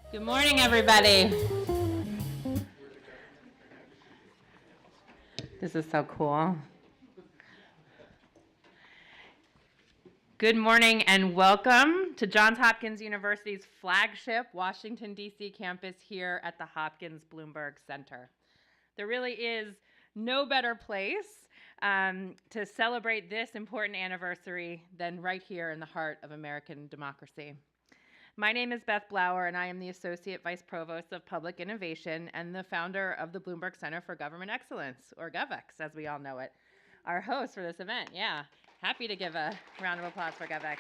Good morning, everybody. This is so cool. Good morning and welcome to Johns Hopkins University's flagship Washington, D.C. campus here at the Hopkins Bloomberg Center. There really is no better place to celebrate this important anniversary than right here in the heart of American democracy. My name is Beth Blauer, and I am the Associate Vice Provost of Public Innovation and the founder of the Bloomberg Center for Government Excellence, or GovX, as we all know it. Our host for this event, yeah. Happy to give a round of applause for GovX.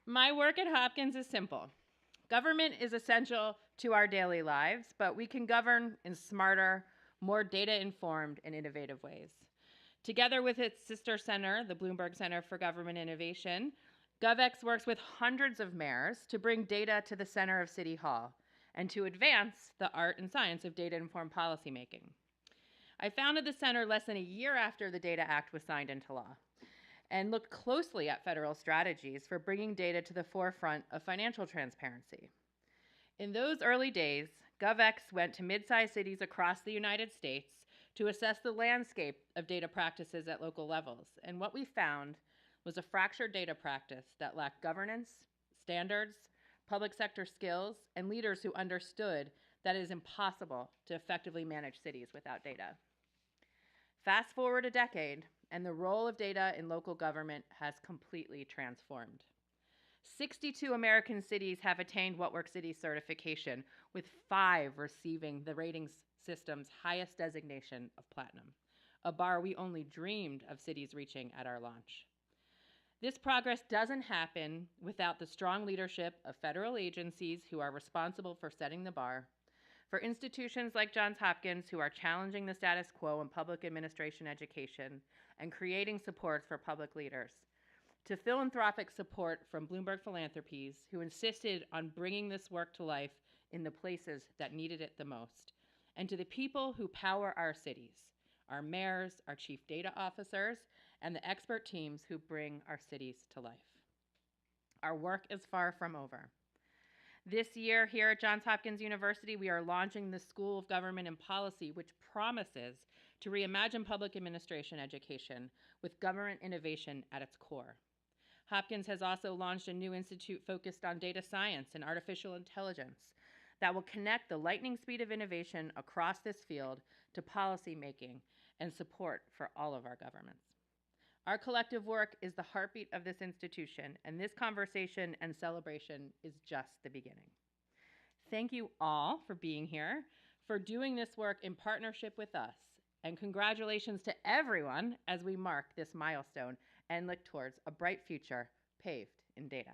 My work at Hopkins is simple. Government is essential to our daily lives, but we can govern in smarter, more data-informed and innovative ways. Together with its sister center, the Bloomberg Center for Government Innovation, GovX works with hundreds of mayors to bring data to the center of City Hall and to advance the art and science of data-informed policymaking. I founded the center less than a year after the Data Act was signed into law and looked closely at federal strategies for bringing data to the forefront of financial transparency. In those early days, GovX went to mid-sized cities across the United States to assess the landscape of data practices at local levels. And what we found was a fractured data practice that lacked governance, standards, public sector skills, and leaders who understood that it is impossible to effectively manage cities without data. Fast forward a decade, and the role of data in local government has completely transformed. 62 American cities have attained What Works City certification, with 5 receiving the ratings system's highest designation of platinum, a bar we only dreamed of cities reaching at our launch. This progress doesn't happen without the strong leadership of federal agencies who are responsible for setting the bar, for institutions like Johns Hopkins who are challenging the status quo in public administration education and creating supports for public leaders, to philanthropic support from Bloomberg Philanthropies who insisted on bringing this work to life in the places that needed it the most, and to the people who power our cities, our mayors, our chief data officers, and the expert teams who bring our cities to life. Our work is far from over. This year here at Johns Hopkins University, we are launching the School of Government and Policy, which promises to reimagine public administration education with government innovation at its core. Hopkins has also launched a new institute focused on data science and artificial intelligence that will connect the lightning speed of innovation across this field to policymaking and support for all of our governments. Our collective work is the heartbeat of this institution, and this conversation and celebration is just the beginning. Thank you all for being here, for doing this work in partnership with us, and congratulations to everyone as we mark this milestone and look towards a bright future paved in data.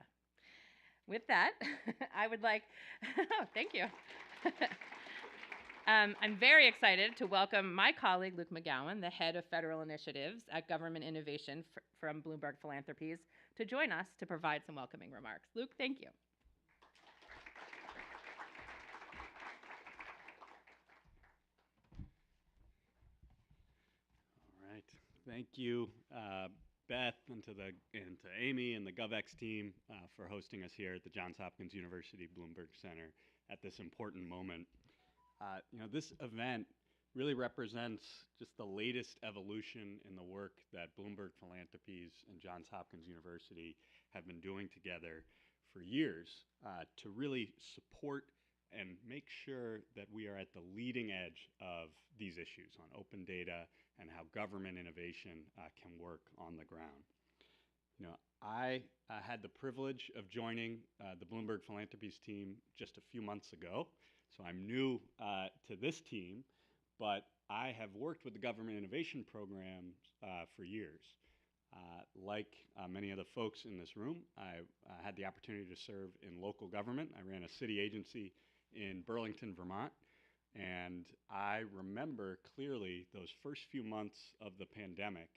With that, I would like, oh, thank you. I'm very excited to welcome my colleague, Luke McGowan, the head of federal initiatives at Government Innovation from Bloomberg Philanthropies, to join us to provide some welcoming remarks. Luke, thank you. All right. Thank you, Beth, and to Amy and the GovX team for hosting us here at the Johns Hopkins University Bloomberg Center at this important moment. This event really represents just the latest evolution in the work that Bloomberg Philanthropies and Johns Hopkins University have been doing together for years to really support and make sure that we are at the leading edge of these issues on open data and how government innovation can work on the ground. I had the privilege of joining the Bloomberg Philanthropies team just a few months ago, so I'm new to this team, but I have worked with the Government Innovation Program for years. Like many of the folks in this room, I had the opportunity to serve in local government. I ran a city agency in Burlington, Vermont, and I remember clearly those first few months of the pandemic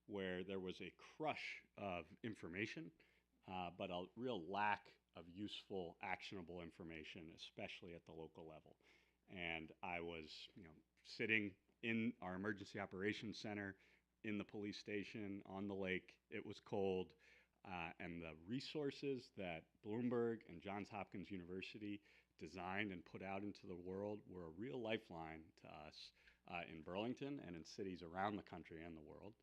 where there was a crush of information, but a real lack of useful, actionable information, especially at the local level. And I was, sitting in our emergency operations center in the police station on the lake. It was cold. And the resources that Bloomberg and Johns Hopkins University designed and put out into the world were a real lifeline to us in Burlington and in cities around the country and the world.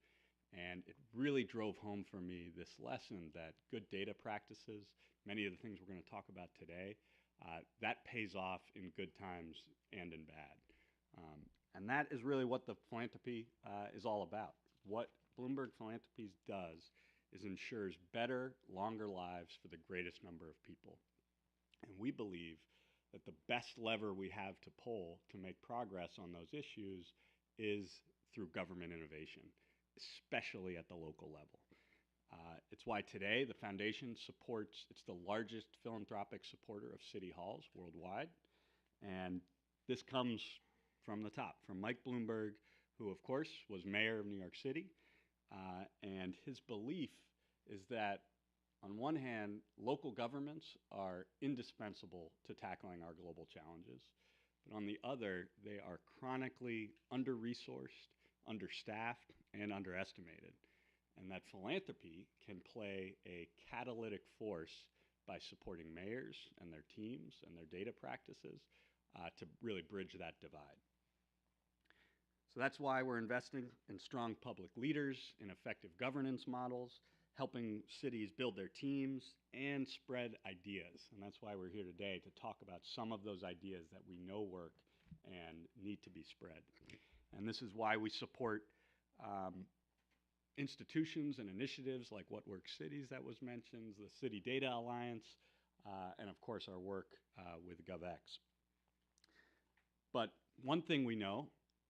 And it really drove home for me this lesson that good data practices, many of the things we're going to talk about today, that pays off in good times and in bad. And that is really what the philanthropy is all about. What Bloomberg Philanthropies does is ensures better, longer lives for the greatest number of people. And we believe that the best lever we have to pull to make progress on those issues is through government innovation, especially at the local level. It's why today the foundation it's the largest philanthropic supporter of city halls worldwide. And this comes from the top, from Mike Bloomberg, who of course was mayor of New York City. And his belief is that on one hand, local governments are indispensable to tackling our global challenges. But on the other, they are chronically under-resourced, understaffed, and underestimated. And that philanthropy can play a catalytic force by supporting mayors and their teams and their data practices to really bridge that divide. So that's why we're investing in strong public leaders, in effective governance models, helping cities build their teams and spread ideas. And that's why we're here today to talk about some of those ideas that we know work and need to be spread. And this is why we support institutions and initiatives like What Works Cities that was mentioned, the City Data Alliance, and of course our work with GovX. But one thing we know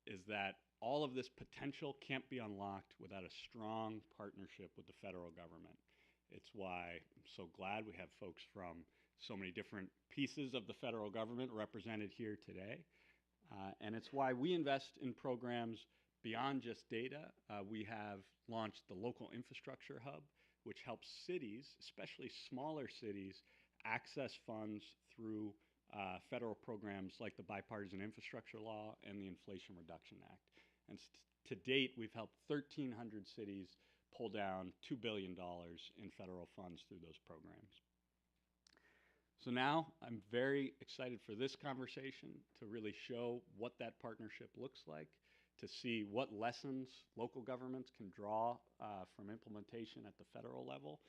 is that all of this potential can't be unlocked without a strong partnership with the federal government. It's why I'm so glad we have folks from so many different pieces of the federal government represented here today. And it's why we invest in programs beyond just data. We have launched the Local Infrastructure Hub, which helps cities, especially smaller cities, access funds through federal programs like the Bipartisan Infrastructure Law and the Inflation Reduction Act. And to date, we've helped 1,300 cities pull down $2 billion in federal funds through those programs. So now I'm very excited for this conversation to really show what that partnership looks like, to see what lessons local governments can draw from implementation at the federal level,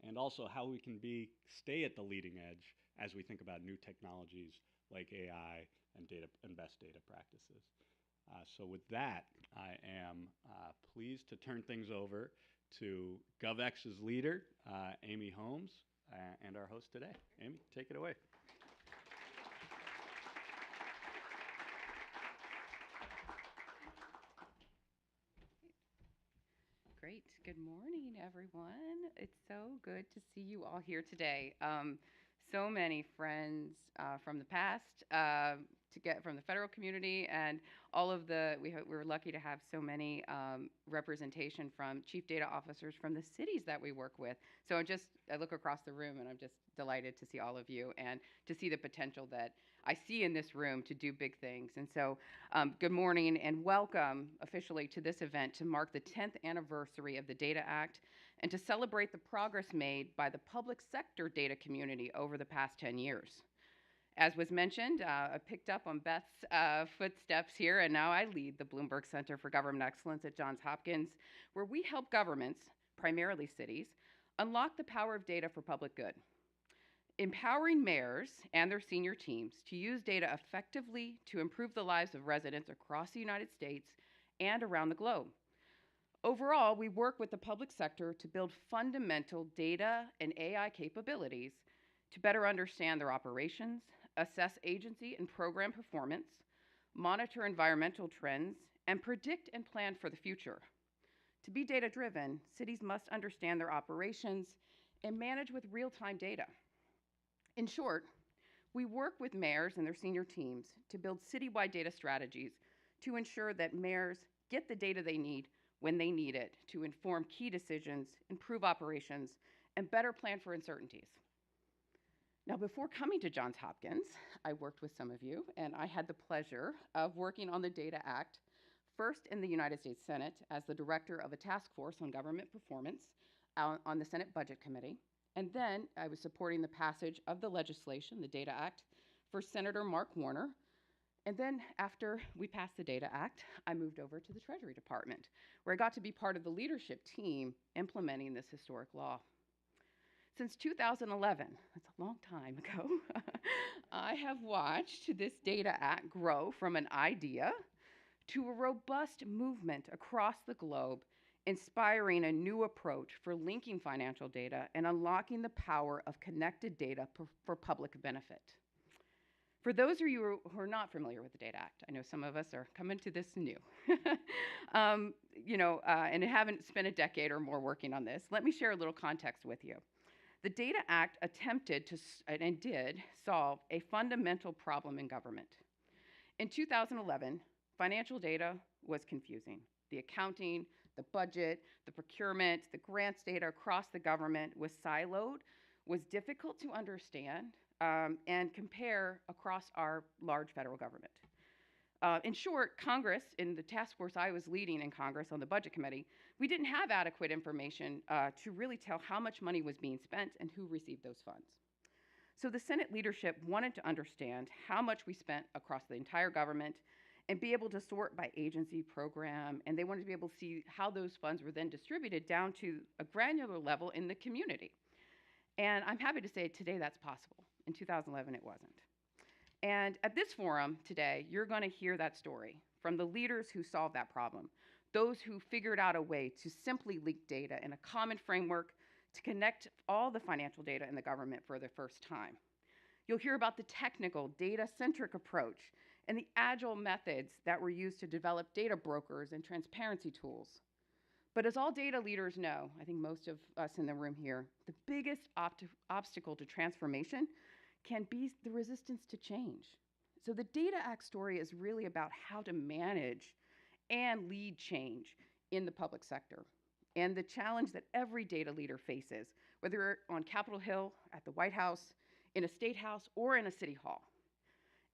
and also how we can stay at the leading edge as we think about new technologies like AI and best data practices. So with that, I am pleased to turn things over to GovX's leader, Amy Holmes, and our host today. Amy, take it away. Great. Good morning, everyone. It's so good to see you all here today. So many friends from the past, from the federal community, and all of we were lucky to have so many representation from chief data officers from the cities that we work with. So I look across the room and I'm just delighted to see all of you and to see the potential that I see in this room to do big things. And so good morning and welcome officially to this event to mark the 10th anniversary of the Data Act and to celebrate the progress made by the public sector data community over the past 10 years. As was mentioned, I picked up on Beth's footsteps here, and now I lead the Bloomberg Center for Government Excellence at Johns Hopkins, where we help governments, primarily cities, unlock the power of data for public good, empowering mayors and their senior teams to use data effectively to improve the lives of residents across the United States and around the globe. Overall, we work with the public sector to build fundamental data and AI capabilities to better understand their operations, assess agency and program performance, monitor environmental trends, and predict and plan for the future. To be data-driven, cities must understand their operations and manage with real-time data. In short, we work with mayors and their senior teams to build citywide data strategies to ensure that mayors get the data they need when they need it to inform key decisions, improve operations, and better plan for uncertainties. Now, before coming to Johns Hopkins, I worked with some of you, and I had the pleasure of working on the Data Act, first in the United States Senate as the director of a task force on government performance, on the Senate Budget Committee. And then I was supporting the passage of the legislation, the Data Act, for Senator Mark Warner. And then after we passed the Data Act, I moved over to the Treasury Department, where I got to be part of the leadership team implementing this historic law. Since 2011, that's a long time ago, I have watched this Data Act grow from an idea to a robust movement across the globe, inspiring a new approach for linking financial data and unlocking the power of connected data for public benefit. For those of you who are not familiar with the Data Act, I know some of us are coming to this new, and haven't spent a decade or more working on this. Let me share a little context with you. The Data Act attempted to, and did, solve a fundamental problem in government. In 2011, financial data was confusing. The accounting, the budget, the procurement, the grants data across the government was siloed, was difficult to understand, and compare across our large federal government. In short, Congress, in the task force I was leading in Congress on the Budget Committee, we didn't have adequate information to really tell how much money was being spent and who received those funds. So the Senate leadership wanted to understand how much we spent across the entire government and be able to sort by agency, program, and they wanted to be able to see how those funds were then distributed down to a granular level in the community. And I'm happy to say today that's possible. In 2011, it wasn't. And at this forum today, you're going to hear that story from the leaders who solved that problem, those who figured out a way to simply link data in a common framework to connect all the financial data in the government for the first time. You'll hear about the technical, data-centric approach and the agile methods that were used to develop data brokers and transparency tools. But as all data leaders know, I think most of us in the room here, the biggest obstacle to transformation can be the resistance to change. So the Data Act story is really about how to manage and lead change in the public sector, and the challenge that every data leader faces, whether you're on Capitol Hill, at the White House, in a state house, or in a city hall.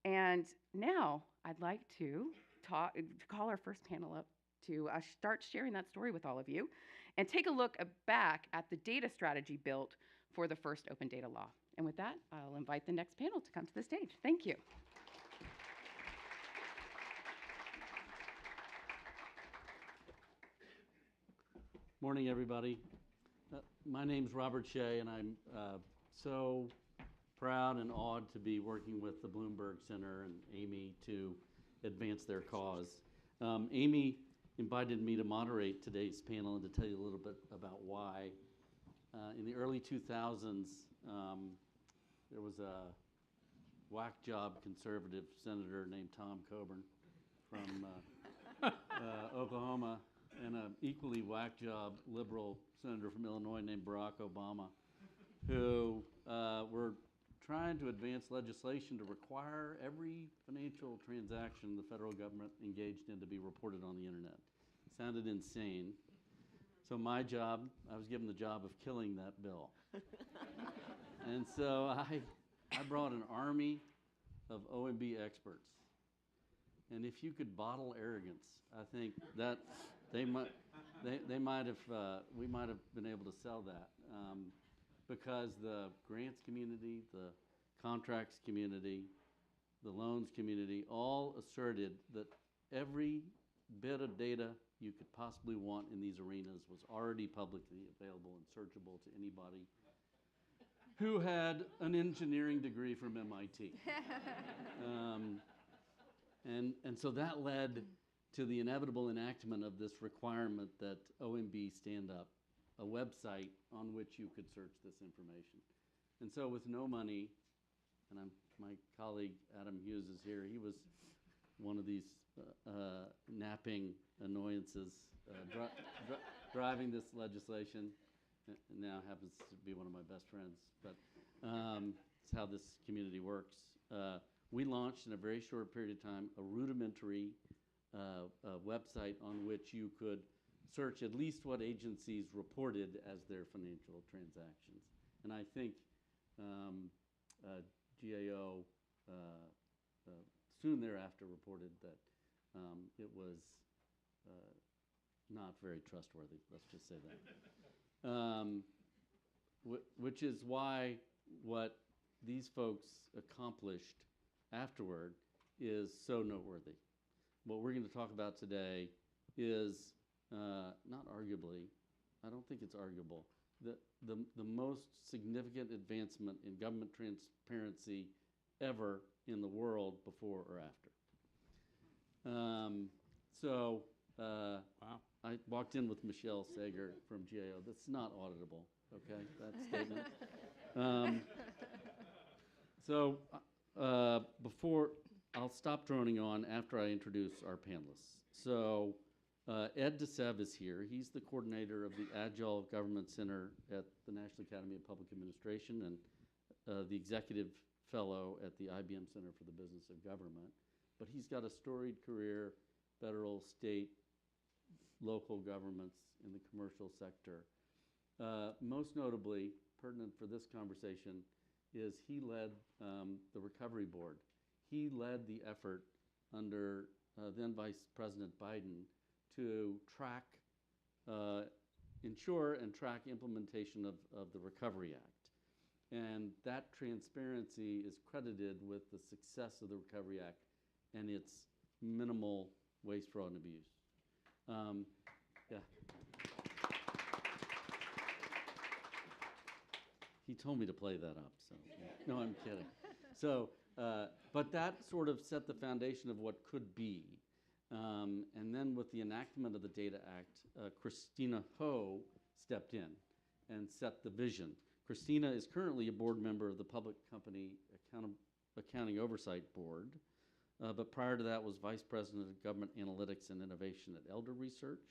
And now I'd like to call our first panel up to start sharing that story with all of you and take a look back at the data strategy built for the first open data law. And with that, I'll invite the next panel to come to the stage. Thank you. Morning, everybody. My name's Robert Shea, and I'm so proud and awed to be working with the Bloomberg Center and Amy to advance their cause. Amy invited me to moderate today's panel and to tell you a little bit about why. In the early 2000s, there was a whack job conservative senator named Tom Coburn from Oklahoma, and an equally whack job liberal senator from Illinois named Barack Obama, who were trying to advance legislation to require every financial transaction the federal government engaged in to be reported on the internet. Sounded insane. So my job, I was given the job of killing that bill. And so I brought an army of OMB experts. And if you could bottle arrogance, I think that we might have been able to sell that. Because the grants community, the contracts community, the loans community all asserted that every bit of data you could possibly want in these arenas was already publicly available and searchable to anybody who had an engineering degree from MIT. And so that led to the inevitable enactment of this requirement that OMB stand up a website on which you could search this information. And so with no money, and my colleague Adam Hughes is here, he was one of these napping annoyances driving this legislation, and now happens to be one of my best friends, but it's how this community works. We launched in a very short period of time a rudimentary website on which you could search at least what agencies reported as their financial transactions. And I think GAO soon thereafter reported that it was not very trustworthy, let's just say which is why what these folks accomplished afterward is so noteworthy. What we're going to talk about today is not arguably, I don't think it's arguable, the most significant advancement in government transparency ever in the world before or after. Wow. I walked in with Michelle Sager from GAO. That's not auditable, okay, that statement. Before, I'll stop droning on after I introduce our panelists. So Ed DeSev is here. He's the coordinator of the Agile Government Center at the National Academy of Public Administration and the executive fellow at the IBM Center for the Business of Government. But he's got a storied career, federal, state, local governments in the commercial sector. Most notably, pertinent for this conversation, is he led the Recovery Board. He led the effort under then Vice President Biden to track, ensure and track implementation of the Recovery Act. And that transparency is credited with the success of the Recovery Act and its minimal waste, fraud, and abuse. Yeah. He told me to play that up, so no, I'm kidding. So, but that sort of set the foundation of what could be. And then with the enactment of the Data Act, Christina Ho stepped in and set the vision. Christina is currently a board member of the Public Company Accounting Oversight Board, but prior to that was Vice President of Government Analytics and Innovation at Elder Research.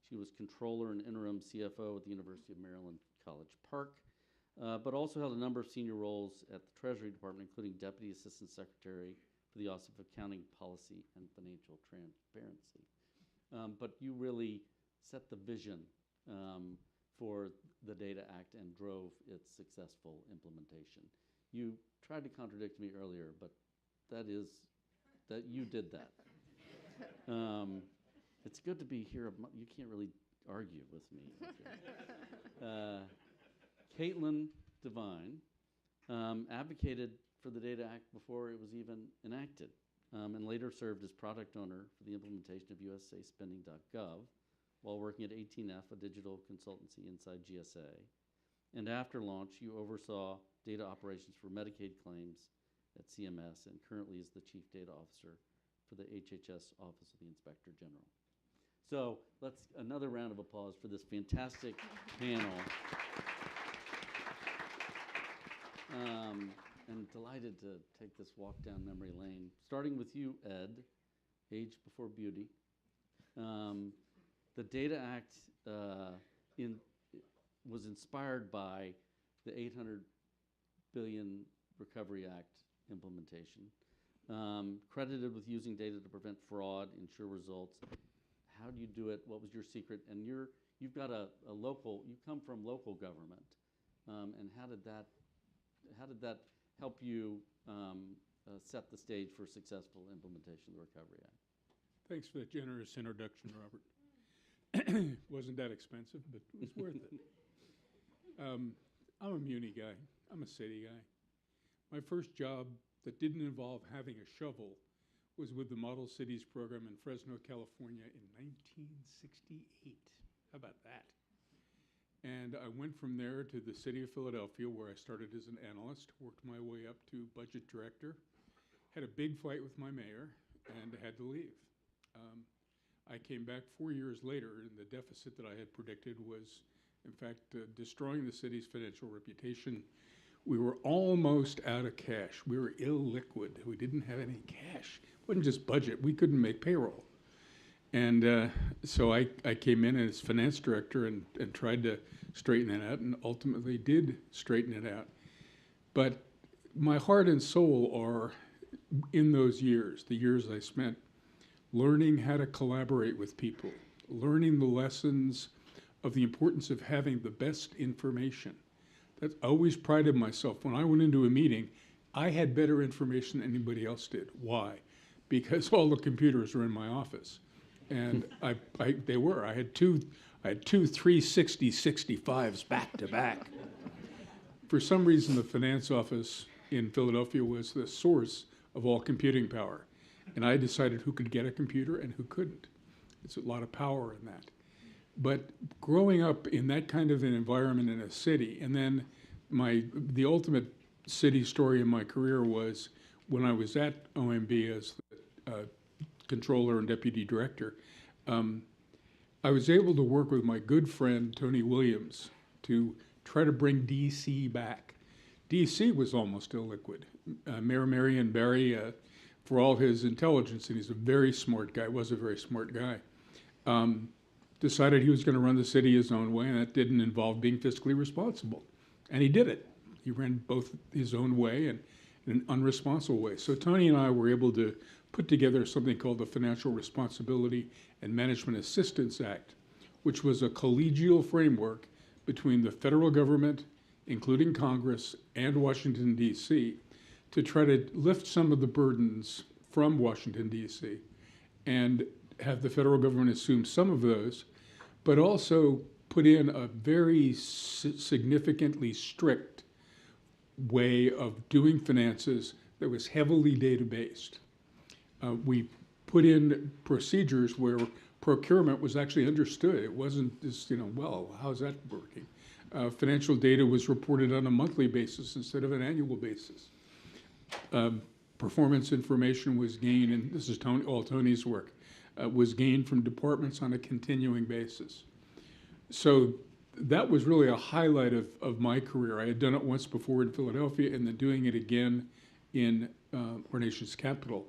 She was controller and interim CFO at the University of Maryland, College Park, but also held a number of senior roles at the Treasury Department, including Deputy Assistant Secretary for the Office of Accounting Policy and Financial Transparency. But you really set the vision for the Data Act and drove its successful implementation. You tried to contradict me earlier, but that you did that. It's good to be here. You can't really argue with me. Okay. Caitlin Devine advocated for the Data Act before it was even enacted, and later served as product owner for the implementation of USAspending.gov while working at 18F, a digital consultancy inside GSA. And after launch, you oversaw data operations for Medicaid claims at CMS and currently is the Chief Data Officer for the HHS Office of the Inspector General. So another round of applause for this fantastic panel. And delighted to take this walk down memory lane. Starting with you, Ed, Age Before Beauty. The Data Act was inspired by the $800 billion Recovery Act implementation, credited with using data to prevent fraud, ensure results. How do you do it? What was your secret? And you've got a local, you come from local government, and how did that help you set the stage for successful implementation of the Recovery Act? Thanks for that generous introduction, Robert. Wasn't that expensive, but it was worth it. I'm a Muni guy. I'm a city guy. My first job that didn't involve having a shovel was with the Model Cities program in Fresno, California in 1968. How about that? And I went from there to the city of Philadelphia, where I started as an analyst, worked my way up to budget director, had a big fight with my mayor, and had to leave. I came back 4 years later, and the deficit that I had predicted was, in fact, destroying the city's financial reputation. We were almost out of cash. We were illiquid. We didn't have any cash. It wasn't just budget. We couldn't make payroll. And so I came in as finance director and tried to straighten it out, and ultimately did straighten it out. But my heart and soul are in those years, the years I spent learning how to collaborate with people, learning the lessons of the importance of having the best information. That I always prided myself. When I went into a meeting, I had better information than anybody else did. Why? Because all the computers were in my office. And they were. I had two 360-65s back to back. For some reason, the finance office in Philadelphia was the source of all computing power. And I decided who could get a computer and who couldn't. It's a lot of power in that. But growing up in that kind of an environment in a city, and then the ultimate city story in my career was when I was at OMB as the controller and deputy director. I was able to work with my good friend Tony Williams to try to bring DC back. DC was almost illiquid. Mayor Marion Barry, for all his intelligence, and he's a very smart guy, was a very smart guy, decided he was going to run the city his own way, and that didn't involve being fiscally responsible. And he did it. He ran both his own way and in an unresponsible way. So Tony and I were able to put together something called the Financial Responsibility and Management Assistance Act, which was a collegial framework between the federal government, including Congress, and Washington, D.C., to try to lift some of the burdens from Washington, D.C., and have the federal government assume some of those, but also put in a very significantly strict way of doing finances that was heavily data-based. We put in procedures where procurement was actually understood. It wasn't just, well, how's that working? Financial data was reported on a monthly basis instead of an annual basis. Performance information was gained, and this is all Tony's work, was gained from departments on a continuing basis. So that was really a highlight of my career. I had done it once before in Philadelphia and then doing it again in our nation's capital.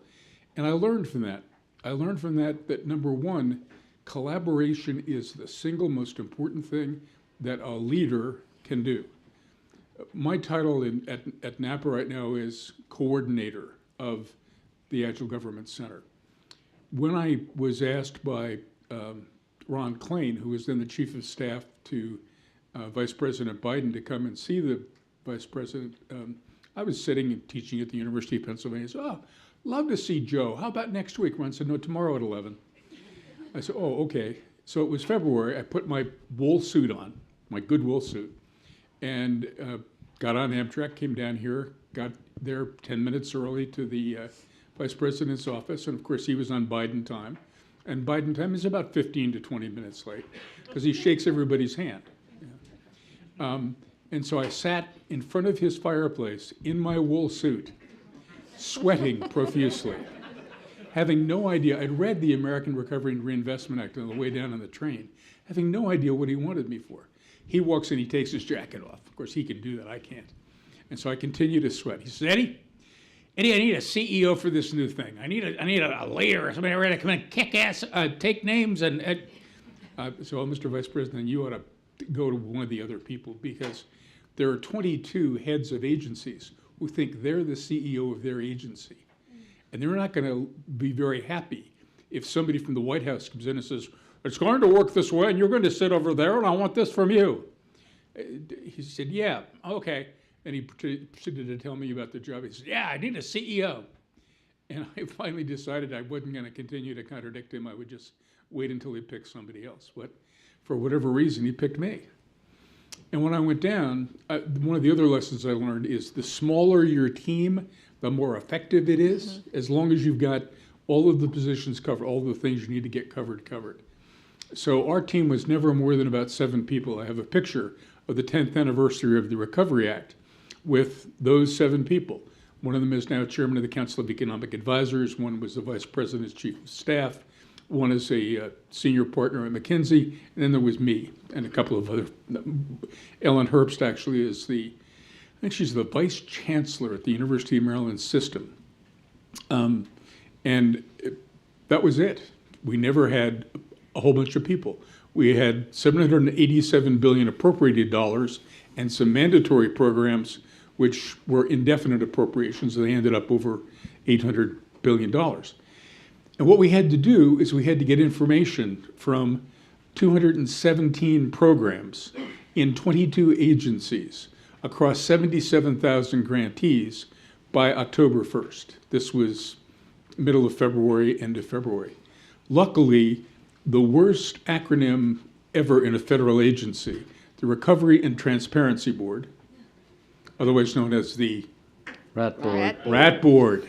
And I learned from that. I learned from that number one, collaboration is the single most important thing that a leader can do. My title at NAPA right now is coordinator of the Agile Government Center. When I was asked by Ron Klain, who was then the chief of staff to Vice President Biden, to come and see the vice president, I was sitting and teaching at the University of Pennsylvania. I said, oh, love to see Joe. How about next week? Ron said, no, tomorrow at 11. I said, oh, okay. So it was February. I put my wool suit on, my good wool suit, and got on Amtrak, came down here, got there 10 minutes early to the vice president's office, and of course he was on Biden time. And Biden time is about 15 to 20 minutes late because he shakes everybody's hand. And so I sat in front of his fireplace in my wool suit, sweating profusely, having no idea. I'd read the American Recovery and Reinvestment Act on the way down on the train, having no idea what he wanted me for. He walks in, he takes his jacket off. Of course, he can do that, I can't. And so I continue to sweat. He says, Eddie, I need a CEO for this new thing. I need a leader, somebody ready to come in and kick ass, take names. So, Mr. Vice President, you ought to go to one of the other people, because there are 22 heads of agencies who think they're the CEO of their agency. And they're not going to be very happy if somebody from the White House comes in and says, it's going to work this way, and you're going to sit over there, and I want this from you. He said, yeah, okay. And he proceeded to tell me about the job. He said, yeah, I need a CEO. And I finally decided I wasn't going to continue to contradict him. I would just wait until he picked somebody else. But for whatever reason, he picked me. And when I went down, one of the other lessons I learned is the smaller your team, the more effective it is, as long as you've got all of the positions covered, all the things you need to get covered. So our team was never more than about 7 people. I have a picture of the 10th anniversary of the Recovery Act with those 7 people. One of them is now chairman of the Council of Economic Advisors. One was the vice president's chief of staff. One is a senior partner at McKinsey. And then there was me and a couple of other. Ellen Herbst actually is I think she's the vice chancellor at the University of Maryland system. That was it. We never had a whole bunch of people. We had $787 billion appropriated dollars and some mandatory programs which were indefinite appropriations. They ended up over $800 billion. And what we had to do is we had to get information from 217 programs in 22 agencies across 77,000 grantees by October 1st. This was middle of February, end of February. Luckily, the worst acronym ever in a federal agency, the Recovery and Transparency Board, otherwise known as the Rat board. Rat Board.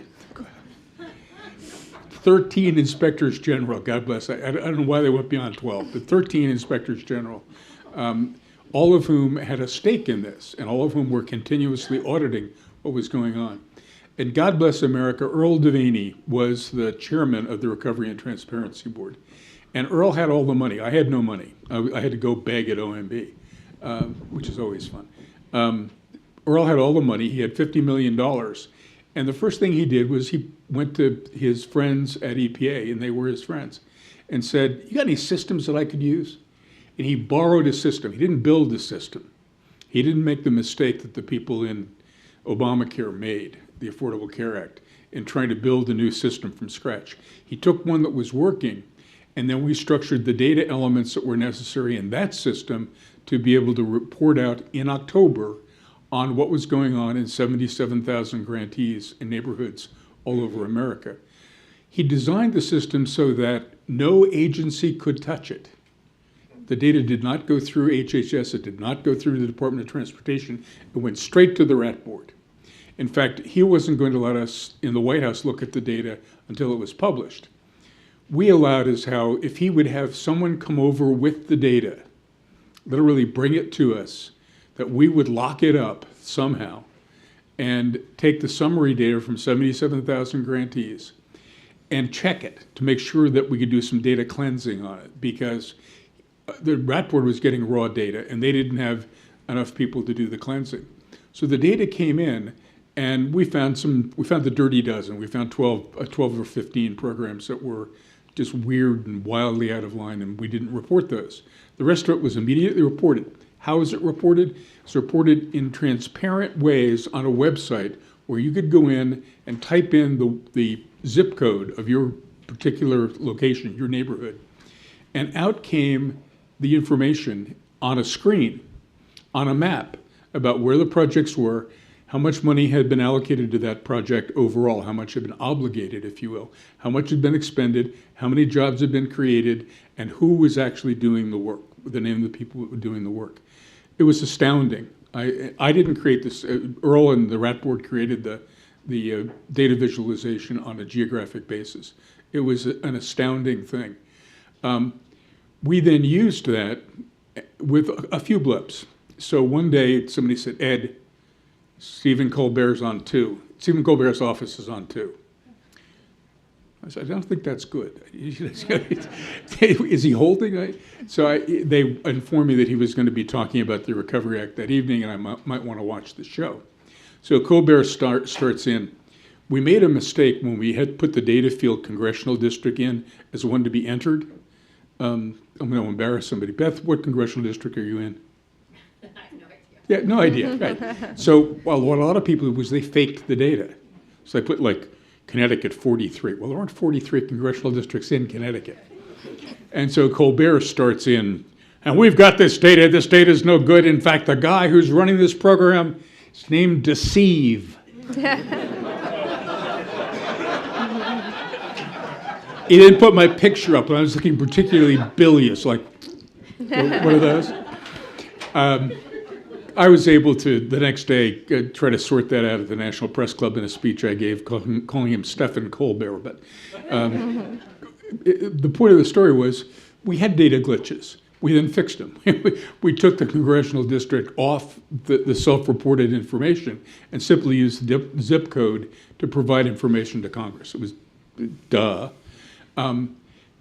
13 inspectors general, God bless. I don't know why they went beyond 12, but 13 inspectors general, all of whom had a stake in this, and all of whom were continuously auditing what was going on. And God bless America, Earl Devaney was the chairman of the Recovery and Transparency Board. And Earl had all the money. I had no money. I had to go beg at OMB, which is always fun. Earl had all the money. He had $50 million. And the first thing he did was he went to his friends at EPA, and they were his friends, and said, "You got any systems that I could use?" And he borrowed a system. He didn't build a system. He didn't make the mistake that the people in Obamacare made, the Affordable Care Act, in trying to build a new system from scratch. He took one that was working, and then we structured the data elements that were necessary in that system to be able to report out in October on what was going on in 77,000 grantees in neighborhoods all over America. He designed the system so that no agency could touch it. The data did not go through HHS, it did not go through the Department of Transportation, it went straight to the Rat Board. In fact, he wasn't going to let us in the White House look at the data until it was published. We allowed as how if he would have someone come over with the data, literally bring it to us, that we would lock it up somehow and take the summary data from 77,000 grantees and check it to make sure that we could do some data cleansing on it, because the Rat Board was getting raw data and they didn't have enough people to do the cleansing. So the data came in, and we found the dirty dozen. We found 12 or 15 programs that were just weird and wildly out of line, and we didn't report those. The rest of it was immediately reported. How is it reported? It's reported in transparent ways on a website where you could go in and type in the zip code of your particular location, your neighborhood, and out came the information on a screen, on a map, about where the projects were, how much money had been allocated to that project overall, how much had been obligated, if you will, how much had been expended, how many jobs had been created, and who was actually doing the work, the name of the people that were doing the work. It was astounding. I didn't create this. Earl and the Rat Board created the data visualization on a geographic basis. It was an astounding thing. We then used that with a few blips. So one day somebody said, "Ed, Stephen Colbert's on 2. Stephen Colbert's office is on 2. I said, "I don't think that's good." Is he holding? They informed me that he was going to be talking about the Recovery Act that evening, and I might want to watch the show. So Colbert starts in. We made a mistake when we had put the data field congressional district in as one to be entered. I'm going to embarrass somebody. Beth, what congressional district are you in? I have no idea. Yeah, no idea, right. So what a lot of people did was they faked the data. So they put like Connecticut 43. Well, there aren't 43 congressional districts in Connecticut. And so Colbert starts in, and we've got this data. This data is no good. In fact, the guy who's running this program is named Deceive. He didn't put my picture up, and I was looking particularly bilious, like, what are those? I was able to, the next day, try to sort that out at the National Press Club in a speech I gave, calling him Stephen Colbert. But the point of the story was we had data glitches. We then fixed them. We took the congressional district off the self-reported information and simply used the zip code to provide information to Congress. It was duh.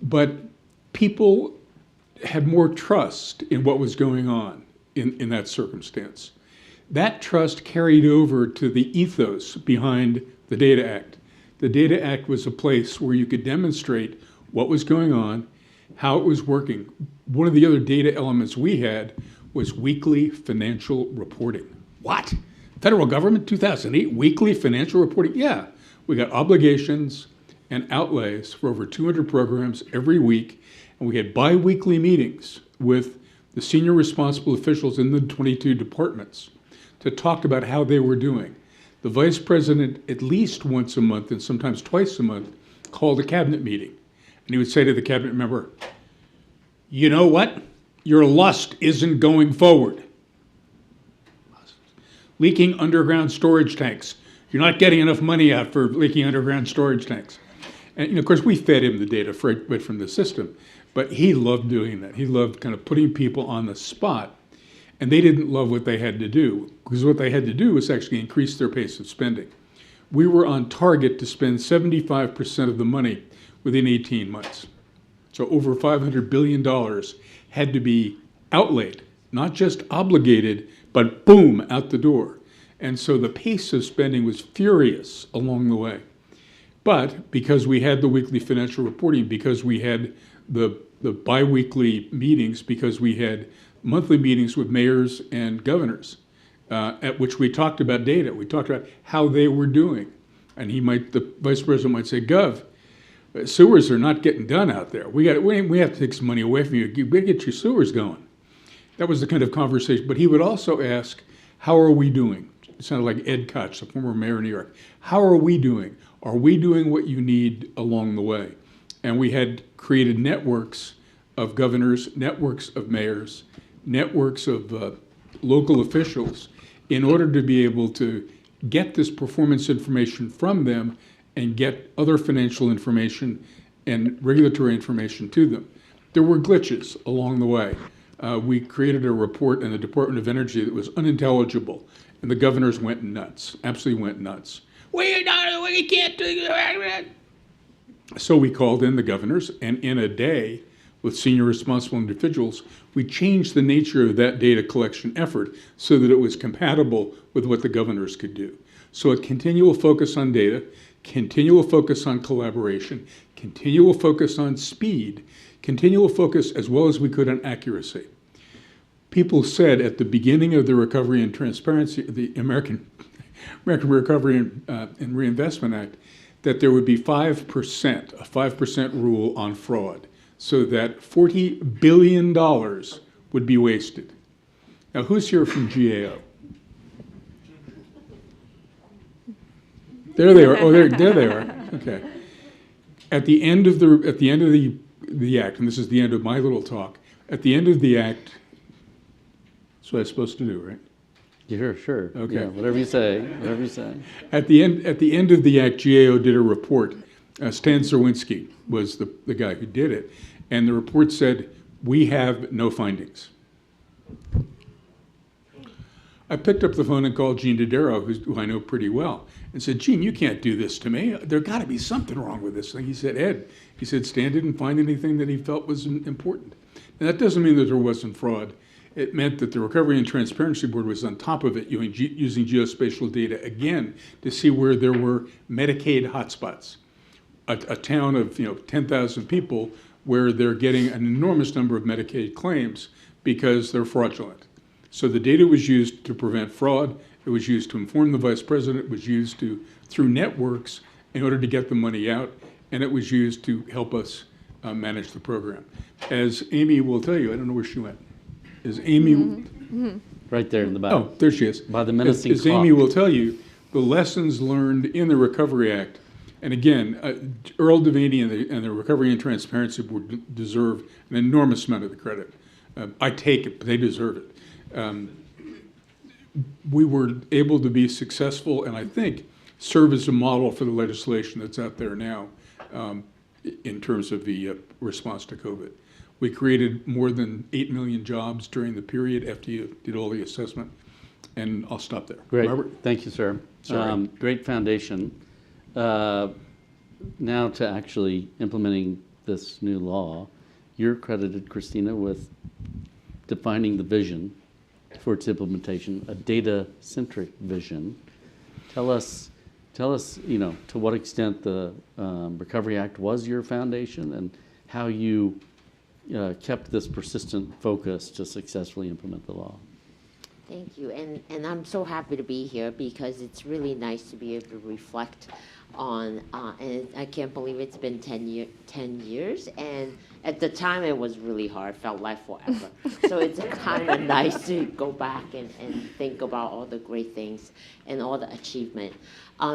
But people had more trust in what was going on in that circumstance. That trust carried over to the ethos behind the Data Act. The Data Act was a place where you could demonstrate what was going on, how it was working. One of the other data elements we had was weekly financial reporting. What? Federal government, 2008, weekly financial reporting? Yeah, we got obligations and outlays for over 200 programs every week, and we had bi-weekly meetings with the senior responsible officials in the 22 departments to talk about how they were doing. The vice president, at least once a month and sometimes twice a month, called a cabinet meeting And he would say to the cabinet member, you know what? Your lust isn't going forward. Leaking underground storage tanks. You're not getting enough money out for leaking underground storage tanks. And, of course, we fed him the data right from the system. But he loved doing that. He loved kind of putting people on the spot. And they didn't love what they had to do, because what they had to do was actually increase their pace of spending. We were on target to spend 75% of the money within 18 months. So over $500 billion had to be outlaid, not just obligated, but boom, out the door. And so the pace of spending was furious along the way. But because we had the weekly financial reporting, because we had the biweekly meetings, because we had monthly meetings with mayors and governors, at which we talked about data. We talked about how they were doing. And the vice president might say, Gov, sewers are not getting done out there. We have to take some money away from you. You better get your sewers going. That was the kind of conversation. But he would also ask, how are we doing? It sounded like Ed Koch, the former mayor of New York. How are we doing? Are we doing what you need along the way? And we had created networks of governors, networks of mayors, networks of local officials in order to be able to get this performance information from them and get other financial information and regulatory information to them. There were glitches along the way. We created a report in the Department of Energy that was unintelligible, and the governors went nuts, absolutely went nuts. We can't do that. So we called in the governors, and in a day, with senior responsible individuals, we changed the nature of that data collection effort so that it was compatible with what the governors could do. So a continual focus on data, continual focus on collaboration, continual focus on speed, continual focus as well as we could on accuracy. People said at the beginning of the Recovery and Transparency, the American Recovery and Reinvestment Act, that there would be 5%, a 5% rule on fraud, so that $40 billion would be wasted. Now, who's here from GAO? There they are. Oh, there they are. Okay. At the end of the act, and this is the end of my little talk. At the end of the act, that's what I'm supposed to do, right? Yeah, sure. Okay. Yeah, whatever you say. Whatever you say. At the end of the act, GAO did a report. Stan Zerwinski was the guy who did it, and the report said, "We have no findings." I picked up the phone and called Gene Dodaro, who I know pretty well, and said, "Gene, you can't do this to me. There got to be something wrong with this thing." He said, "Ed," he said, "Stan didn't find anything that he felt was important." And that doesn't mean that there wasn't fraud. It meant that the Recovery and Transparency Board was on top of it, using geospatial data again to see where there were Medicaid hotspots. A town of 10,000 people where they're getting an enormous number of Medicaid claims because they're fraudulent. So the data was used to prevent fraud. It was used to inform the vice president. It was used through networks in order to get the money out, and it was used to help us manage the program. As Amy will tell you, I don't know where she went. Is Amy? Right there in the back. Oh, there she is. By the menacing As clock. Amy will tell you, the lessons learned in the Recovery Act, and again, Earl Devaney and the Recovery and Transparency Board deserve an enormous amount of the credit. I take it, but they deserve it. We were able to be successful, and I think serve as a model for the legislation that's out there now in terms of the response to COVID. We created more than 8 million jobs during the period after you did all the assessment, and I'll stop there. Great. Robert? Thank you, sir. Sorry. Great foundation. Now to actually implementing this new law, you're credited, Christina, with defining the vision for its implementation, a data-centric vision. Tell us, to what extent the Recovery Act was your foundation and how you kept this persistent focus to successfully implement the law. Thank you, and I'm so happy to be here because it's really nice to be able to reflect on, and I can't believe it's been 10 years, and at the time it was really hard, felt like forever. So it's kind of nice to go back and think about all the great things and all the achievement.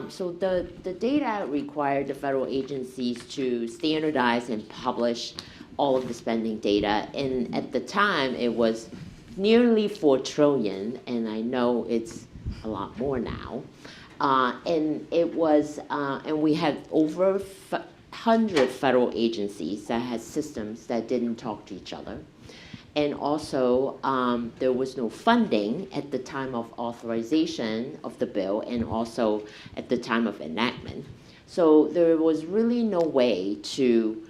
So the data required the federal agencies to standardize and publish all of the spending data, and at the time it was nearly 4 trillion, and I know it's a lot more now. And it was, and we had over 100 federal agencies that had systems that didn't talk to each other. And also, there was no funding at the time of authorization of the bill and also at the time of enactment. So there was really no way to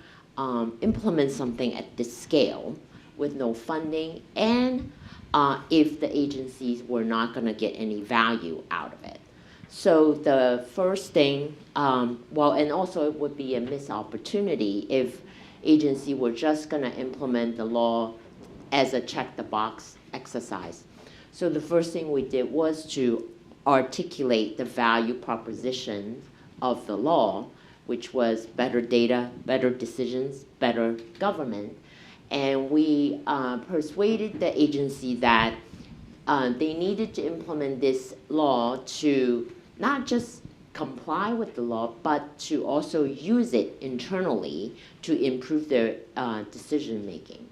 implement something at this scale with no funding and if the agencies were not going to get any value out of it. So the first thing, well, and also it would be a missed opportunity if agency were just going to implement the law as a check-the-box exercise. So the first thing we did was to articulate the value proposition of the law, which was better data, better decisions, better government. And we persuaded the agency that they needed to implement this law to not just comply with the law, but to also use it internally to improve their decision making.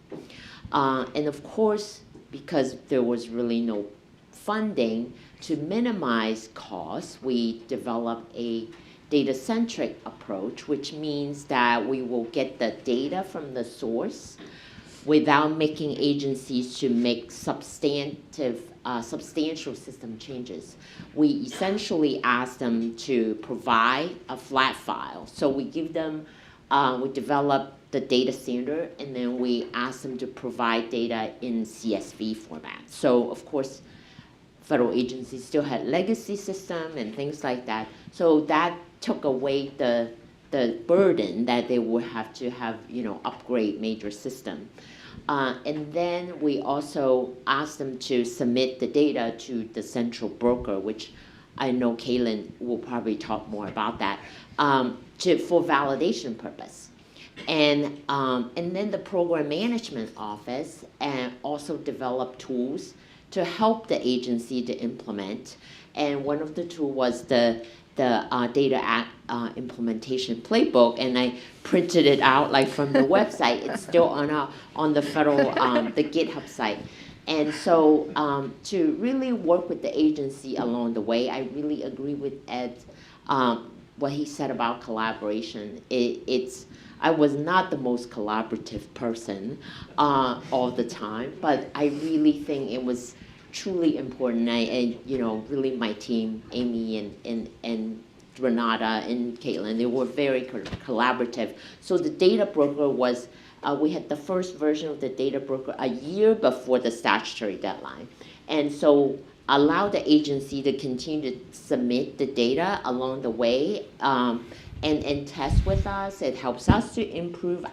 And of course, because there was really no funding to minimize costs, we developed a data-centric approach, which means that we will get the data from the source without making agencies to make substantial system changes. We essentially ask them to provide a flat file. So we give them, we develop the data standard, and then we ask them to provide data in CSV format. So of course, federal agencies still had legacy system and things like that. So that took away the burden that they would have to have, upgrade major system. And then we also asked them to submit the data to the central broker, which I know Kaylin will probably talk more about that, for validation purpose. And then the program management office also developed tools to help the agency to implement. And one of the tools was the data implementation playbook, and I printed it out like from the website. It's still on the federal the GitHub site. And so to really work with the agency along the way, I really agree with Ed what he said about collaboration. I was not the most collaborative person all the time, but I really think it was truly important. Really my team, Amy and Renata and Caitlin, they were very collaborative. So the data broker was, we had the first version of the data broker a year before the statutory deadline. And so allow the agency to continue to submit the data along the way and test with us. It helps us to improve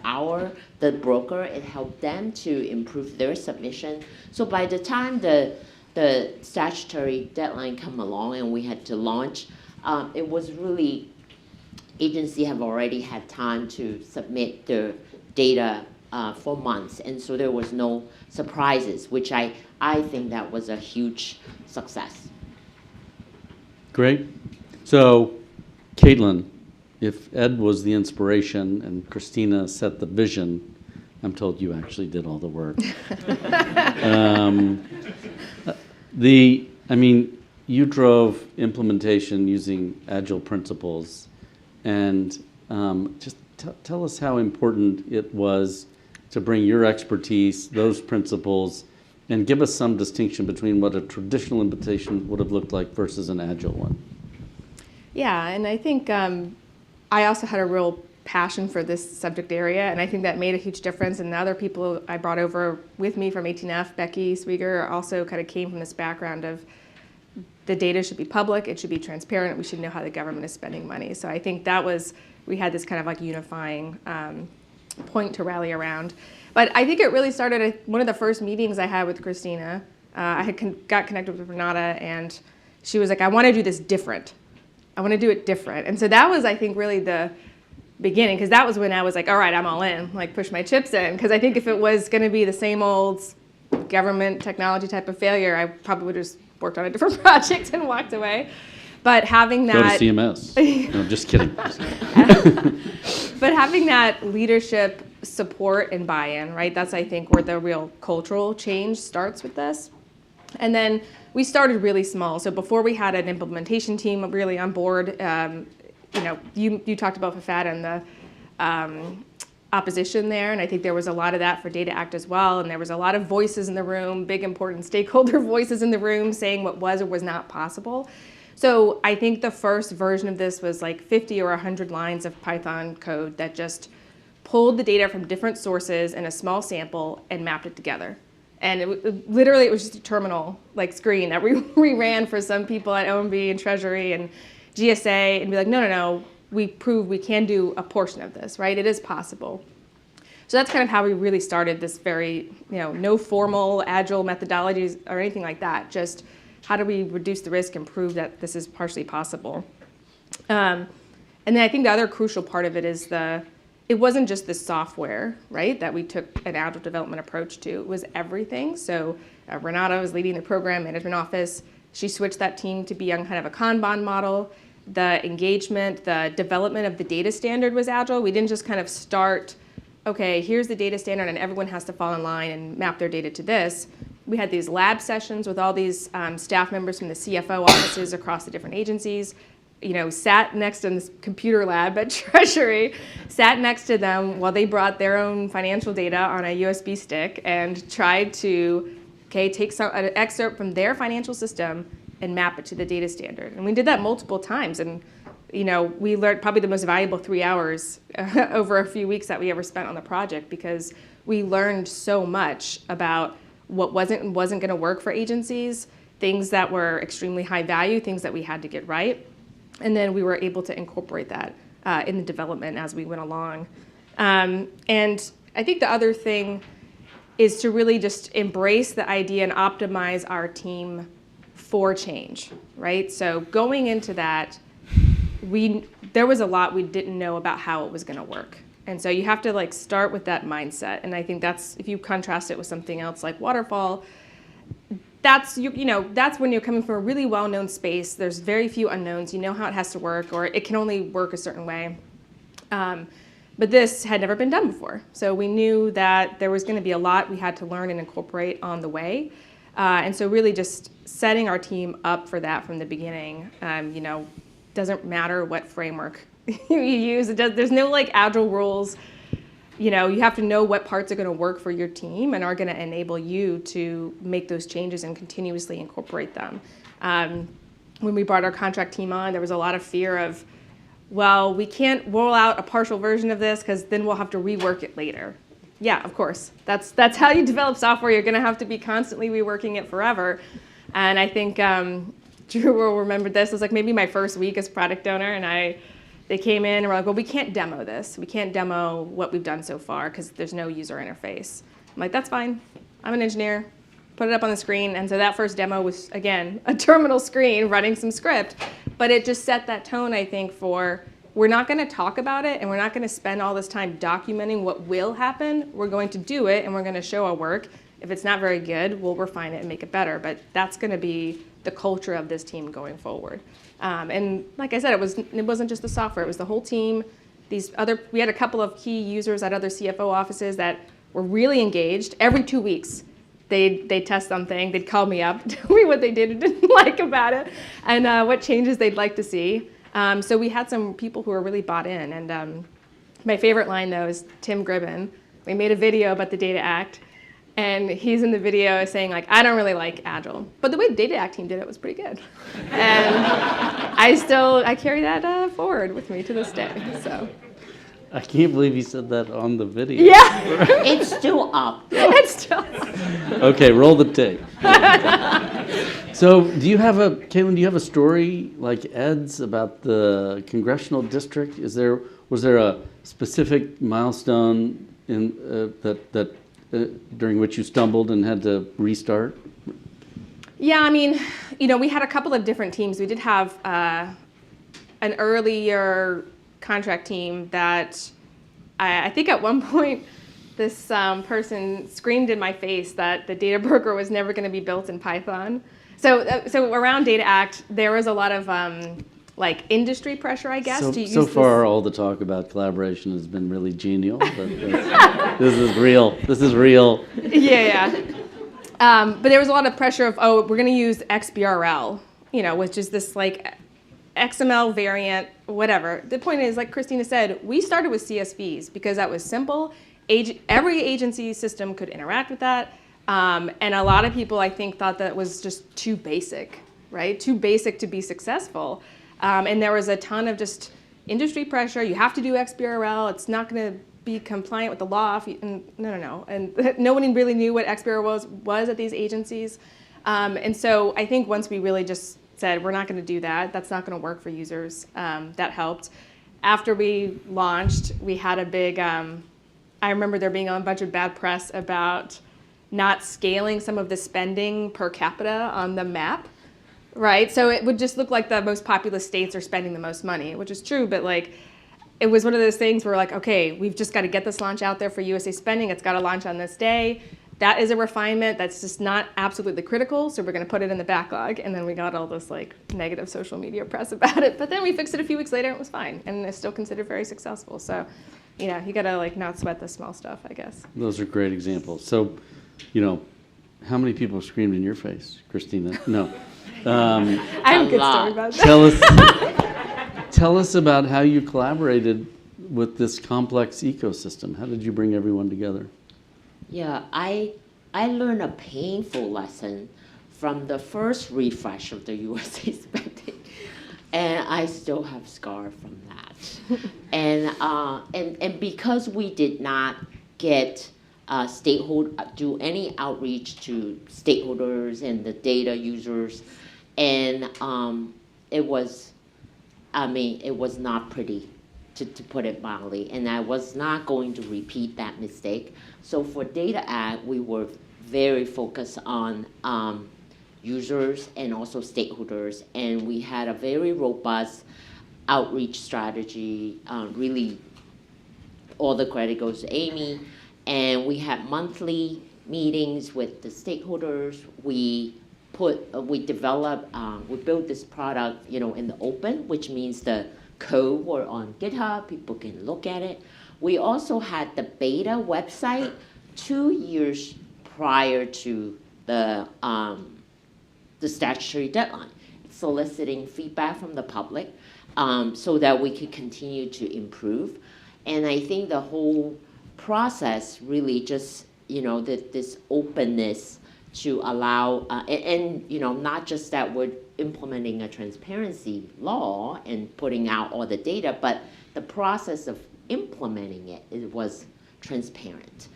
the broker. It helped them to improve their submission. So by the time the statutory deadline come along and we had to launch, it was really, agency have already had time to submit their data for months. And so there was no surprises, which I think that was a huge success. Great. So, Caitlin, if Ed was the inspiration and Christina set the vision, I'm told you actually did all the work. You drove implementation using agile principles, and just tell us how important it was to bring your expertise, those principles, and give us some distinction between what a traditional implementation would have looked like versus an agile one. Yeah, and I think I also had a real passion for this subject area, and I think that made a huge difference. And the other people I brought over with me from 18F, Becky Swieger, also kind of came from this background of the data should be public, it should be transparent, we should know how the government is spending money. So I think we had this kind of like unifying point to rally around. But I think it really started at one of the first meetings I had with Christina. I had got connected with Renata, and she was like, I want to do this different. I want to do it different. And so that was, I think, really the beginning, because that was when I was like, all right, I'm all in, like push my chips in. Because I think if it was going to be the same old government technology type of failure, I probably would have just worked on a different project and walked away. But having Go to that, CMS. No, just kidding. but having that leadership support and buy-in, right? That's, I think, where the real cultural change starts with this. And then we started really small. So before we had an implementation team really on board, you talked about FAFAT and the opposition there, and I think there was a lot of that for Data Act as well, and there was a lot of voices in the room, big important stakeholder voices in the room saying what was or was not possible. So I think the first version of this was like 50 or 100 lines of Python code that just pulled the data from different sources in a small sample and mapped it together. And literally it was just a terminal like screen that we ran for some people at OMB and Treasury and GSA and be like, no, we proved we can do a portion of this, right? It is possible. So that's kind of how we really started this very, no formal agile methodologies or anything like that. Just how do we reduce the risk and prove that this is partially possible? And then I think the other crucial part of it is it wasn't just the software, right, that we took an agile development approach to. It was everything. So Renata was leading the program management office. She switched that team to be on kind of a Kanban model. The engagement, the development of the data standard was agile. We didn't just kind of start, okay, here's the data standard and everyone has to fall in line and map their data to this. We had these lab sessions with all these staff members from the CFO offices across the different agencies, sat next in this computer lab at Treasury, sat next to them while they brought their own financial data on a USB stick and tried to, take an excerpt from their financial system and map it to the data standard. And we did that multiple times. And, we learned probably the most valuable 3 hours over a few weeks that we ever spent on the project, because we learned so much about what wasn't going to work for agencies, things that were extremely high value, things that we had to get right. And then we were able to incorporate that in the development as we went along. And I think the other thing is to really just embrace the idea and optimize our team for change, right? So going into that, there was a lot we didn't know about how it was going to work. And so you have to start with that mindset. And I think that's, if you contrast it with something else like Waterfall, that's when you're coming from a really well-known space. There's very few unknowns. You know how it has to work, or it can only work a certain way. But this had never been done before. So we knew that there was going to be a lot we had to learn and incorporate on the way. And so really just setting our team up for that from the beginning, doesn't matter what framework you use. There's no agile rules. You have to know what parts are going to work for your team and are going to enable you to make those changes and continuously incorporate them. When we brought our contract team on, there was a lot of fear of, well, we can't roll out a partial version of this because then we'll have to rework it later. Yeah, of course. That's how you develop software. You're going to have to be constantly reworking it forever. And I think Drew will remember this. It was maybe my first week as product owner, and they came in and were like, well, we can't demo this. We can't demo what we've done so far because there's no user interface. I'm like, that's fine. I'm an engineer. Put it up on the screen. And so that first demo was, again, a terminal screen running some script. But it just set that tone, I think, for we're not going to talk about it and we're not going to spend all this time documenting what will happen. We're going to do it and we're going to show our work. If it's not very good, we'll refine it and make it better. But that's going to be the culture of this team going forward. And like I said, it wasn't just the software, it was the whole team. We had a couple of key users at other CFO offices that were really engaged. Every 2 weeks, they'd test something, they'd call me up, tell me what they did or didn't like about it, and what changes they'd like to see. So we had some people who were really bought in. And my favorite line, though, is Tim Gribben. We made a video about the Data Act. And he's in the video saying, I don't really like Agile. But the way the Data Act team did it was pretty good. And I carry that forward with me to this day. So. I can't believe he said that on the video. Yeah. It's still up. It's still Okay, roll the tape. So Caitlin, do you have a story like Ed's about the congressional district? Was there a specific milestone during which you stumbled and had to restart? Yeah, we had a couple of different teams. We did have an earlier contract team that I think at one point this person screamed in my face that the data broker was never going to be built in Python. So around Data Act, there was a lot of like industry pressure, I guess. to use So this. far, all the talk about collaboration has been really genial, but this is real. This is real. Yeah. But there was a lot of pressure of, oh, we're going to use XBRL, which is this like XML variant, whatever. The point is, like Christina said, we started with CSVs because that was simple. Every agency system could interact with that. And a lot of people, I think, thought that was just too basic, right? Too basic to be successful. And there was a ton of just industry pressure. You have to do XBRL. It's not going to be compliant with the law. No. And nobody really knew what XBRL was at these agencies. And so I think once we really just said, we're not going to do that, that's not going to work for users, that helped. After we launched, we had a big, I remember there being a bunch of bad press about not scaling some of the spending per capita on the map. Right, so it would just look like the most populous states are spending the most money, which is true, but like, it was one of those things where like, okay, we've just got to get this launch out there for USA spending. It's got to launch on this day. That is a refinement that's just not absolutely critical, so we're going to put it in the backlog. And then we got all this like negative social media press about it, but then we fixed it a few weeks later and it was fine, and it's still considered very successful. So, you got to like not sweat the small stuff, I guess. Those are great examples. So, how many people screamed in your face, Christina? No. I have a good story about that. Tell us about how you collaborated with this complex ecosystem. How did you bring everyone together? Yeah, I learned a painful lesson from the first refresh of the USA spending, and I still have scar from that. And because we did not get do any outreach to stakeholders and the data users, and it was not pretty, to put it mildly, and I was not going to repeat that mistake. So for Data Act, we were very focused on users and also stakeholders, and we had a very robust outreach strategy. Really, all the credit goes to Amy, and we had monthly meetings with the stakeholders. We built this product, in the open, which means the code were on GitHub, people can look at it. We also had the beta website 2 years prior to the statutory deadline, soliciting feedback from the public so that we could continue to improve. And I think the whole process really just, this openness to allow, not just that we're implementing a transparency law and putting out all the data, but the process of implementing it was transparent.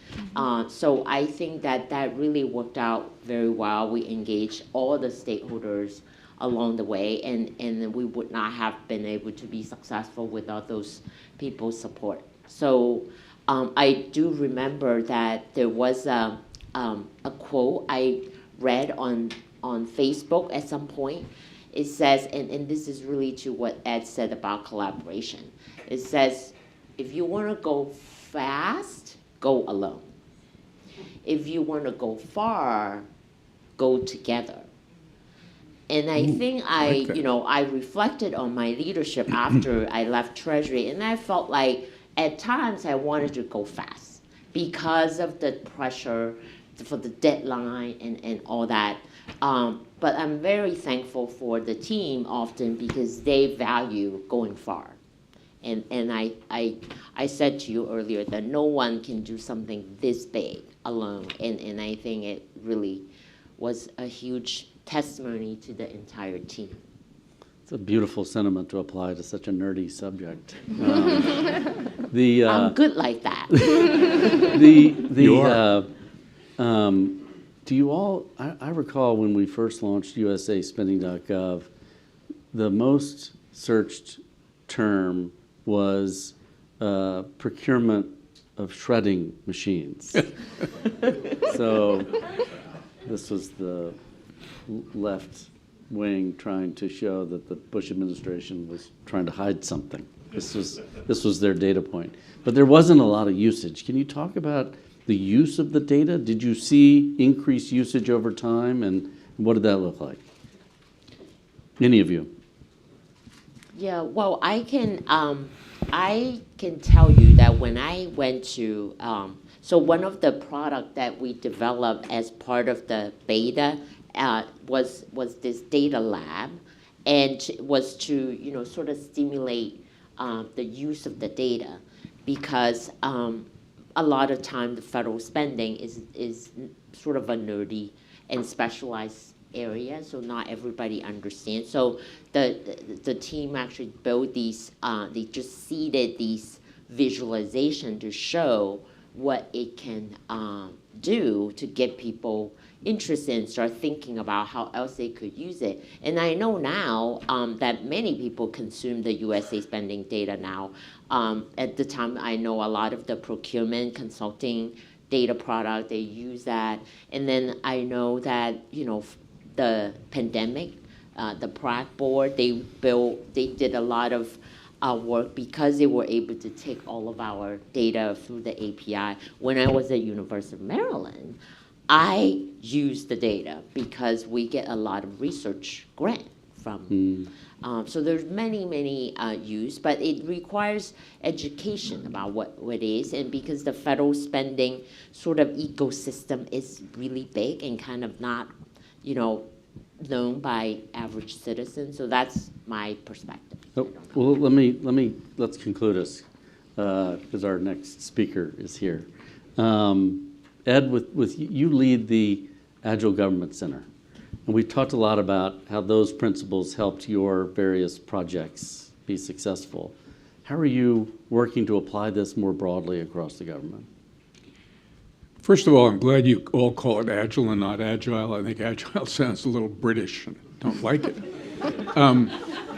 So I think that really worked out very well. We engaged all the stakeholders along the way, and we would not have been able to be successful without those people's support. So I do remember that there was a quote I read on Facebook at some point. It says, and this is really to what Ed said about collaboration. It says, if you want to go fast, go alone. If you want to go far, go together. And I think I reflected on my leadership after I left Treasury, and I felt like at times I wanted to go fast because of the pressure for the deadline and all that. But I'm very thankful for the team often because they value going far. And I said to you earlier that no one can do something this big alone. And I think it really was a huge testimony to the entire team. It's a beautiful sentiment to apply to such a nerdy subject. I'm good like that. Do you all, I recall when we first launched usaspending.gov, the most searched term was procurement of shredding machines. So this was the left wing trying to show that the Bush administration was trying to hide something. This was their data point. But there wasn't a lot of usage. Can you talk about the use of the data? Did you see increased usage over time, and what did that look like? Any of you? Yeah, well, I can tell you that when I went to, so one of the product that we developed as part of the beta was this data lab, and was to sort of stimulate the use of the data, because a lot of time the federal spending is sort of a nerdy and specialized area, so not everybody understands. So the team actually built these, they just seeded these visualization to show what it can do to get people interested and start thinking about how else they could use it. And I know now that many people consume the USA spending data now. At the time, I know a lot of the procurement consulting data product, they use that. And then I know that, the pandemic, the Prague board, they did a lot of work because they were able to take all of our data through the API. When I was at University of Maryland, I used the data because we get a lot of research grant from. So there's many use, but it requires education about what it is, and because the federal spending sort of ecosystem is really big and kind of not, known by average citizens. So that's my perspective. Oh, well, let's conclude us, because our next speaker is here. Ed, with you lead the Agile Government Center, and we talked a lot about how those principles helped your various projects be successful. How are you working to apply this more broadly across the government? First of all, I'm glad you all call it Agile and not Agile. I think Agile sounds a little British and don't like it.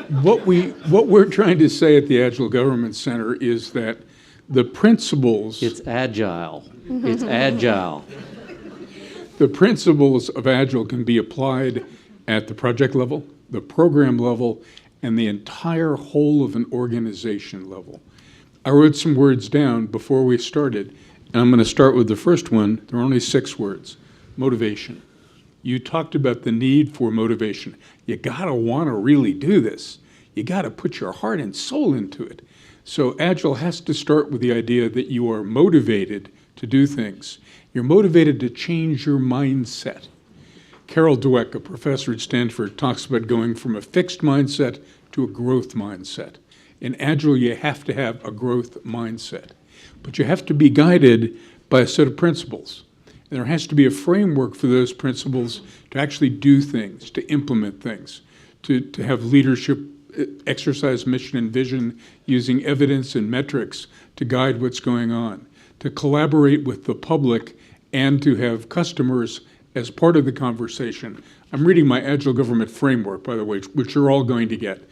What we're trying to say at the Agile Government Center is that the principles... It's agile. It's agile. The principles of Agile can be applied at the project level, the program level, and the entire whole of an organization level. I wrote some words down before we started, and I'm going to start with the first one. There are only 6 words. Motivation. You talked about the need for motivation. You got to want to really do this. You got to put your heart and soul into it. So Agile has to start with the idea that you are motivated to do things. You're motivated to change your mindset. Carol Dweck, a professor at Stanford, talks about going from a fixed mindset to a growth mindset. In Agile, you have to have a growth mindset. But you have to be guided by a set of principles. And there has to be a framework for those principles to actually do things, to implement things, to have leadership exercise mission and vision using evidence and metrics to guide what's going on, to collaborate with the public and to have customers as part of the conversation. I'm reading my Agile Government Framework, by the way, which you're all going to get.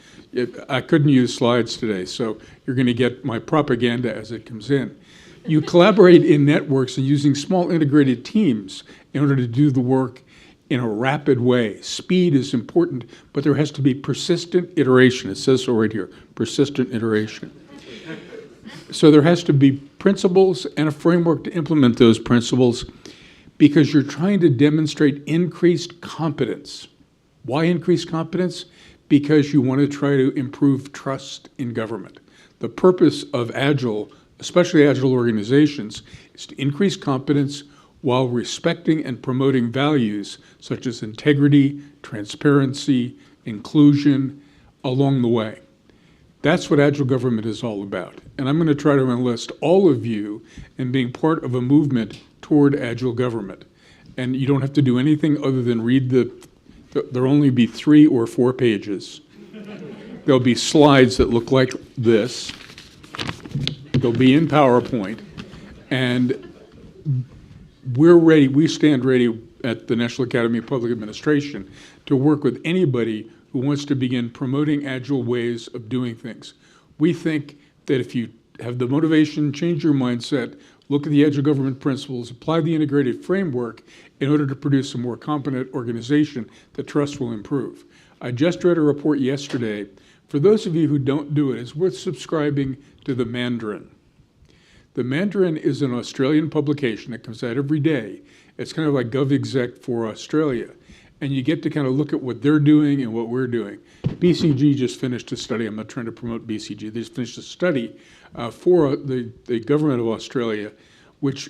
I couldn't use slides today, so you're going to get my propaganda as it comes in. You collaborate in networks and using small integrated teams in order to do the work in a rapid way. Speed is important, but there has to be persistent iteration. It says so right here, persistent iteration. So there has to be principles and a framework to implement those principles, because you're trying to demonstrate increased competence. Why increased competence? Because you want to try to improve trust in government. The purpose of Agile, especially Agile organizations, is to increase competence while respecting and promoting values such as integrity, transparency, inclusion along the way. That's what Agile Government is all about. And I'm going to try to enlist all of you in being part of a movement toward Agile Government. And you don't have to do anything other than read there'll only be 3 or 4 pages. There'll be slides that look like this. They'll be in PowerPoint. And we're ready, we stand ready at the National Academy of Public Administration to work with anybody who wants to begin promoting Agile ways of doing things. We think that if you have the motivation, change your mindset, look at the Agile Government principles, apply the integrated framework in order to produce a more competent organization, the trust will improve. I just read a report yesterday. For those of you who don't do it, it's worth subscribing to the Mandarin. The Mandarin is an Australian publication that comes out every day. It's kind of like GovExec for Australia. And you get to kind of look at what they're doing and what we're doing. BCG just finished a study. I'm not trying to promote BCG. They just finished a study for the government of Australia, which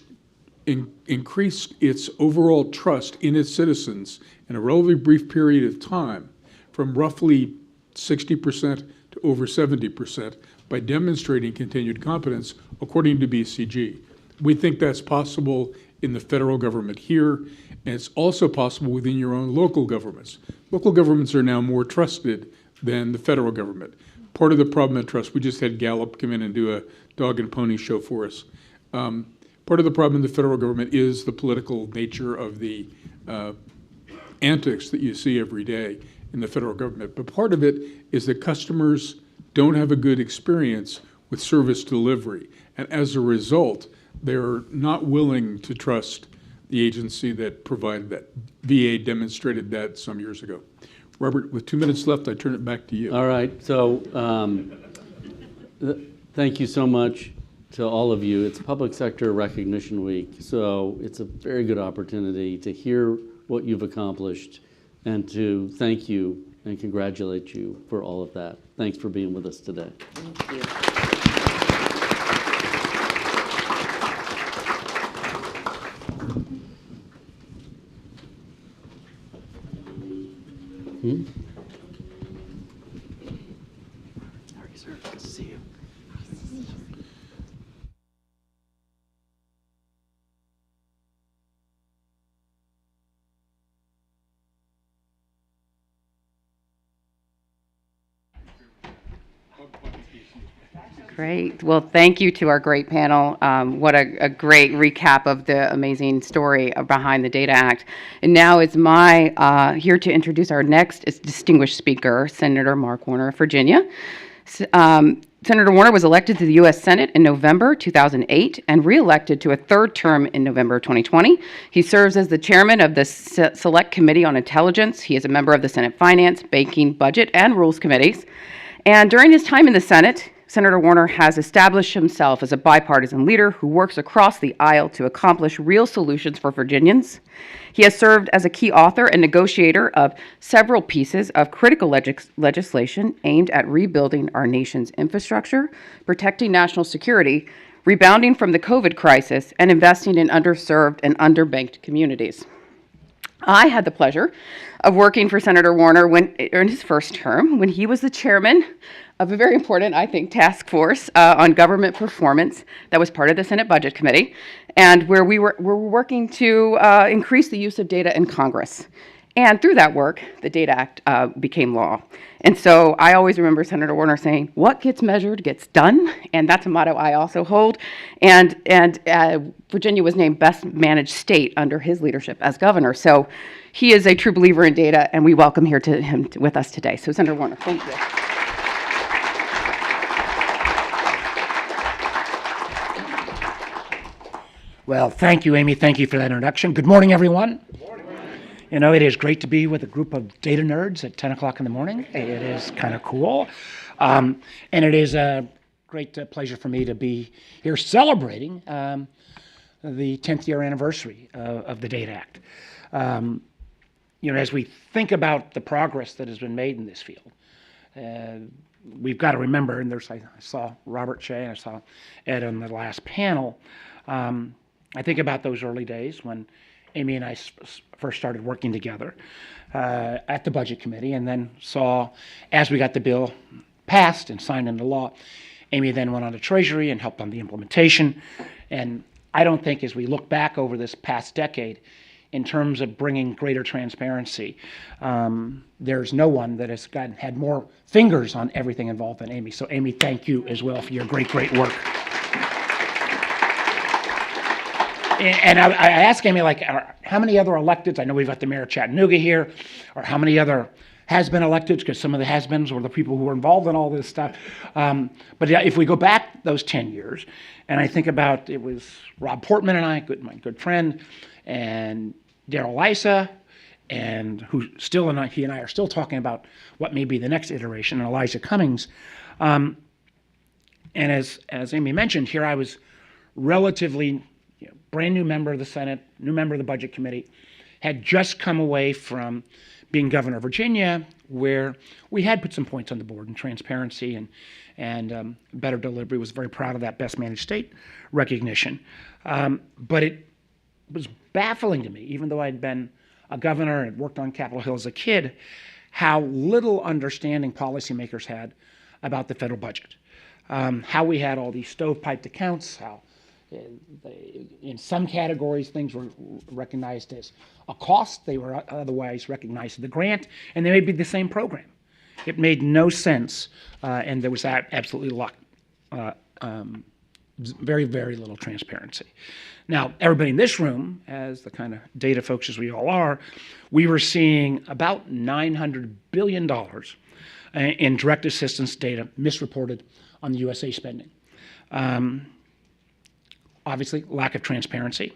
increased its overall trust in its citizens in a relatively brief period of time from roughly 60% to over 70% by demonstrating continued competence, according to BCG. We think that's possible in the federal government here, and it's also possible within your own local governments. Local governments are now more trusted than the federal government. Part of the problem at trust, we just had Gallup come in and do a dog and pony show for us. Part of the problem in the federal government is the political nature of the antics that you see every day in the federal government. But part of it is that customers don't have a good experience with service delivery. And as a result, they're not willing to trust the agency that provided that. VA demonstrated that some years ago. Robert, with 2 minutes left, I turn it back to you. All right. So thank you so much to all of you. It's Public Sector Recognition Week, so it's a very good opportunity to hear what you've accomplished and to thank you and congratulate you for all of that. Thanks for being with us today. Thank you. How are you, sir? Good to see you. Great. Well, thank you to our great panel. What a great recap of the amazing story behind the Data Act. And now it's my here to introduce our next distinguished speaker, Senator Mark Warner of Virginia. Senator Warner was elected to the U.S. Senate in November 2008 and re-elected to a third term in November 2020. He serves as the chairman of the Select Committee on Intelligence. He is a member of the Senate Finance, Banking, Budget, and Rules Committees. And during his time in the Senate, Senator Warner has established himself as a bipartisan leader who works across the aisle to accomplish real solutions for Virginians. He has served as a key author and negotiator of several pieces of critical legislation aimed at rebuilding our nation's infrastructure, protecting national security, rebounding from the COVID crisis, and investing in underserved and underbanked communities. I had the pleasure of working for Senator Warner in his first term when he was the chairman of a very important, I think, task force on government performance that was part of the Senate Budget Committee, and where we were working to increase the use of data in Congress. And through that work, the Data Act became law. And so I always remember Senator Warner saying, "What gets measured gets done," and that's a motto I also hold. And Virginia was named Best Managed State under his leadership as governor. So he is a true believer in data, and we welcome him with us today. So Senator Warner, thank you. Well, thank you, Amy. Thank you for that introduction. Good morning, everyone. Good morning. You know, it is great to be with a group of data nerds at 10 o'clock in the morning. It is kind of cool. And it is a great pleasure for me to be here celebrating the 10th year anniversary of the Data Act. You know, as we think about the progress that has been made in this field, we've got to remember, and I saw Robert Shea and I saw Ed on the last panel, I think about those early days when Amy and I first started working together at the Budget Committee, and then saw, as we got the bill passed and signed into law, Amy then went on to Treasury and helped on the implementation. And I don't think, as we look back over this past decade, in terms of bringing greater transparency, there's no one that has had more fingers on everything involved than Amy. So Amy, thank you as well for your great work. And I asked Amy, like, how many other electeds, I know we've got the mayor of Chattanooga here, or how many other has-been electeds, because some of the has-beens were the people who were involved in all this stuff. But yeah, if we go back those 10 years, and I think about, it was Rob Portman and I, my good friend, and Darrell Issa, and who still, and he and I are still talking about what may be the next iteration, and Elijah Cummings. And as Amy mentioned, here I was relatively brand new member of the Senate, new member of the Budget Committee, had just come away from being governor of Virginia, where we had put some points on the board in transparency and better delivery. Was very proud of that best managed state recognition. But it was baffling to me, even though I'd been a governor and worked on Capitol Hill as a kid, how little understanding policymakers had about the federal budget. How we had all these stovepiped accounts, how in some categories things were recognized as a cost, they were otherwise recognized as a grant, and they may be the same program. It made no sense, and there was absolutely very, very little transparency. Now, everybody in this room, as the kind of data folks as we all are, we were seeing about $900 billion in direct assistance data misreported on the USA spending. Obviously, lack of transparency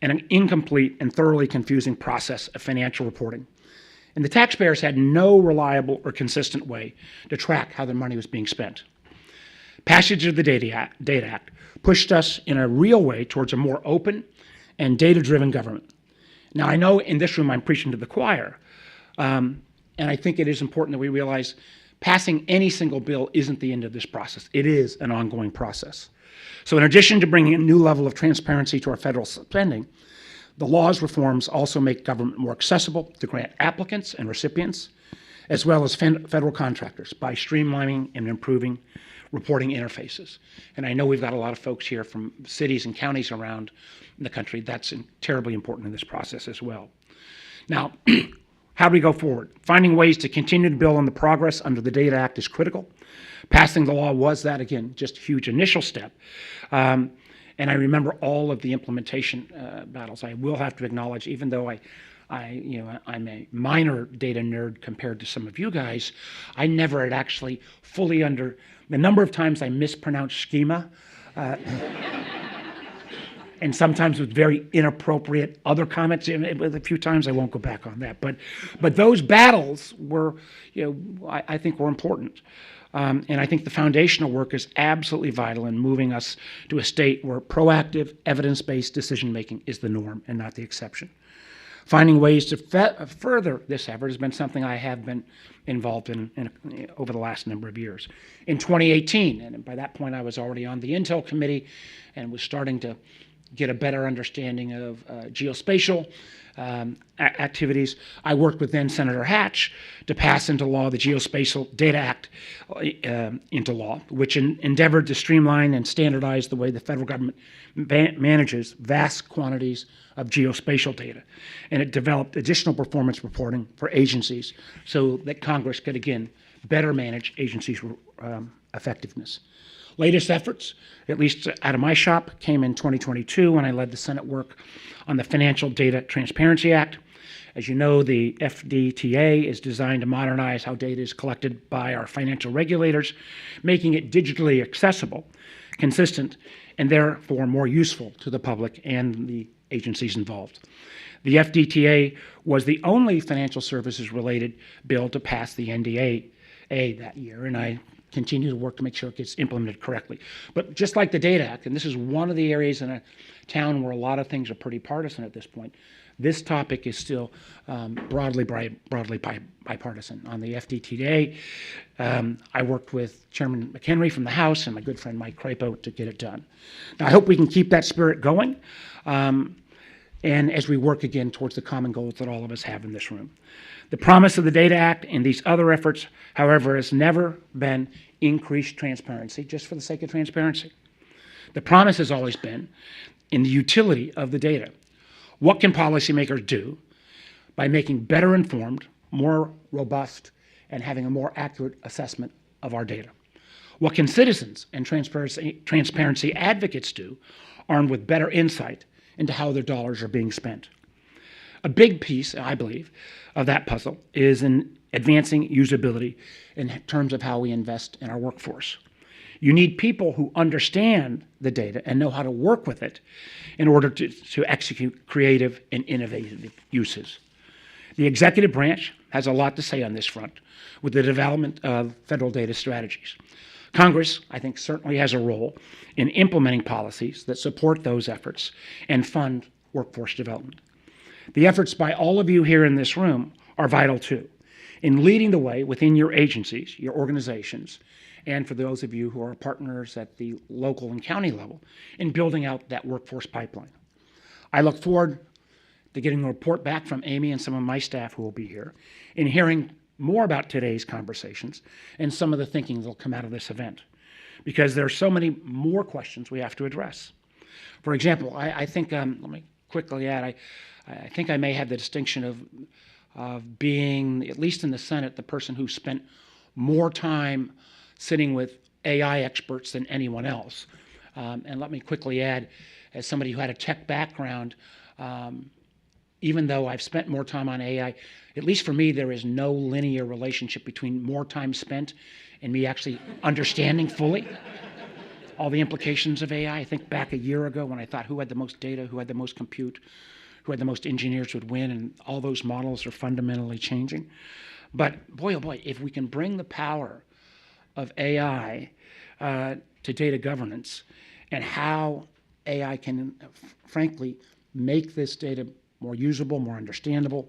and an incomplete and thoroughly confusing process of financial reporting. And the taxpayers had no reliable or consistent way to track how their money was being spent. Passage of the Data Act pushed us in a real way towards a more open and data-driven government. Now, I know in this room I'm preaching to the choir, and I think it is important that we realize passing any single bill isn't the end of this process. It is an ongoing process. So in addition to bringing a new level of transparency to our federal spending, the law's reforms also make government more accessible to grant applicants and recipients, as well as federal contractors, by streamlining and improving reporting interfaces. And I know we've got a lot of folks here from cities and counties around the country. That's terribly important in this process as well. Now, how do we go forward? Finding ways to continue to build on the progress under the Data Act is critical. Passing the law was that, again, just a huge initial step. And I remember all of the implementation battles. I will have to acknowledge, even though I'm a minor data nerd compared to some of you guys, I never had actually fully the number of times I mispronounced schema, and sometimes with very inappropriate other comments. A few times I won't go back on that, but those battles were, I think were important. And I think the foundational work is absolutely vital in moving us to a state where proactive, evidence-based decision-making is the norm and not the exception. Finding ways to further this effort has been something I have been involved in over the last number of years. In 2018, and by that point I was already on the Intel Committee and was starting to get a better understanding of geospatial activities, I worked with then Senator Hatch to pass into law the Geospatial Data Act into law, which endeavored to streamline and standardize the way the federal government manages vast quantities of geospatial data. And it developed additional performance reporting for agencies so that Congress could, again, better manage agencies' effectiveness. Latest efforts, at least out of my shop, came in 2022 when I led the Senate work on the Financial Data Transparency Act. As you know, the FDTA is designed to modernize how data is collected by our financial regulators, making it digitally accessible, consistent, and therefore more useful to the public and the agencies involved. The FDTA was the only financial services-related bill to pass the NDAA that year, and I continue to work to make sure it gets implemented correctly. But just like the Data Act, and this is one of the areas in a town where a lot of things are pretty partisan at this point, this topic is still broadly bipartisan. On the FDTA, I worked with Chairman McHenry from the House and my good friend Mike Crapo to get it done. Now, I hope we can keep that spirit going, and as we work again towards the common goals that all of us have in this room. The promise of the Data Act and these other efforts, however, has never been increased transparency just for the sake of transparency. The promise has always been in the utility of the data. What can policymakers do by making better informed, more robust, and having a more accurate assessment of our data? What can citizens and transparency advocates do armed with better insight into how their dollars are being spent? A big piece, I believe, of that puzzle is in advancing usability in terms of how we invest in our workforce. You need people who understand the data and know how to work with it in order to execute creative and innovative uses. The executive branch has a lot to say on this front with the development of federal data strategies. Congress, I think, certainly has a role in implementing policies that support those efforts and fund workforce development. The efforts by all of you here in this room are vital too, in leading the way within your agencies, your organizations, and for those of you who are partners at the local and county level in building out that workforce pipeline. I look forward to getting a report back from Amy and some of my staff who will be here and hearing more about today's conversations and some of the thinking that will come out of this event, because there are so many more questions we have to address. For example, I think, let me quickly add, I think I may have the distinction of being, at least in the Senate, the person who spent more time sitting with AI experts than anyone else. And let me quickly add, as somebody who had a tech background, even though I've spent more time on AI, at least for me, there is no linear relationship between more time spent and me actually understanding fully all the implications of AI. I think back a year ago when I thought who had the most data, who had the most compute, who had the most engineers would win, and all those models are fundamentally changing. But boy, oh boy, if we can bring the power of AI to data governance and how AI can, frankly, make this data more usable, more understandable,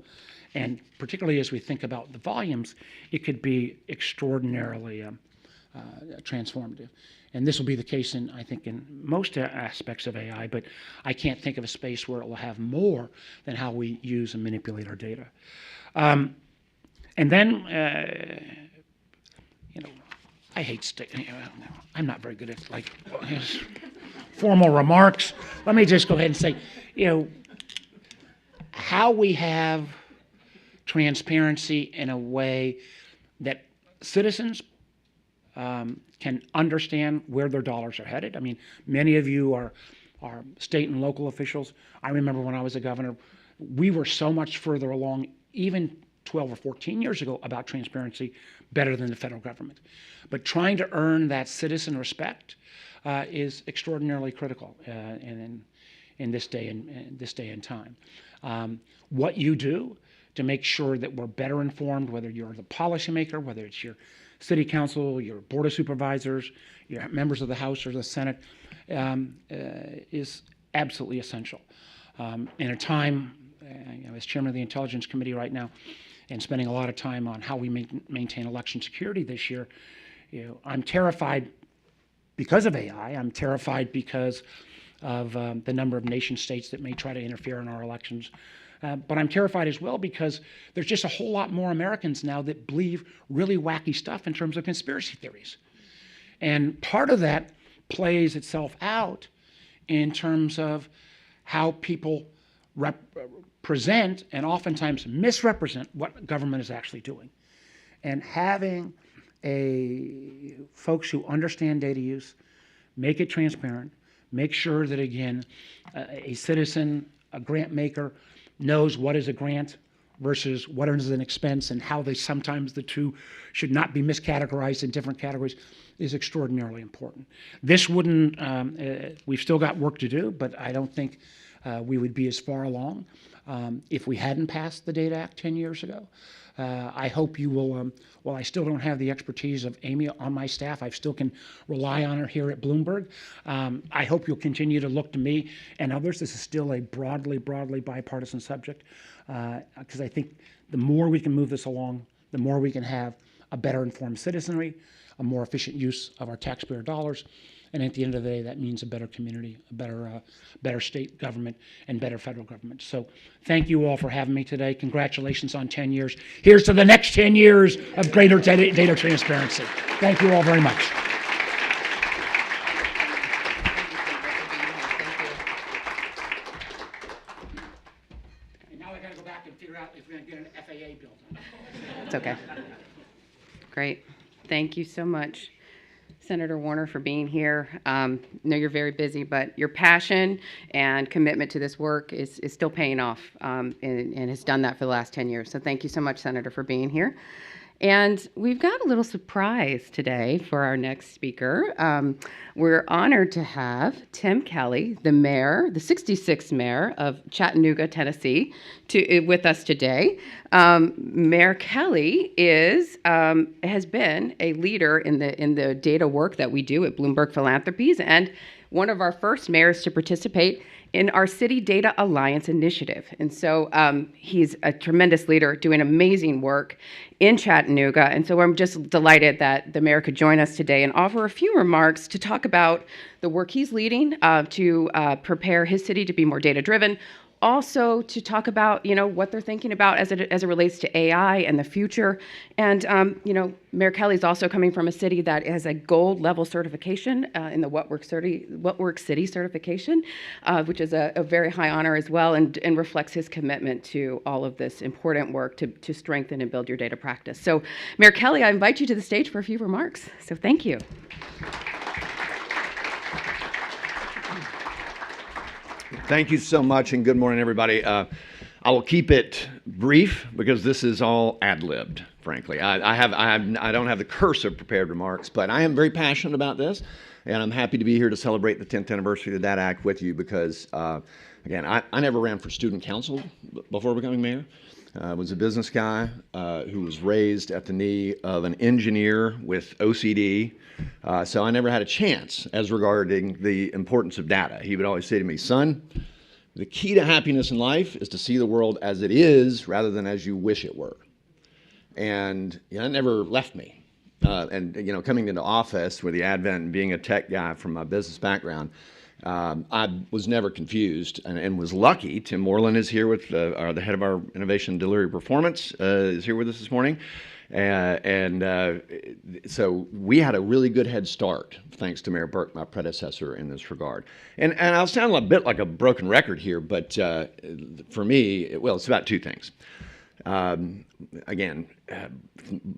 and particularly as we think about the volumes, it could be extraordinarily transformative. And this will be the case in, I think, in most aspects of AI, but I can't think of a space where it will have more than how we use and manipulate our data. And then, I hate I'm not very good at formal remarks. Let me just go ahead and say, how we have transparency in a way that citizens can understand where their dollars are headed. I mean, many of you are state and local officials. I remember when I was a governor, we were so much further along, even 12 or 14 years ago, about transparency, better than the federal government. But trying to earn that citizen respect is extraordinarily critical in this day and time. What you do to make sure that we're better informed, whether you're the policymaker, whether it's your city council, your board of supervisors, your members of the House or the Senate, is absolutely essential. In a time, as chairman of the Intelligence Committee right now, and spending a lot of time on how we maintain election security this year, I'm terrified because of AI. I'm terrified because of the number of nation states that may try to interfere in our elections. But I'm terrified as well because there's just a whole lot more Americans now that believe really wacky stuff in terms of conspiracy theories. And part of that plays itself out in terms of how people present and oftentimes misrepresent what government is actually doing. And having folks who understand data use, make it transparent, make sure that, again, a citizen, a grant maker, knows what is a grant versus what is an expense and how sometimes the two should not be miscategorized in different categories is extraordinarily important. This wouldn't, we've still got work to do, but I don't think we would be as far along if we hadn't passed the Data Act 10 years ago. I hope you will, while I still don't have the expertise of Amy on my staff, I still can rely on her here at Bloomberg. I hope you'll continue to look to me and others. This is still a broadly bipartisan subject, because I think the more we can move this along, the more we can have a better informed citizenry, a more efficient use of our taxpayer dollars, and at the end of the day, that means a better community, a better state government, and better federal government. So thank you all for having me today. Congratulations on 10 years. Here's to the next 10 years of greater data transparency. Thank you all very much. And now I got to go back and figure out if we're going to get an FAA built. It's okay. Great. Thank you so much, Senator Warner, for being here. I know you're very busy, but your passion and commitment to this work is still paying off, and has done that for the last 10 years. So thank you so much, Senator, for being here. And we've got a little surprise today for our next speaker. We're honored to have Tim Kelly, the mayor, the 66th mayor of Chattanooga, Tennessee, with us today. Mayor Kelly has been a leader in the data work that we do at Bloomberg Philanthropies, and one of our first mayors to participate in our City Data Alliance initiative. And so he's a tremendous leader doing amazing work in Chattanooga. And so I'm just delighted that the mayor could join us today and offer a few remarks to talk about the work he's leading to prepare his city to be more data-driven. Also to talk about, what they're thinking about as it relates to AI and the future. And, Mayor Kelly's also coming from a city that has a gold level certification in the What Works City certification, which is a very high honor as well, and reflects his commitment to all of this important work to strengthen and build your data practice. So, Mayor Kelly, I invite you to the stage for a few remarks. So thank you. Thank you so much, and good morning, everybody. I will keep it brief because this is all ad-libbed, frankly. I don't have the curse of prepared remarks, but I am very passionate about this, and I'm happy to be here to celebrate the 10th anniversary of the Data Act with you because, again, I never ran for student council before becoming mayor. I was a business guy who was raised at the knee of an engineer with OCD. So I never had a chance as regarding the importance of data. He would always say to me, son, the key to happiness in life is to see the world as it is rather than as you wish it were. And that never left me. Coming into office with the advent and being a tech guy from my business background, I was never confused and was lucky. Tim Moreland is here with the head of our Innovation Delivery Performance is here with us this morning. So we had a really good head start, thanks to Mayor Burke, my predecessor, in this regard. And I'll sound a bit like a broken record here, but for me, it's about two things.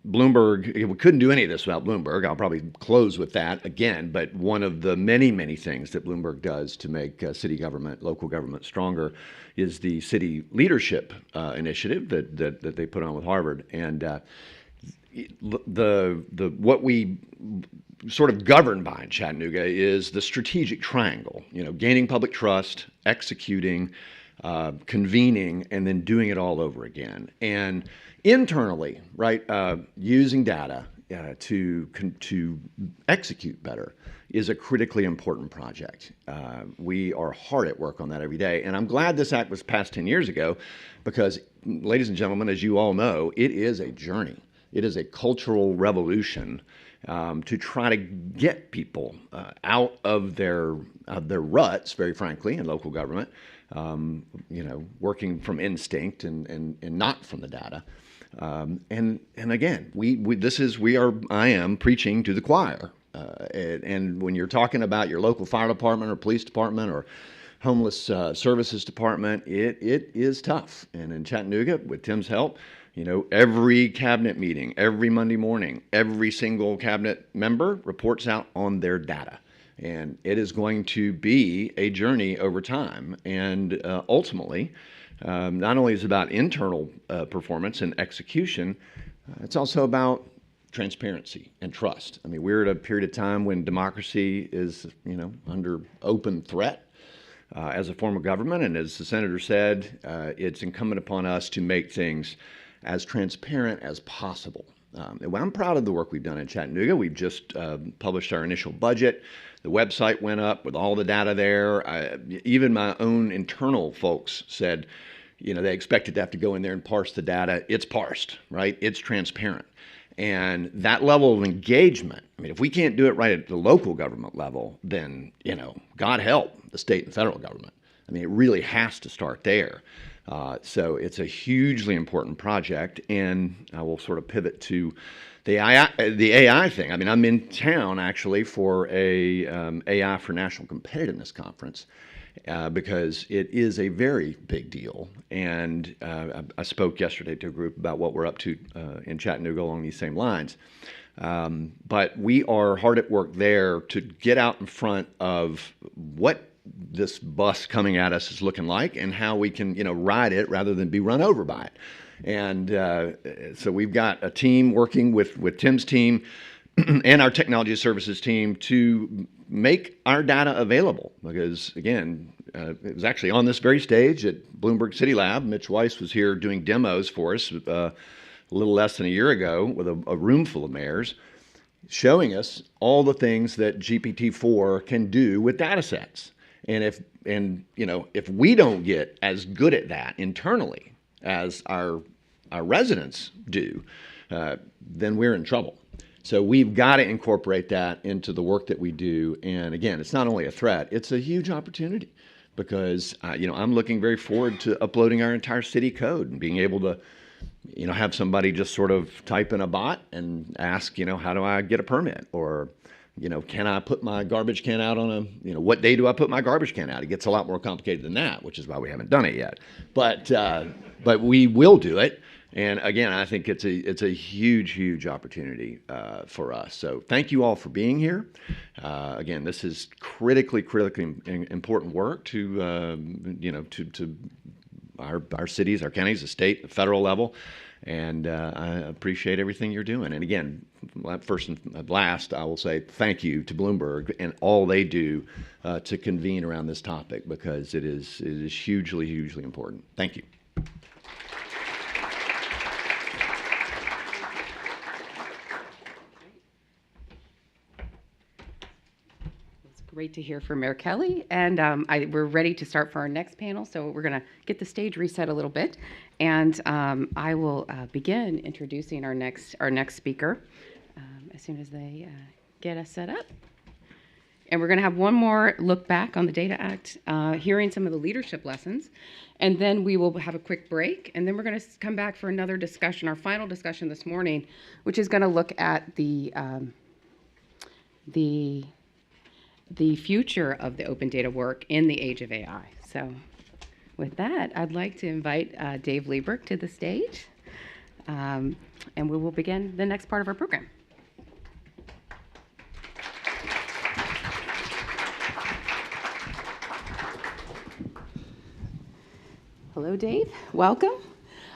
Bloomberg, we couldn't do any of this without Bloomberg. I'll probably close with that again, but one of the many, many things that Bloomberg does to make city government, local government stronger is the city leadership initiative that they put on with Harvard. And what we sort of govern by in Chattanooga is the strategic triangle, gaining public trust, executing, convening, and then doing it all over again. And internally, right, using data to execute better is a critically important project. We are hard at work on that every day. And I'm glad this act was passed 10 years ago because, ladies and gentlemen, as you all know, it is a journey. It is a cultural revolution to try to get people out of their ruts, very frankly, in local government, working from instinct and not from the data. And again, I am preaching to the choir. And when you're talking about your local fire department or police department or homeless services department, it is tough. And in Chattanooga, with Tim's help, every cabinet meeting, every Monday morning, every single cabinet member reports out on their data. And it is going to be a journey over time. And ultimately, not only is it about internal performance and execution, it's also about transparency and trust. I mean, we're at a period of time when democracy is, under open threat as a form of government. And as the senator said, it's incumbent upon us to make things as transparent as possible. I'm proud of the work we've done in Chattanooga. We've just published our initial budget. The website went up with all the data there. Even my own internal folks said, they expected to have to go in there and parse the data. It's parsed, right? It's transparent. And that level of engagement, if we can't do it right at the local government level, then, God help the state and federal government. It really has to start there. So it's a hugely important project, and I will sort of pivot to the AI thing. I'm in town actually for a AI for National Competitiveness conference because it is a very big deal. And I spoke yesterday to a group about what we're up to in Chattanooga along these same lines. But we are hard at work there to get out in front of what this bus coming at us is looking like and how we can, ride it rather than be run over by it. And so we've got a team working with Tim's team and our technology services team to make our data available. Because again, it was actually on this very stage at Bloomberg City Lab. Mitch Weiss was here doing demos for us a little less than a year ago with a room full of mayors, showing us all the things that GPT-4 can do with data sets. And if we don't get as good at that internally as our residents do, then we're in trouble. So we've got to incorporate that into the work that we do. And again, it's not only a threat, it's a huge opportunity, because I'm looking very forward to uploading our entire city code and being able to have somebody just sort of type in a bot and ask, how do I get a permit? Or, can I put my garbage can out on what day do I put my garbage can out? It gets a lot more complicated than that, which is why we haven't done it yet. But we will do it. And again, I think it's a huge, huge opportunity for us. So thank you all for being here. Again, this is critically important work to our cities, our counties, the state, the federal level. And I appreciate everything you're doing. And again, first and last, I will say thank you to Bloomberg and all they do to convene around this topic, because it is hugely, hugely important. Thank you. Great to hear from Mayor Kelly, and we're ready to start for our next panel, so we're going to get the stage reset a little bit, and I will begin introducing our next speaker as soon as they get us set up. And we're going to have one more look back on the Data Act, hearing some of the leadership lessons, and then we will have a quick break, and then we're going to come back for another discussion, our final discussion this morning, which is going to look at the future of the open data work in the age of AI. So with that, I'd like to invite Dave Lieberg to the stage, and we will begin the next part of our program. Hello, Dave. Welcome.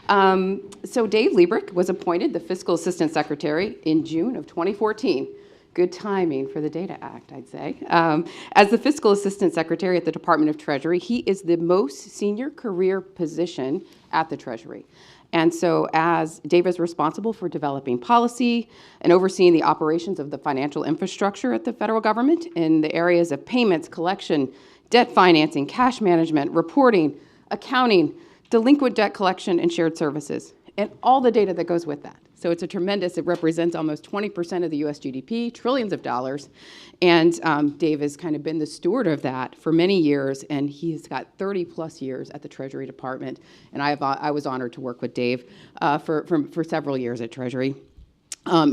So Dave Lieberg was appointed the Fiscal Assistant Secretary in June of 2014. Good timing for the Data Act, I'd say. As the Fiscal Assistant Secretary at the Department of Treasury, he is the most senior career position at the Treasury. And so as Dave is responsible for developing policy and overseeing the operations of the financial infrastructure at the federal government in the areas of payments, collection, debt financing, cash management, reporting, accounting, delinquent debt collection, and shared services, and all the data that goes with that. So it's it represents almost 20% of the US GDP, trillions of dollars. And Dave has kind of been the steward of that for many years, and he's got 30 plus years at the Treasury Department. And I was honored to work with Dave for several years at Treasury.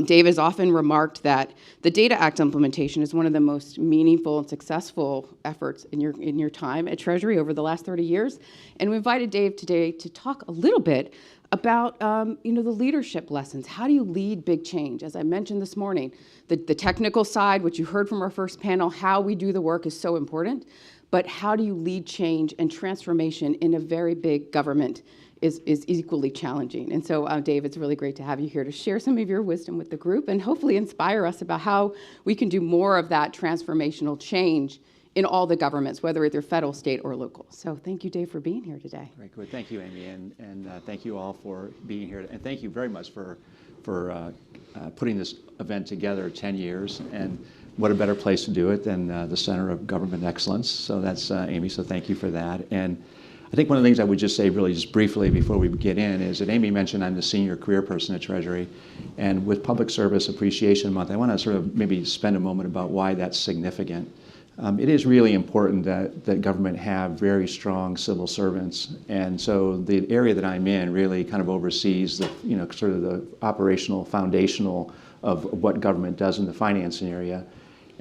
Dave has often remarked that the Data Act implementation is one of the most meaningful and successful efforts in your time at Treasury over the last 30 years. And we invited Dave today to talk a little bit about the leadership lessons. How do you lead big change? As I mentioned this morning, the technical side, which you heard from our first panel, how we do the work is so important, but how do you lead change and transformation in a very big government is equally challenging. And so, Dave, it's really great to have you here to share some of your wisdom with the group and hopefully inspire us about how we can do more of that transformational change in all the governments, whether it's federal, state, or local. So thank you, Dave, for being here today. Very good. Thank you, Amy, and thank you all for being here. And thank you very much for putting this event together 10 years. And what a better place to do it than the Center of Government Excellence. So that's Amy, so thank you for that. And I think one of the things I would just say really just briefly before we get in is that Amy mentioned I'm the senior career person at Treasury. And with Public Service Appreciation Month, I want to sort of maybe spend a moment about why that's significant. It is really important that government have very strong civil servants. And so the area that I'm in really kind of oversees the, sort of the operational, foundational of what government does in the financing area.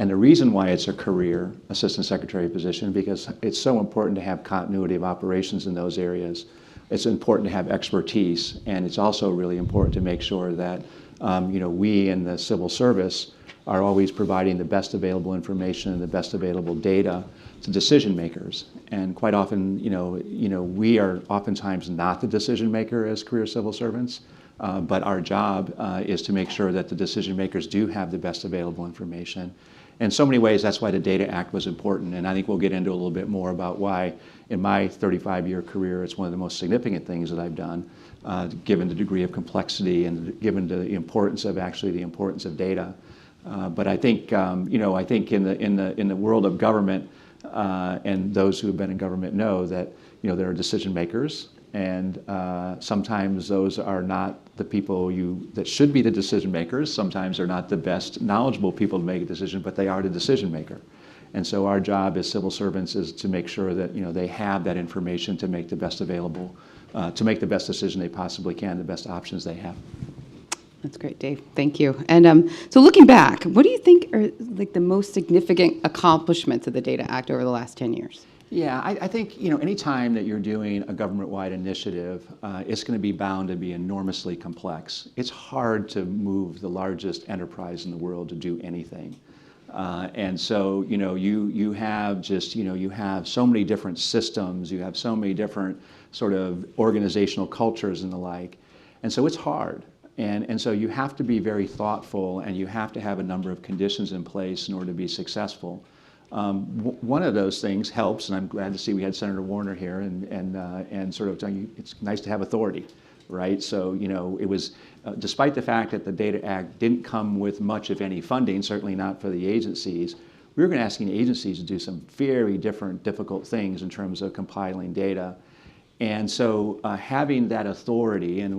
And the reason why it's a career assistant secretary position, because it's so important to have continuity of operations in those areas. It's important to have expertise, and it's also really important to make sure that we in the civil service are always providing the best available information and the best available data to decision makers. And quite often, we are oftentimes not the decision maker as career civil servants, but our job is to make sure that the decision makers do have the best available information. In so many ways, that's why the Data Act was important, and I think we'll get into a little bit more about why, in my 35-year career, it's one of the most significant things that I've done, given the degree of complexity and given the importance of data. But I think, I think in the world of government, and those who have been in government know that, there are decision makers, and sometimes those are not the people that should be the decision makers. Sometimes they're not the best knowledgeable people to make a decision, but they are the decision maker. And so our job as civil servants is to make sure that they have that information to make the best available, to make the best decision they possibly can, the best options they have. That's great, Dave. Thank you. And so looking back, what do you think are like the most significant accomplishments of the Data Act over the last 10 years? Yeah, I think, any time that you're doing a government-wide initiative, it's going to be bound to be enormously complex. It's hard to move the largest enterprise in the world to do anything. And so, you have just, you have so many different systems, you have so many different sort of organizational cultures and the like. And so it's hard. And so you have to be very thoughtful, and you have to have a number of conditions in place in order to be successful. One of those things helps, and I'm glad to see we had Senator Warner here, and sort of telling you it's nice to have authority, right? So, it was, despite the fact that the Data Act didn't come with much of any funding, certainly not for the agencies, we were going to ask the agencies to do some very difficult things in terms of compiling data. And so having that authority, and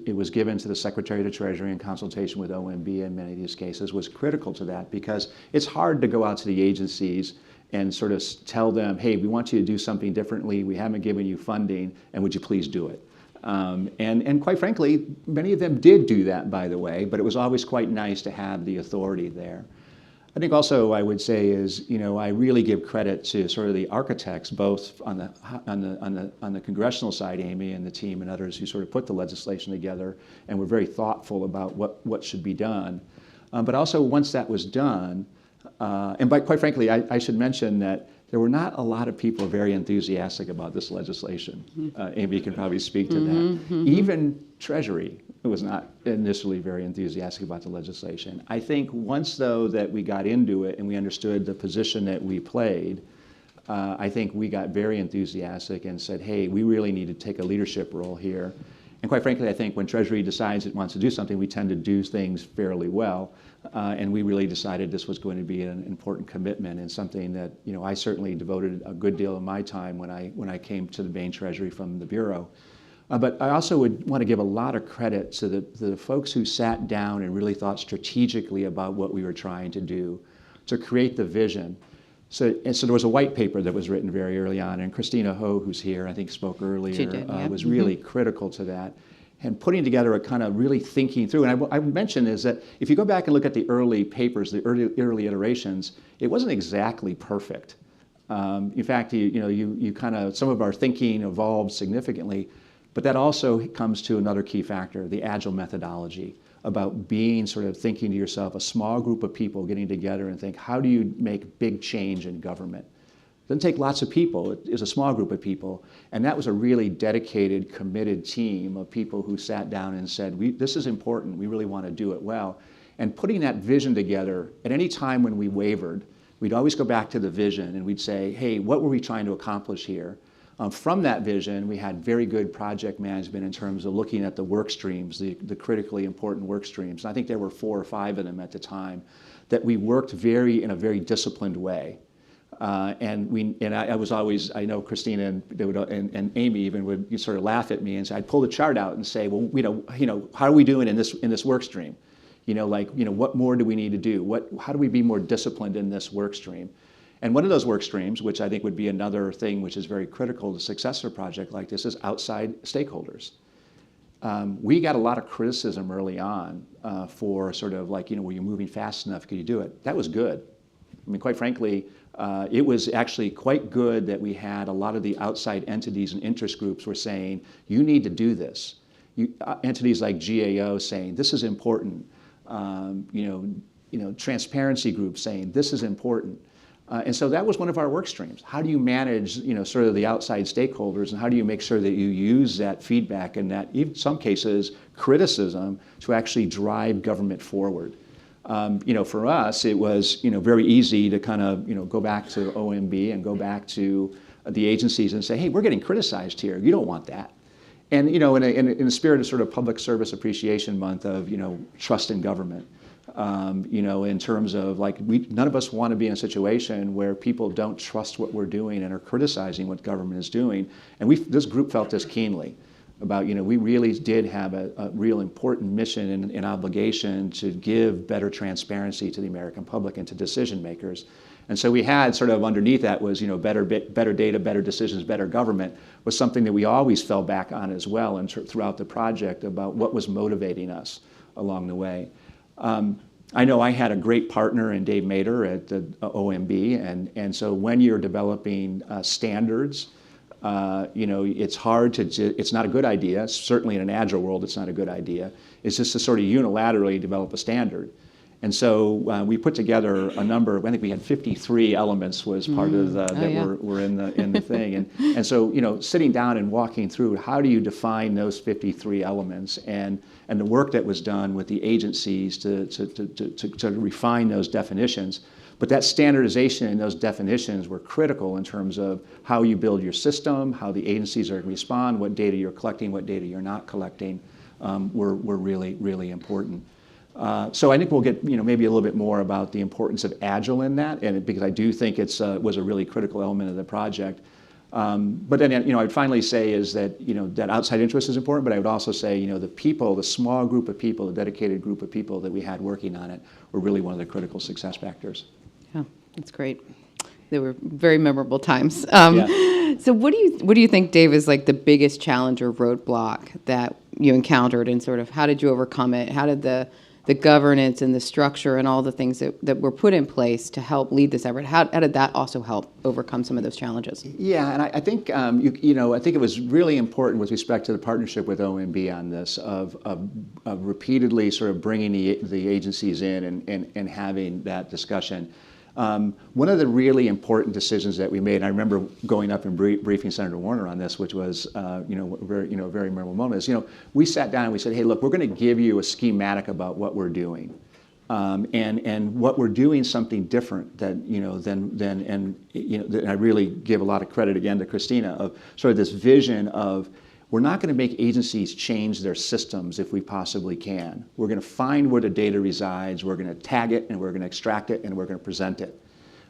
it was given to the Secretary of the Treasury in consultation with OMB in many of these cases, was critical to that, because it's hard to go out to the agencies and sort of tell them, hey, we want you to do something differently, we haven't given you funding, and would you please do it? And quite frankly, many of them did do that, by the way, but it was always quite nice to have the authority there. I think also I would say is, I really give credit to sort of the architects, both on the congressional side, Amy and the team and others who sort of put the legislation together and were very thoughtful about what should be done. But also once that was done, quite frankly, I should mention that there were not a lot of people very enthusiastic about this legislation. Amy can probably speak to that. Even Treasury was not initially very enthusiastic about the legislation. I think once, though, that we got into it and we understood the position that we played, I think we got very enthusiastic and said, hey, we really need to take a leadership role here. And quite frankly, I think when Treasury decides it wants to do something, we tend to do things fairly well. And we really decided this was going to be an important commitment, and something that I certainly devoted a good deal of my time when I came to the Maine Treasury from the Bureau. But I also would want to give a lot of credit to the folks who sat down and really thought strategically about what we were trying to do to create the vision. So there was a white paper that was written very early on, and Christina Ho, who's here, I think spoke earlier, She did, yeah. Was really critical to that. And putting together a kind of really thinking through. And I would mention is that if you go back and look at the early papers, the early iterations, it wasn't exactly perfect. In fact, you kind of, some of our thinking evolved significantly, but that also comes to another key factor, the agile methodology, about being sort of thinking to yourself, a small group of people getting together and think, how do you make big change in government? It doesn't take lots of people, it is a small group of people. And that was a really dedicated, committed team of people who sat down and said, this is important, we really want to do it well. And putting that vision together, at any time when we wavered, we'd always go back to the vision and we'd say, hey, what were we trying to accomplish here? From that vision, we had very good project management in terms of looking at the work streams, the critically important work streams. And I think there were 4 or 5 of them at the time that we worked in a very disciplined way. I was always, I know Christina and Amy even would sort of laugh at me and say, I'd pull the chart out and say, well, how are we doing in this work stream? What more do we need to do? How do we be more disciplined in this work stream? And one of those work streams, which I think would be another thing which is very critical to success of a project like this, is outside stakeholders. We got a lot of criticism early on for sort of like, were you moving fast enough? Could you do it? That was good. I mean, quite frankly, it was actually quite good that we had a lot of the outside entities and interest groups were saying, you need to do this. Entities like GAO saying, this is important. Transparency groups saying, this is important. And so that was one of our work streams. How do you manage, sort of the outside stakeholders, and how do you make sure that you use that feedback and that, in some cases, criticism to actually drive government forward? For us, it was, very easy to kind of, go back to OMB and go back to the agencies and say, hey, we're getting criticized here. You don't want that. And, in the spirit of sort of Public Service Appreciation Month of, trust in government, in terms of like, none of us want to be in a situation where people don't trust what we're doing and are criticizing what government is doing. And this group felt this keenly about, we really did have a real important mission and obligation to give better transparency to the American public and to decision makers. And so we had sort of underneath that was, better data, better decisions, better government was something that we always fell back on as well and throughout the project about what was motivating us along the way. I know I had a great partner in Dave Mader at the OMB, and so when you're developing standards, it's hard it's not a good idea. Certainly in an agile world, it's not a good idea. It's just to sort of unilaterally develop a standard. And so we put together a number of, I think we had 53 elements was part of were in the thing. And so, sitting down and walking through, how do you define those 53 elements and the work that was done with the agencies to refine those definitions. But that standardization and those definitions were critical in terms of how you build your system, how the agencies are going to respond, what data you're collecting, what data you're not collecting, were really, really important. So I think we'll get maybe a little bit more about the importance of Agile in that, and because I do think it was a really critical element of the project. But then I'd finally say is that that outside interest is important, but I would also say the people, the small group of people, the dedicated group of people that we had working on it were really one of the critical success factors. Yeah, that's great. They were very memorable times. Yeah. So what do you think, Dave, is like the biggest challenge or roadblock that you encountered, and sort of how did you overcome it? How did the governance and the structure and all the things that were put in place to help lead this effort, how did that also help overcome some of those challenges? Yeah, and I think I think it was really important with respect to the partnership with OMB on this of repeatedly sort of bringing the agencies in and having that discussion. One of the really important decisions that we made, and I remember going up and briefing Senator Warner on this, which was very memorable moment, is we sat down and we said, hey, look, we're going to give you a schematic about what we're doing, and what we're doing something different than I really give a lot of credit again to Christina of sort of this vision of we're not going to make agencies change their systems if we possibly can. We're going to find where the data resides, we're going to tag it, and we're going to extract it, and we're going to present it.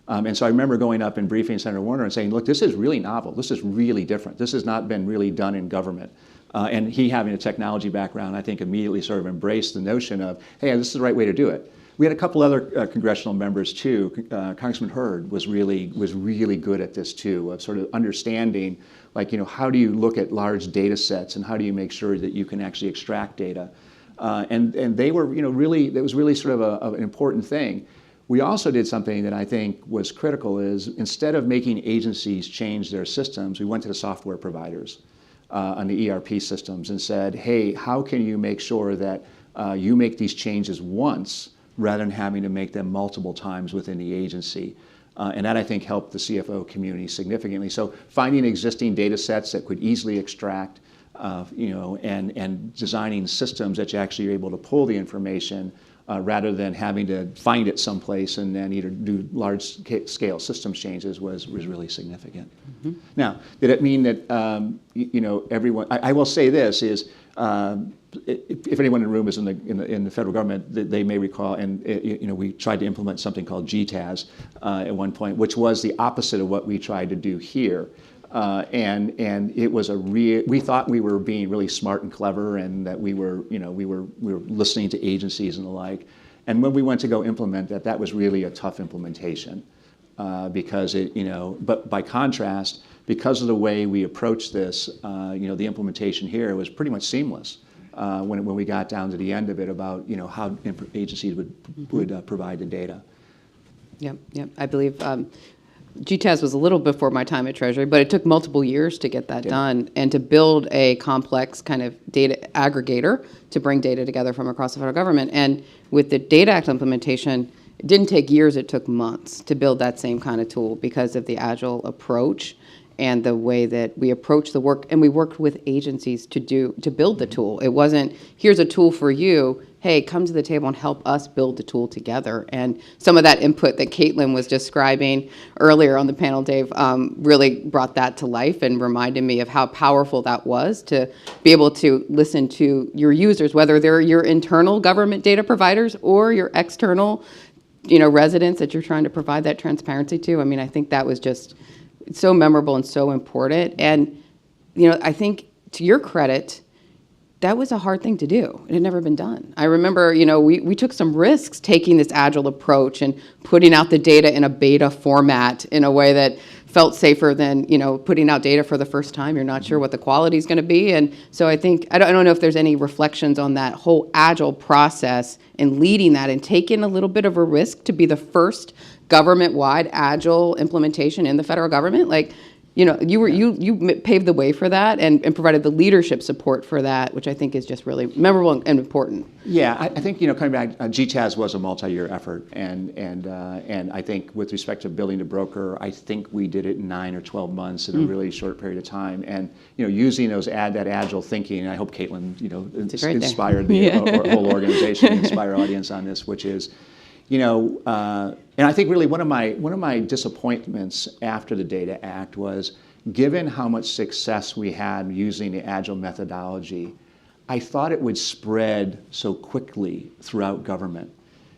And so I remember going up and briefing Senator Warner and saying, look, this is really novel. This is really different. This has not been really done in government. And he, having a technology background, I think immediately sort of embraced the notion of, hey, this is the right way to do it. We had a couple other congressional members too. Congressman Hurd was really good at this too, of sort of understanding, like, how do you look at large data sets and how do you make sure that you can actually extract data? And they were, really, that was really sort of an important thing. We also did something that I think was critical is instead of making agencies change their systems, we went to the software providers on the ERP systems and said, hey, how can you make sure that you make these changes once rather than having to make them multiple times within the agency? And that, I think, helped the CFO community significantly. So finding existing data sets that could easily extract, and designing systems that you actually are able to pull the information rather than having to find it someplace and then either do large-scale systems changes was really significant. Mm-hmm. Now, did it mean that, everyone, I will say this is, if anyone in the room is in the federal government, they may recall, and we tried to implement something called GTAS at one point, which was the opposite of what we tried to do here. And it was we thought we were being really smart and clever, and that we were listening to agencies and the like. And when we went to go implement that was really a tough implementation because but by contrast, because of the way we approached this, the implementation here was pretty much seamless. When we got down to the end of it about how agencies would provide the data. Yep. I believe GTAS was a little before my time at Treasury, but it took multiple years to get that done and to build a complex kind of data aggregator to bring data together from across the federal government. And with the Data Act implementation, It didn't take years, it took months to build that same kind of tool because of the agile approach and the way that we approach the work. And we worked with agencies to build the tool. It wasn't, here's a tool for you, hey, come to the table and help us build the tool together. And some of that input that Caitlin was describing earlier on the panel, Dave, really brought that to life and reminded me of how powerful that was to be able to listen to your users, whether they're your internal government data providers or your external, residents that you're trying to provide that transparency to. I mean, I think that was just so memorable and so important. And, I think to your credit, that was a hard thing to do. It had never been done. I remember, we took some risks taking this agile approach and putting out the data in a beta format in a way that felt safer than, putting out data for the first time. You're not sure what the quality is going to be. And so I think, I don't know if there's any reflections on that whole agile process and leading that and taking a little bit of a risk to be the first government-wide agile implementation in the federal government. Like, you paved the way for that and provided the leadership support for that, which I think is just really memorable and important. Yeah, I think coming back, GTAS was a multi-year effort, and I think with respect to building a broker, I think we did it in 9 or 12 months in a really short period of time, and using that agile thinking. And I hope Caitlin inspired the whole organization, inspire audience on this, which is. And I think really one of my disappointments after the Data Act was, given how much success we had using the agile methodology, I thought it would spread so quickly throughout government,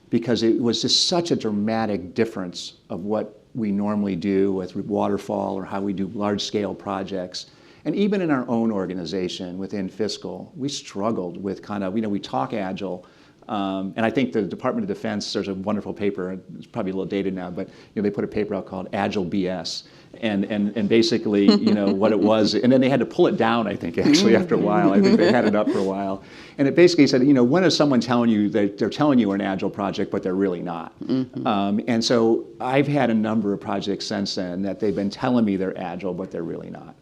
because it was just such a dramatic difference of what we normally do with waterfall or how we do large-scale projects. And even in our own organization within fiscal, we struggled with we talk agile. And I think the Department of Defense, there's a wonderful paper, it's probably a little dated now, but they put a paper out called Agile BS. And basically, what it was, and then they had to pull it down, I think, actually, after a while. I think they had it up for a while. And it basically said, when is someone telling you that they're telling you an agile project, but they're really not? And so I've had a number of projects since then that they've been telling me they're agile, but they're really not.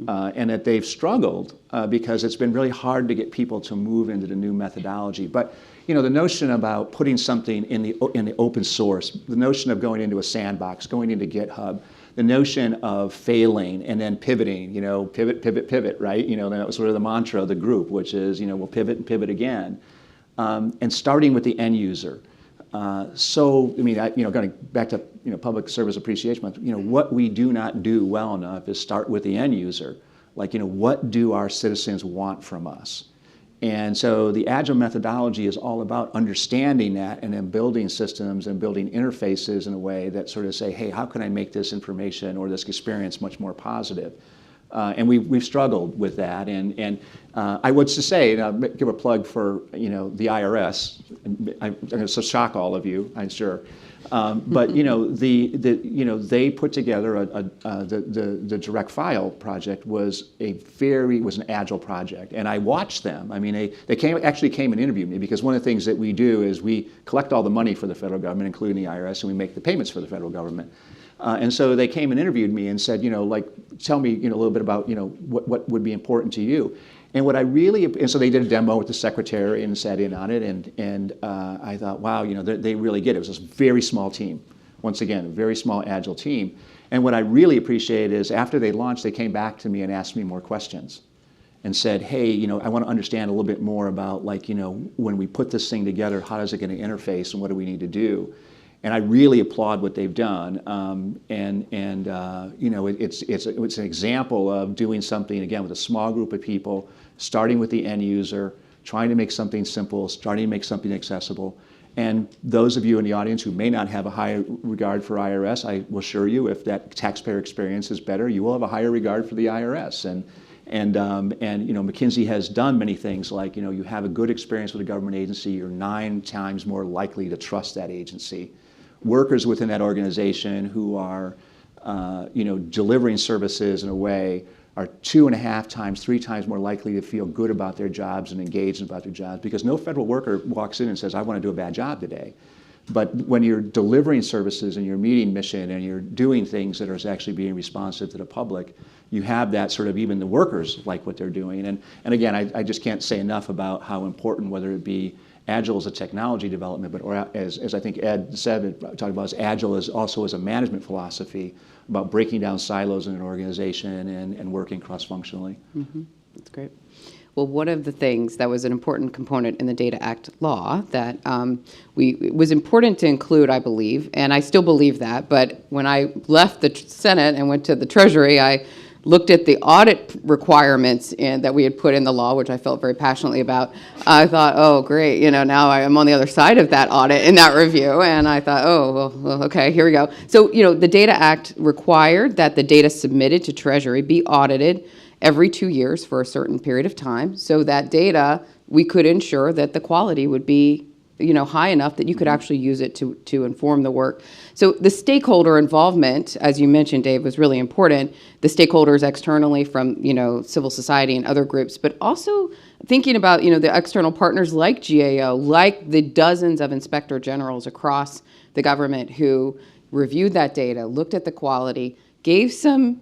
And that they've struggled because it's been really hard to get people to move into the new methodology. But the notion about putting something in the open source, the notion of going into a sandbox, going into GitHub, the notion of failing and then pivoting, pivot, pivot, pivot, right? That was sort of the mantra of the group, which is, we'll pivot and pivot again, and starting with the end user. Going back to Public Service Appreciation Month, what we do not do well enough is start with the end user. Like, what do our citizens want from us? And so the agile methodology is all about understanding that and then building systems and building interfaces in a way that sort of say, hey, how can I make this information or this experience much more positive? And we've struggled with that. And I would just say, and I'll give a plug for the IRS. I'm going to shock all of you, I'm sure. But they put together the Direct File project was an agile project, and I watched them. I mean, they actually came and interviewed me, because one of the things that we do is we collect all the money for the federal government, including the IRS, and we make the payments for the federal government. And so they came and interviewed me and said, tell me a little bit about what would be important to you. And so they did a demo with the secretary and sat in on it, and I thought, wow, they really get it. It was this very small team. Once again, a very small, agile team. And what I really appreciated is after they launched, they came back to me and asked me more questions and said, hey, I want to understand a little bit more about, when we put this thing together, how is it going to interface and what do we need to do? And I really applaud what they've done. It's an example of doing something, again, with a small group of people, starting with the end user, trying to make something simple, starting to make something accessible. And those of you in the audience who may not have a high regard for IRS, I will assure you, if that taxpayer experience is better, you will have a higher regard for the IRS. And McKinsey has done many things like, you have a good experience with a government agency, you're 9 times more likely to trust that agency. Workers within that organization who are, delivering services in a way are 2.5 times, 3 times more likely to feel good about their jobs and engaged about their jobs, because no federal worker walks in and says, I want to do a bad job today. But when you're delivering services and you're meeting mission and you're doing things that are actually being responsive to the public, you have that sort of, even the workers like what they're doing. And again, I just can't say enough about how important, whether it be agile as a technology development, but or as I think Ed said, talking about as agile as also as a management philosophy about breaking down silos in an organization and working cross-functionally. That's great. Well, one of the things that was an important component in the Data Act law that it was important to include, I believe, and I still believe that, but when I left the Senate and went to the Treasury, I looked at the audit requirements that we had put in the law, which I felt very passionately about. I thought, oh, great, now I'm on the other side of that audit in that review, and I thought, oh, well, okay, here we go. So, the Data Act required that the data submitted to Treasury be audited every 2 years for a certain period of time, so that data, we could ensure that the quality would be high enough that you could actually use it to inform the work. So the stakeholder involvement, as you mentioned, Dave, was really important. The stakeholders externally from, civil society and other groups, but also thinking about, the external partners like GAO, like the dozens of inspector generals across the government who reviewed that data, looked at the quality, gave some,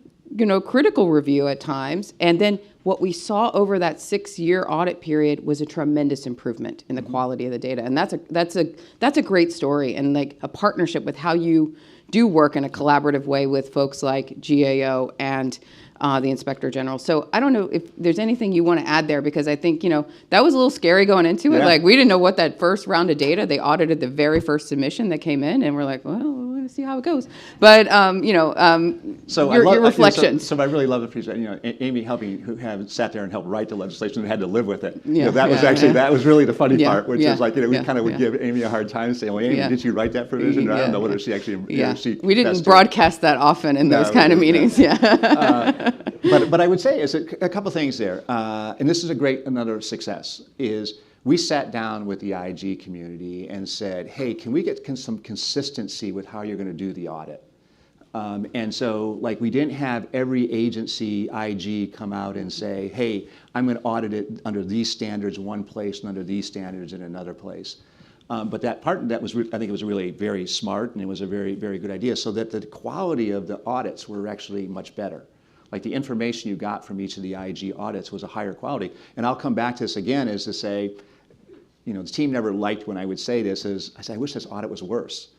critical review at times, and then what we saw over that 6-year audit period was a tremendous improvement in the quality of the data, and that's a great story, and like a partnership with how you do work in a collaborative way with folks like GAO and the Inspector General. So I don't know if there's anything you want to add there, because I think, that was a little scary going into it. Yeah. Like, we didn't know what that first round of data, they audited the very first submission that came in, and we're like, well, we're going to see how it goes. But, So your reflections. So I really love the presentation. Amy helping, who had sat there and helped write the legislation and had to live with it. Yeah, that was yeah, actually, yeah. that was really the funny Yeah, part, which yeah, is like, we yeah, kind of would yeah. give Amy a hard time saying, well, Amy, Yeah. did she write that provision? I Yeah. don't know whether she actually, We didn't tested it. broadcast that often in those No, kind of we didn't. meetings. Yeah. But I would say is a couple things there, and this is another success, is we sat down with the IG community and said, hey, can we get some consistency with how you're going to do the audit? And so, like, we didn't have every agency IG come out and say, hey, I'm going to audit it under these standards one place and under these standards in another place. But that part, I think it was really very smart, and it was a very, very good idea, so that the quality of the audits were actually much better. Like, the information you got from each of the IG audits was a higher quality. And I'll come back to this again, is to say, the team never liked when I would say this, I said, I wish this audit was worse.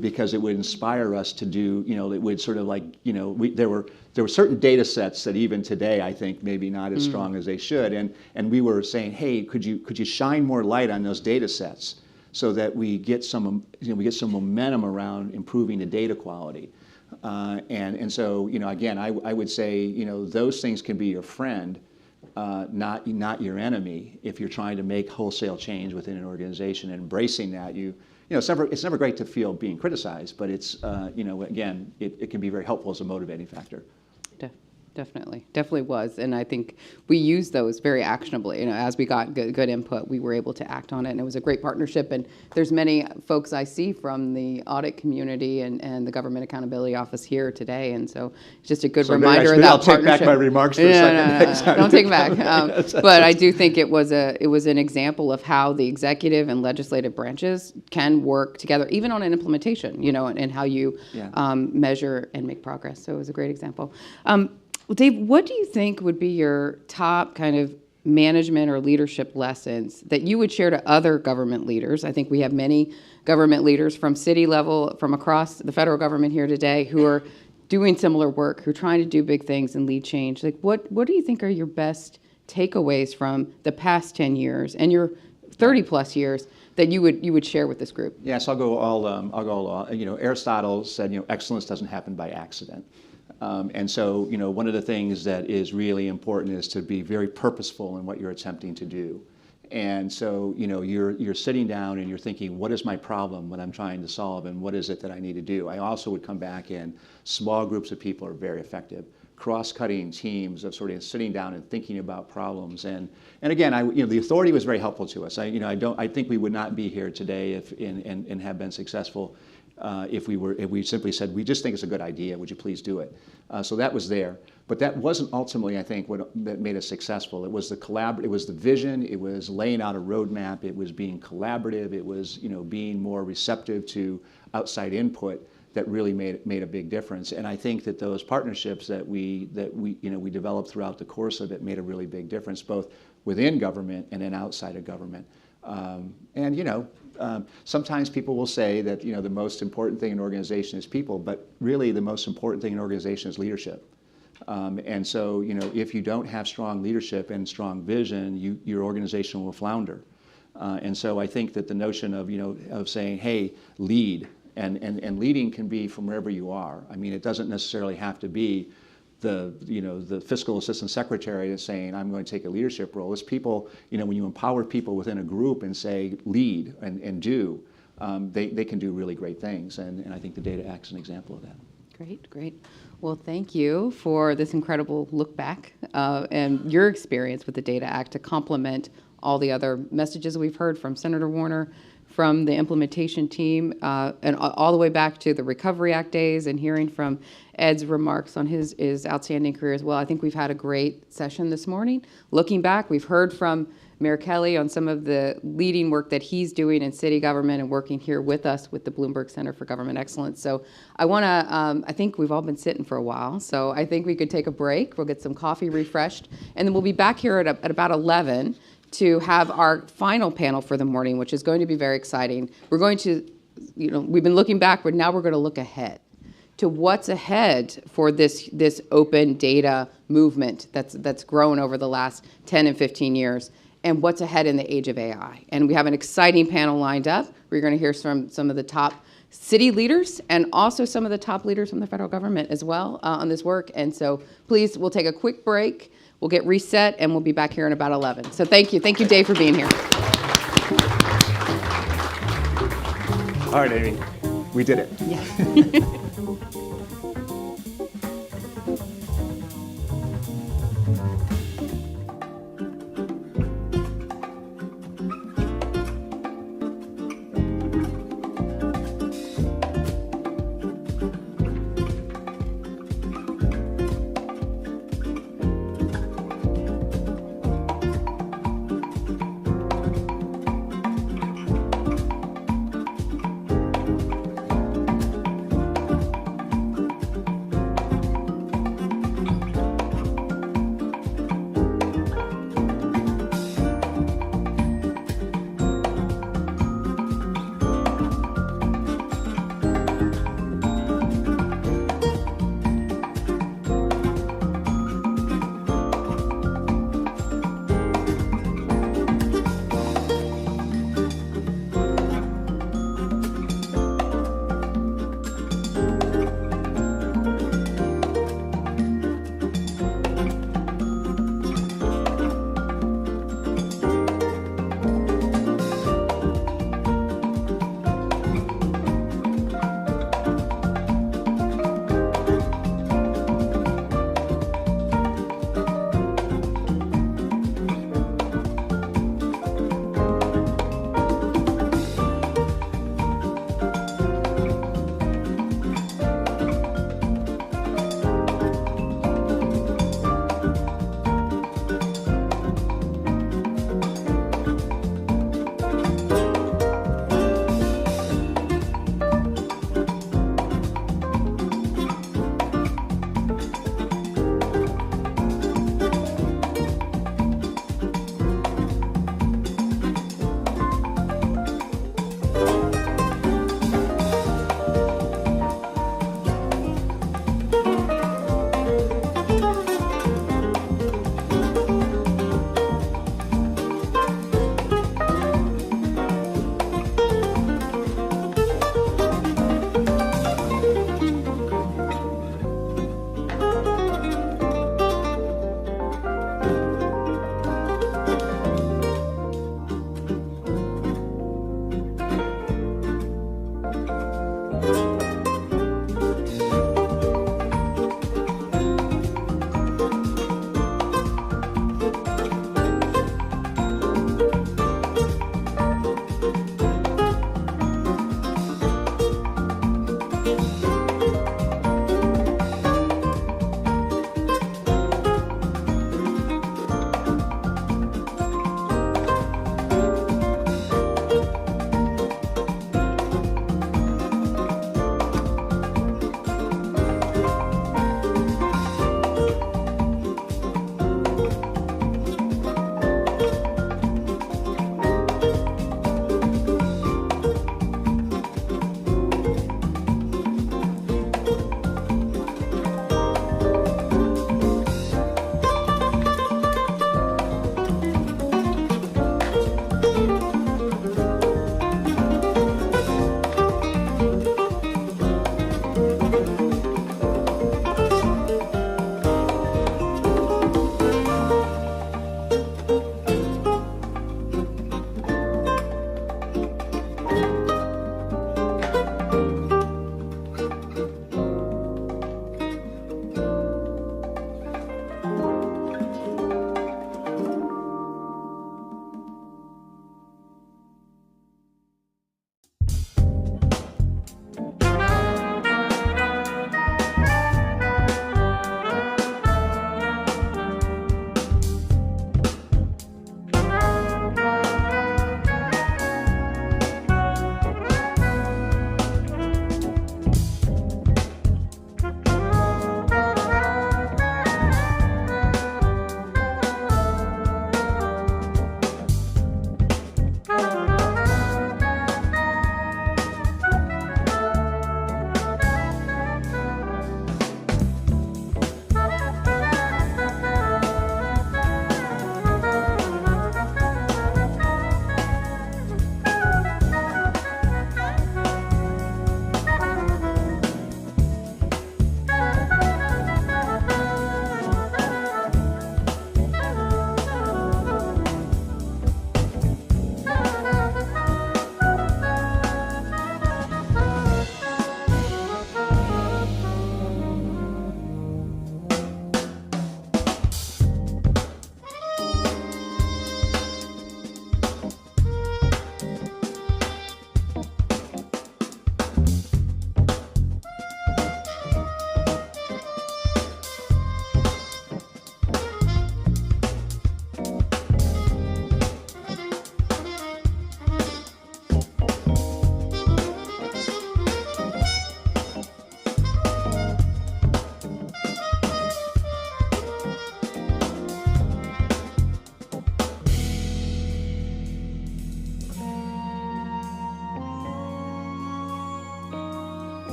Because it would inspire us to do, it would sort of like, there were certain data sets that even today I think maybe not as strong as they should, and we were saying, hey, could you shine more light on those data sets so that we get some momentum around improving the data quality, and so again I would say those things can be your friend, not your enemy if you're trying to make wholesale change within an organization, and embracing that it's never great to feel being criticized, but it's, again, it can be very helpful as a motivating factor. Definitely was. And I think we used those very actionably. As we got good input, we were able to act on it. And it was a great partnership. And there's many folks I see from the audit community and the Government Accountability Office here today. And so it's just a good reminder of that I'll partnership. take back my remarks for a second. No, don't take it back. But I do think it was an example of how the executive and legislative branches can work together, even on an implementation, and how you measure and make progress. So it was a great example. Well, Dave, what do you think would be your top kind of management or leadership lessons that you would share to other government leaders? I think we have many government leaders from city level, from across the federal government here today, who are doing similar work, who are trying to do big things and lead change. Like, what do you think are your best takeaways from the past 10 years and your 30 plus years that you would share with this group? Yes, I'll go all. Aristotle said, excellence doesn't happen by accident. And so, one of the things that is really important is to be very purposeful in what you're attempting to do. And so, you're sitting down and you're thinking, what is my problem, what I'm trying to solve, and what is it that I need to do? I also would come back in, small groups of people are very effective. Cross-cutting teams of sort of sitting down and thinking about problems. And again, the authority was very helpful to us. I think we would not be here today and have been successful if we simply said, we just think it's a good idea, would you please do it? So that was there. But that wasn't ultimately, I think, that made us successful. It was it was the vision, it was laying out a roadmap, it was being collaborative, it was being more receptive to outside input that really made a big difference. And I think that those partnerships that we developed throughout the course of it made a really big difference, both within government and then outside of government. And, sometimes people will say that, the most important thing in an organization is people, but really the most important thing in an organization is leadership. And so, if you don't have strong leadership and strong vision, your organization will flounder. And so I think that the notion of, of saying, hey, lead, and leading can be from wherever you are. I mean, it doesn't necessarily have to be the fiscal assistant secretary that's saying, I'm going to take a leadership role. It's people, when you empower people within a group and say, lead and do, they can do really great things. And I think the Data Act's an example of that. Great, great. Well, thank you for this incredible look back and your experience with the Data Act to complement all the other messages we've heard from Senator Warner, from the implementation team, and all the way back to the Recovery Act days, and hearing from Ed's remarks on his outstanding career as well. I think we've had a great session this morning. Looking back, we've heard from Mayor Kelly on some of the leading work that he's doing in city government and working here with us with the Bloomberg Center for Government Excellence. So I think we've all been sitting for a while, so I think we could take a break. We'll get some coffee refreshed, and then we'll be back here at about 11 to have our final panel for the morning, which is going to be very exciting. We're going to, we've been looking backward, now we're going to look ahead to what's ahead for this open data movement that's grown over the last 10 and 15 years, and what's ahead in the age of AI. And we have an exciting panel lined up. We're going to hear from some of the top city leaders and also some of the top leaders from the federal government as well on this work. And so please, we'll take a quick break. We'll get reset, and we'll be back here in about 11. So thank you. Thank you, Dave, for being here. All right, Amy, we did it. Yeah.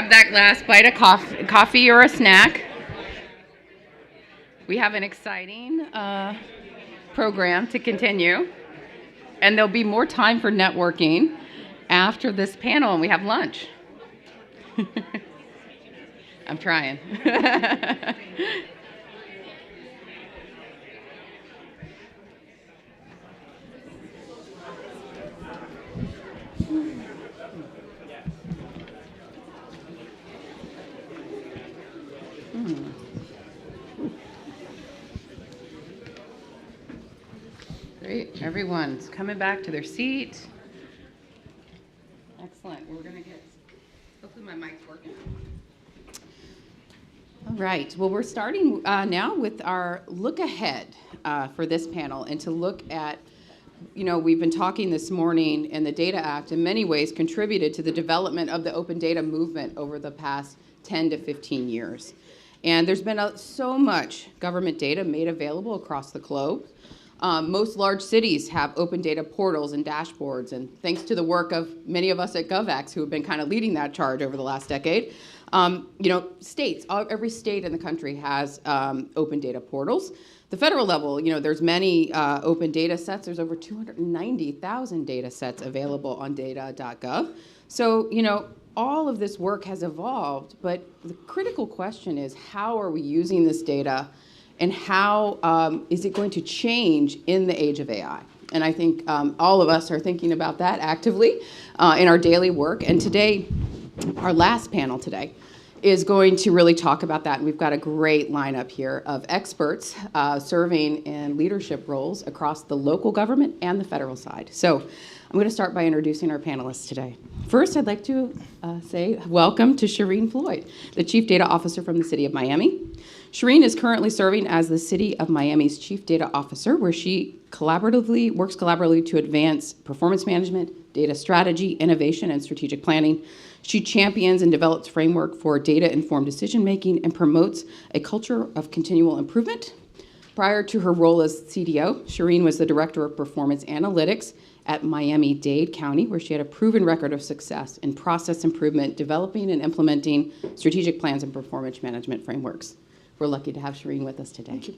grab that last bite of coffee or a snack. We have an exciting program to continue, and there'll be more time for networking after this panel, and we have lunch. I'm trying. Great, everyone's coming back to their seat. Excellent, we're gonna get, hopefully my mic's working. All right, well, we're starting now with our look ahead for this panel, and to look at, we've been talking this morning, and the Data Act in many ways contributed to the development of the open data movement over the past 10 to 15 years. And there's been so much government data made available across the globe. Most large cities have open data portals and dashboards, and thanks to the work of many of us at GovX who have been kind of leading that charge over the last decade, states, every state in the country has open data portals. The federal level, there's many open data sets. There's over 290,000 data sets available on data.gov. So, all of this work has evolved, but the critical question is, how are we using this data, and how is it going to change in the age of AI? And I think all of us are thinking about that actively in our daily work. And today, our last panel today is going to really talk about that. And we've got a great lineup here of experts serving in leadership roles across the local government and the federal side. So I'm going to start by introducing our panelists today. First, I'd like to say welcome to Shireen Floyd, the Chief Data Officer from the City of Miami. Shireen is currently serving as the City of Miami's Chief Data Officer, where she works collaboratively to advance performance management, data strategy, innovation, and strategic planning. She champions and develops framework for data-informed decision-making and promotes a culture of continual improvement. Prior to her role as CDO, Shireen was the Director of Performance Analytics at Miami-Dade County, where she had a proven record of success in process improvement, developing and implementing strategic plans and performance management frameworks. We're lucky to have Shireen with us today. Thank you.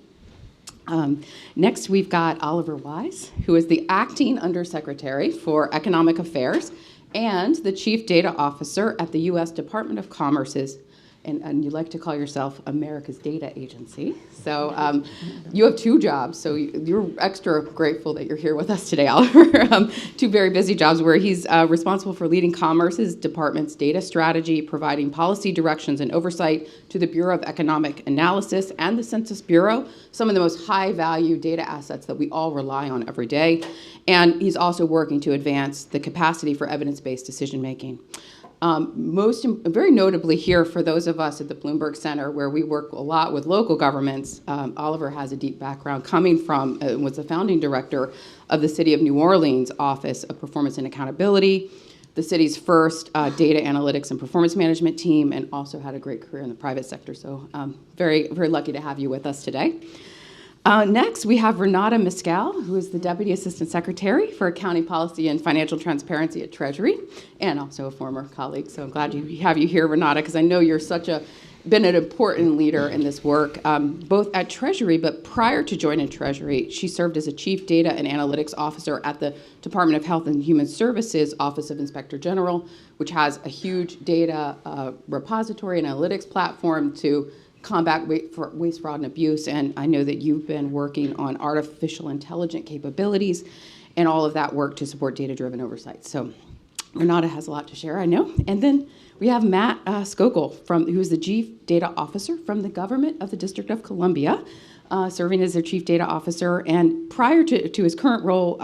Next, we've got Oliver Wise, who is the Acting Undersecretary for Economic Affairs and the Chief Data Officer at the U.S. Department of Commerce's, and you like to call yourself America's Data Agency. So you have two jobs, so you're extra grateful that you're here with us today, Oliver. Two very busy jobs where he's responsible for leading Commerce's department's data strategy, providing policy directions and oversight to the Bureau of Economic Analysis and the Census Bureau, some of the most high-value data assets that we all rely on every day. And he's also working to advance the capacity for evidence-based decision-making. Very notably here, for those of us at the Bloomberg Center, where we work a lot with local governments, Oliver has a deep background coming from, was the founding director of the City of New Orleans Office of Performance and Accountability, the city's first data analytics and performance management team, and also had a great career in the private sector. So very, very lucky to have you with us today. Next, we have Renata Mescal, who is the Deputy Assistant Secretary for Accounting Policy and Financial Transparency at Treasury, and also a former colleague. So I'm glad to have you here, Renata, because I know you're been an important leader in this work, both at Treasury, but prior to joining Treasury, she served as a Chief Data and Analytics Officer at the Department of Health and Human Services Office of Inspector General, which has a huge data repository and analytics platform to combat waste, fraud, and abuse. And I know that you've been working on artificial intelligence capabilities and all of that work to support data-driven oversight. So Renata has a lot to share, I know. And then we have Matt Skogel, who's the Chief Data Officer from the government of the District of Columbia, serving as their Chief Data Officer. And prior to his current role,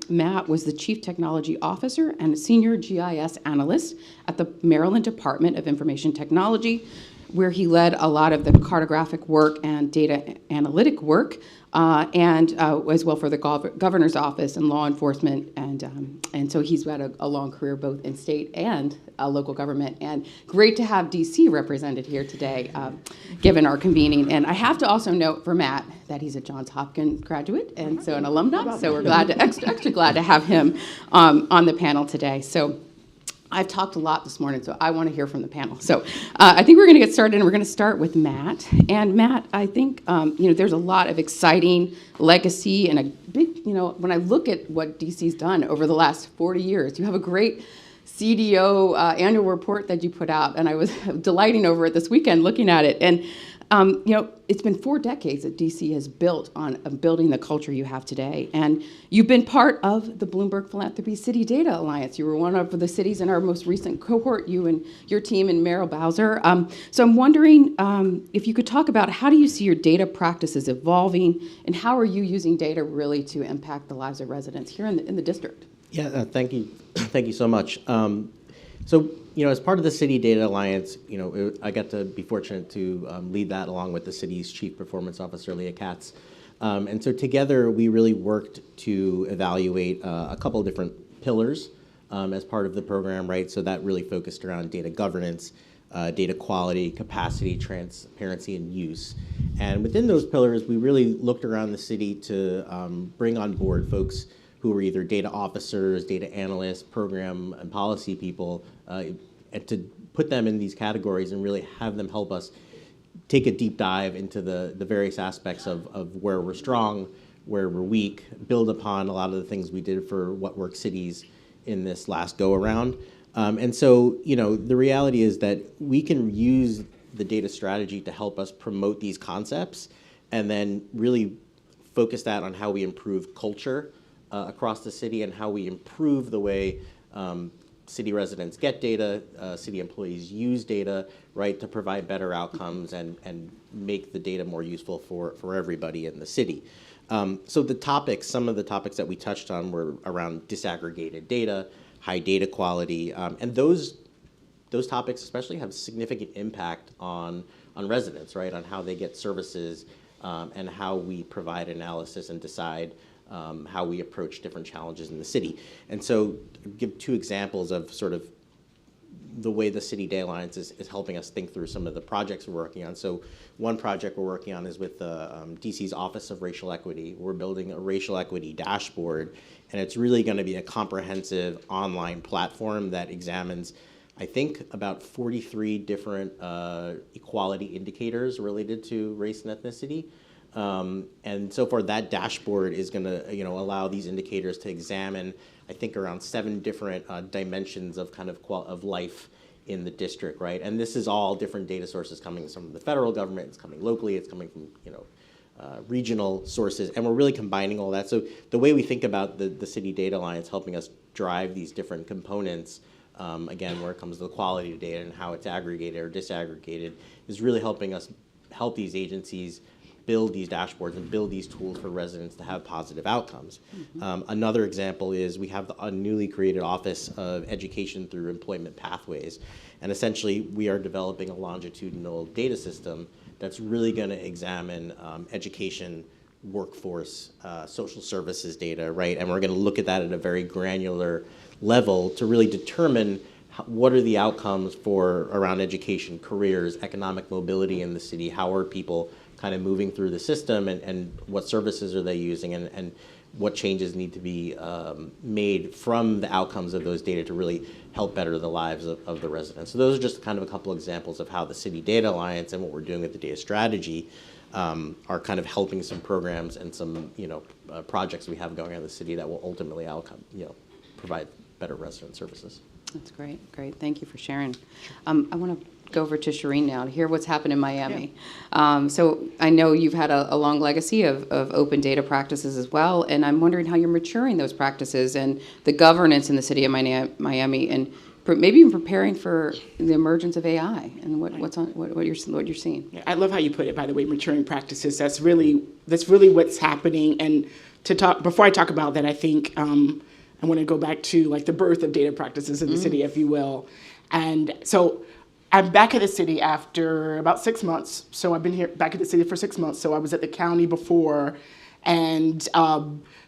Matt was the Chief Technology Officer and a Senior GIS Analyst at the Maryland Department of Information Technology, where he led a lot of the cartographic work and data analytic work, and as well for the governor's office and law enforcement. And so he's had a long career both in state and local government. And great to have DC represented here today, given our convening. And I have to also note for Matt that he's a Johns Hopkins graduate and so an alumni. So we're extra glad to have him on the panel today. So I've talked a lot this morning, so I want to hear from the panel. So I think we're going to get started, and we're going to start with Matt. And Matt, I think there's a lot of exciting legacy and a big, when I look at what DC's done over the last 40 years, you have a great CDO annual report that you put out, and I was delighting over it this weekend looking at it. And it's been 4 decades that DC has built on building the culture you have today. And you've been part of the Bloomberg Philanthropy City Data Alliance. You were one of the cities in our most recent cohort, you and your team and Merrill Bowser. So I'm wondering if you could talk about how do you see your data practices evolving, and how are you using data really to impact the lives of residents here in the district? Yeah, thank you. Thank you so much. As part of the City Data Alliance, I got to be fortunate to lead that along with the city's Chief Performance Officer, Leah Katz. And so together, we really worked to evaluate a couple of different pillars as part of the program, right? So that really focused around data governance, data quality, capacity, transparency, and use. And within those pillars, we really looked around the city to bring on board folks who were either data officers, data analysts, program and policy people, and to put them in these categories and really have them help us take a deep dive into the various aspects of where we're strong, where we're weak, build upon a lot of the things we did for What Works Cities in this last go-around. And so, the reality is that we can use the data strategy to help us promote these concepts and then really focus that on how we improve culture across the city and how we improve the way city residents get data, city employees use data, right, to provide better outcomes and make the data more useful for everybody in the city. So some of the topics that we touched on were around disaggregated data, high data quality, and those topics especially have significant impact on residents, right, on how they get services and how we provide analysis and decide how we approach different challenges in the city. And so give 2 examples of sort of the way the City Data Alliance is helping us think through some of the projects we're working on. So one project we're working on is with DC's Office of Racial Equity. We're building a racial equity dashboard, and it's really going to be a comprehensive online platform that examines, I think, about 43 different equality indicators related to race and ethnicity. And so far, that dashboard is going to, allow these indicators to examine, I think, around 7 different dimensions of kind of life in the district, right? And this is all different data sources coming from the federal government. It's coming locally. It's coming from, regional sources, and we're really combining all that. So the way we think about the City Data Alliance helping us drive these different components, again, where it comes to the quality of data and how it's aggregated or disaggregated, is really helping us help these agencies build these dashboards and build these tools for residents to have positive outcomes. Mm-hmm. Another example is we have a newly created Office of Education through Employment Pathways. And essentially, we are developing a longitudinal data system that's really going to examine education, workforce, social services data, right? And we're going to look at that at a very granular level to really determine what are the outcomes around education, careers, economic mobility in the city, how are people kind of moving through the system, and what services are they using, and what changes need to be made from the outcomes of those data to really help better the lives of the residents. So those are just kind of a couple examples of how the City Data Alliance and what we're doing with the data strategy are kind of helping some programs and some projects we have going on in the city that will ultimately provide better resident services. That's great. Thank you for sharing. I want to go over to Shireen now to hear what's happened in Miami. Yeah. So I know you've had a long legacy of open data practices as well, and I'm wondering how you're maturing those practices and the governance in the city of Miami, and maybe even preparing for the emergence of AI and what you're seeing. Yeah, I love how you put it, by the way, maturing practices. That's really what's happening. And before I talk about that, I think I want to go back to like the birth of data practices in the city, if you will. And so I'm back at the city after about 6 months. So I've been here back at the city for 6 months. So I was at the county before, and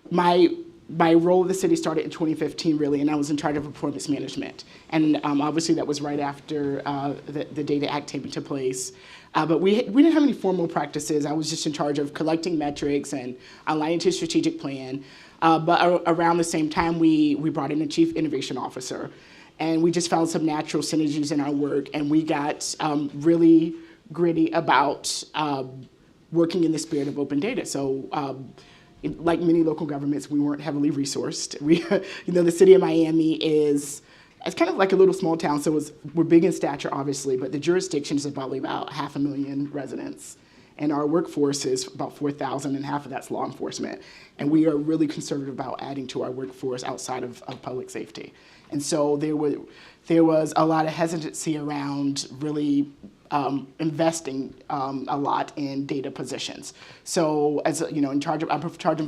my role in the city started in 2015, really, and I was in charge of performance management. And obviously that was right after the Data Act came into place. But we didn't have any formal practices. I was just in charge of collecting metrics and aligning to a strategic plan. But around the same time, we brought in a chief innovation officer. And we just found some natural synergies in our work, and we got really gritty about working in the spirit of open data. So like many local governments, we weren't heavily resourced. We, the city of Miami it's kind of like a little small town, so we're big in stature, obviously, but the jurisdiction is probably about 500,000 residents. And our workforce is about 4,000, and half of that's law enforcement. And we are really conservative about adding to our workforce outside of public safety. And so there was a lot of hesitancy around really investing a lot in data positions. So as in charge of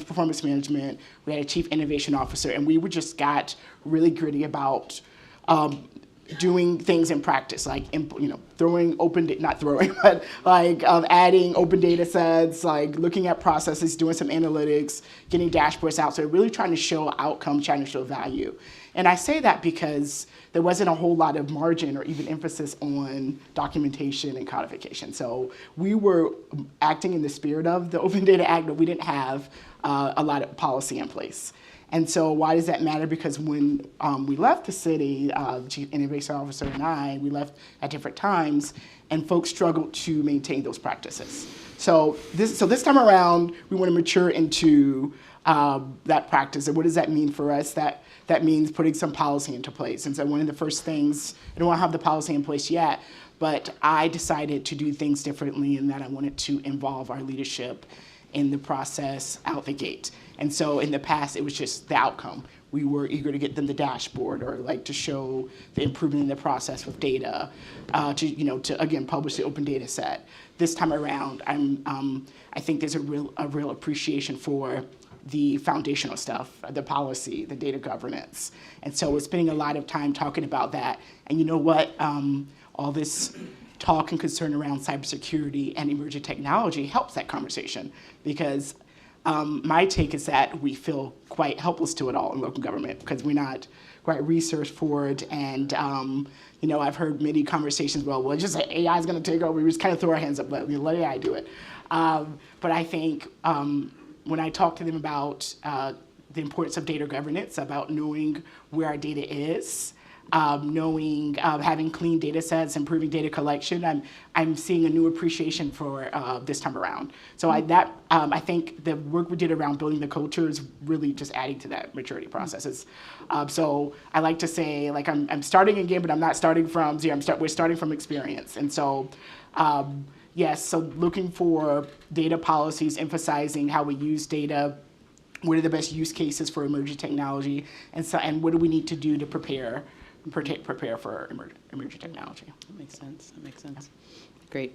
performance management, we had a chief innovation officer, and we just got really gritty about doing things in practice, like throwing not throwing, but like adding open data sets, like looking at processes, doing some analytics, getting dashboards out. So really trying to show outcome, trying to show value. And I say that because there wasn't a whole lot of margin or even emphasis on documentation and codification. So we were acting in the spirit of the Open Data Act, but we didn't have a lot of policy in place. And so why does that matter? Because when we left the city, Chief Innovation Officer and I, we left at different times, and folks struggled to maintain those practices. So this time around, we want to mature into that practice. And what does that mean for us? That means putting some policy into place. And so one of the first things, I don't have the policy in place yet, but I decided to do things differently in that I wanted to involve our leadership in the process out the gate. And so in the past, it was just the outcome. We were eager to get them the dashboard or like to show the improvement in the process with data, to again publish the open data set. This time around, I think there's a real appreciation for the foundational stuff, the policy, the data governance. And so we're spending a lot of time talking about that. And you know what? All this talk and concern around cybersecurity and emerging technology helps that conversation, because my take is that we feel quite helpless to it all in local government because we're not quite research forward. And I've heard many conversations, well, just AI is going to take over. We just kind of throw our hands up, let AI do it. But I think when I talk to them about the importance of data governance, about knowing where our data is, knowing having clean data sets, improving data collection, I'm seeing a new appreciation for this time around. So I think the work we did around building the culture is really just adding to that maturity processes. So I like to say, like, I'm starting again, but I'm not starting from zero. We're starting from experience. And so yes, so looking for data policies, emphasizing how we use data, what are the best use cases for emerging technology, and what do we need to do to prepare for emerging technology. That makes sense. Great.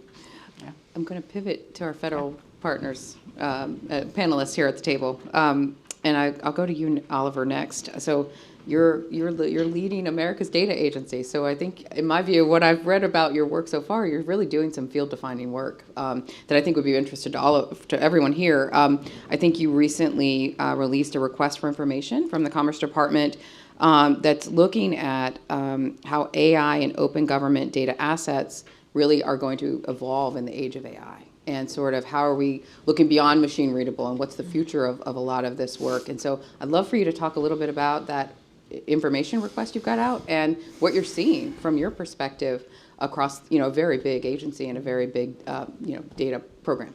Yeah. I'm going to pivot to our federal partners, panelists here at the table, and I'll go to you, Oliver, next. So you're leading America's data agency. So I think, in my view, what I've read about your work so far, you're really doing some field-defining work that I think would be interesting to everyone here. I think you recently released a request for information from the Commerce Department that's looking at how AI and open government data assets really are going to evolve in the age of AI, and sort of how are we looking beyond machine readable, and what's the future of a lot of this work. And so I'd love for you to talk a little bit about that information request you've got out and what you're seeing from your perspective across a very big agency and a very big data program.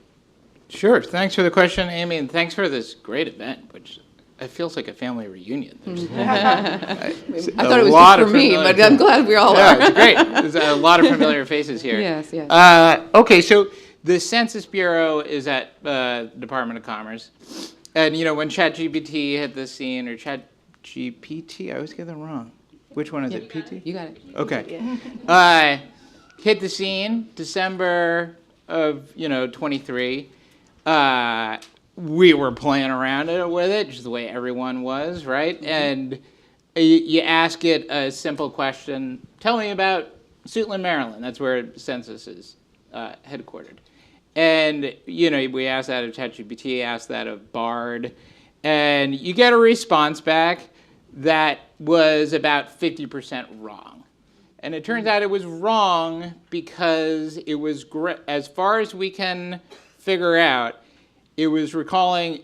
Sure. Thanks for the question, Amy, and thanks for this great event, which it feels like a family reunion. I thought it was just for me, but I'm glad we all are. Yeah, it's great. There's a lot of familiar faces here. Yes, yes. Okay, so the Census Bureau is at the Department of Commerce. And, when ChatGPT hit the scene, or ChatGPT, I always get that wrong. Which one is it, PT? You got it. Okay. Hit the scene December of, 23. We were playing around with it, just the way everyone was, right? Mm-hmm. And you ask it a simple question. Tell me about Suitland, Maryland. That's where Census is headquartered. And, we asked that of ChatGPT, asked that of Bard, and you get a response back that was about 50% wrong. And it turns out it was wrong because it was, as far as we can figure out, it was querying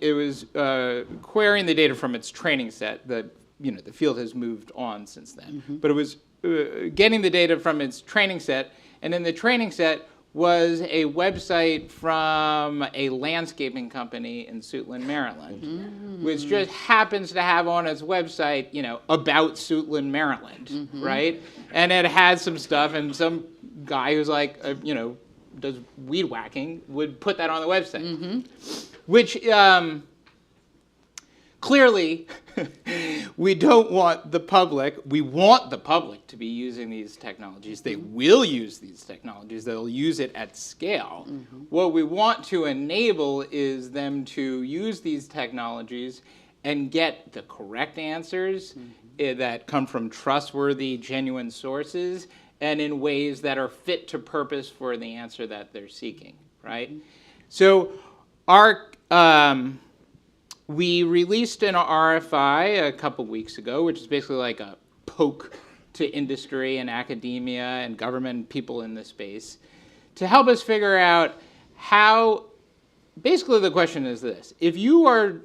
the data from its training set, the the field has moved on since then. But it was getting the data from its training set, and then the training set was a website from a landscaping company in Suitland, Maryland, which just happens to have on its website, about Suitland, Maryland, right? And it had some stuff, and some guy who's like, does weed whacking would put that on the website, which clearly we don't want the public. We want the public to be using these technologies. They will use these technologies. They'll use it at scale. What we want to enable is them to use these technologies and get the correct answers that come from trustworthy, genuine sources, and in ways that are fit to purpose for the answer that they're seeking, right? So we released an RFI a couple weeks ago, which is basically like a poke to industry and academia and government people in the space to help us figure out how, basically the question is this: if you are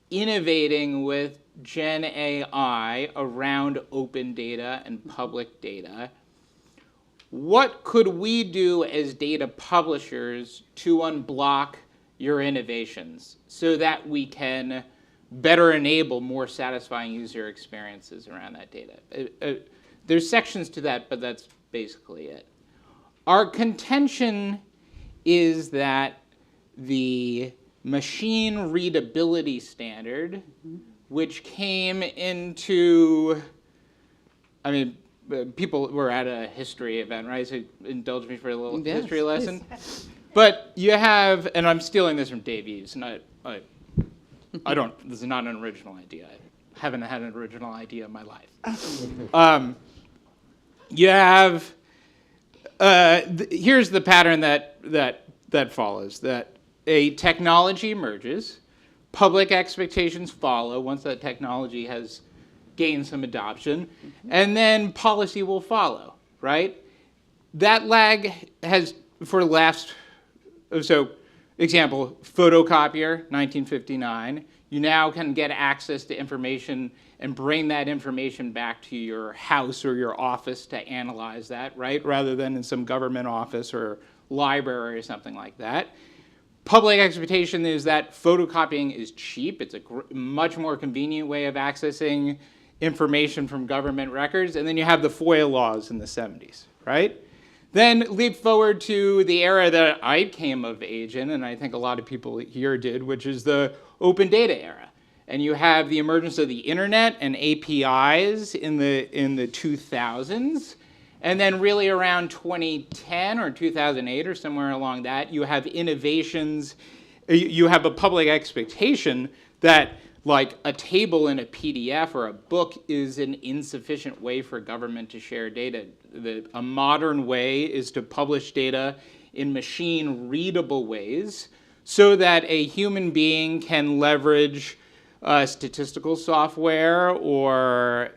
innovating with Gen AI around open data and public data, what could we do as data publishers to unblock your innovations so that we can better enable more satisfying user experiences around that data? There's sections to that, but that's basically it. Our contention is that the machine readability standard, which came into, people were at a history event, right? So indulge me for a little history lesson. But you have, and I'm stealing this from Dave Eves, and I don't, this is not an original idea. I haven't had an original idea in my life. You have, here's the pattern that follows, that a technology emerges, public expectations follow once that technology has gained some adoption, and then policy will follow, right? That lag has, for the last, so example, photocopier, 1959, you now can get access to information and bring that information back to your house or your office to analyze that, right? Rather than in some government office or library or something like that. Public expectation is that photocopying is cheap. It's a much more convenient way of accessing information from government records. And then you have the FOIA laws in the 70s, right? Then leap forward to the era that I came of age in, and I think a lot of people here did, which is the open data era. And you have the emergence of the internet and APIs in the 2000s. And then really around 2010 or 2008 or somewhere along that, you have innovations. You have a public expectation that like a table in a PDF or a book is an insufficient way for government to share data. A modern way is to publish data in machine-readable ways so that a human being can leverage statistical software or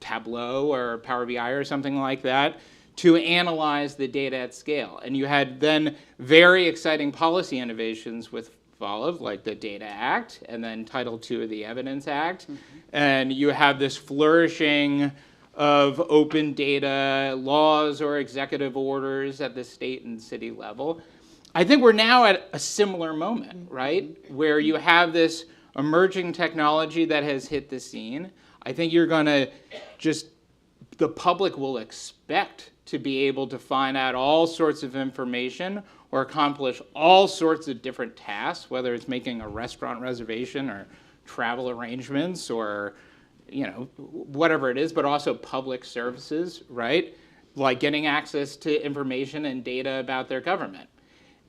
Tableau or Power BI or something like that to analyze the data at scale. And you had then very exciting policy innovations with followed, like the Data Act and then Title II of the Evidence Act. And you have this flourishing of open data laws or executive orders at the state and city level. I think we're now at a similar moment, right? Where you have this emerging technology that has hit the scene. I think you're going to the public will expect to be able to find out all sorts of information or accomplish all sorts of different tasks, whether it's making a restaurant reservation or travel arrangements or whatever it is, but also public services, right? Like getting access to information and data about their government.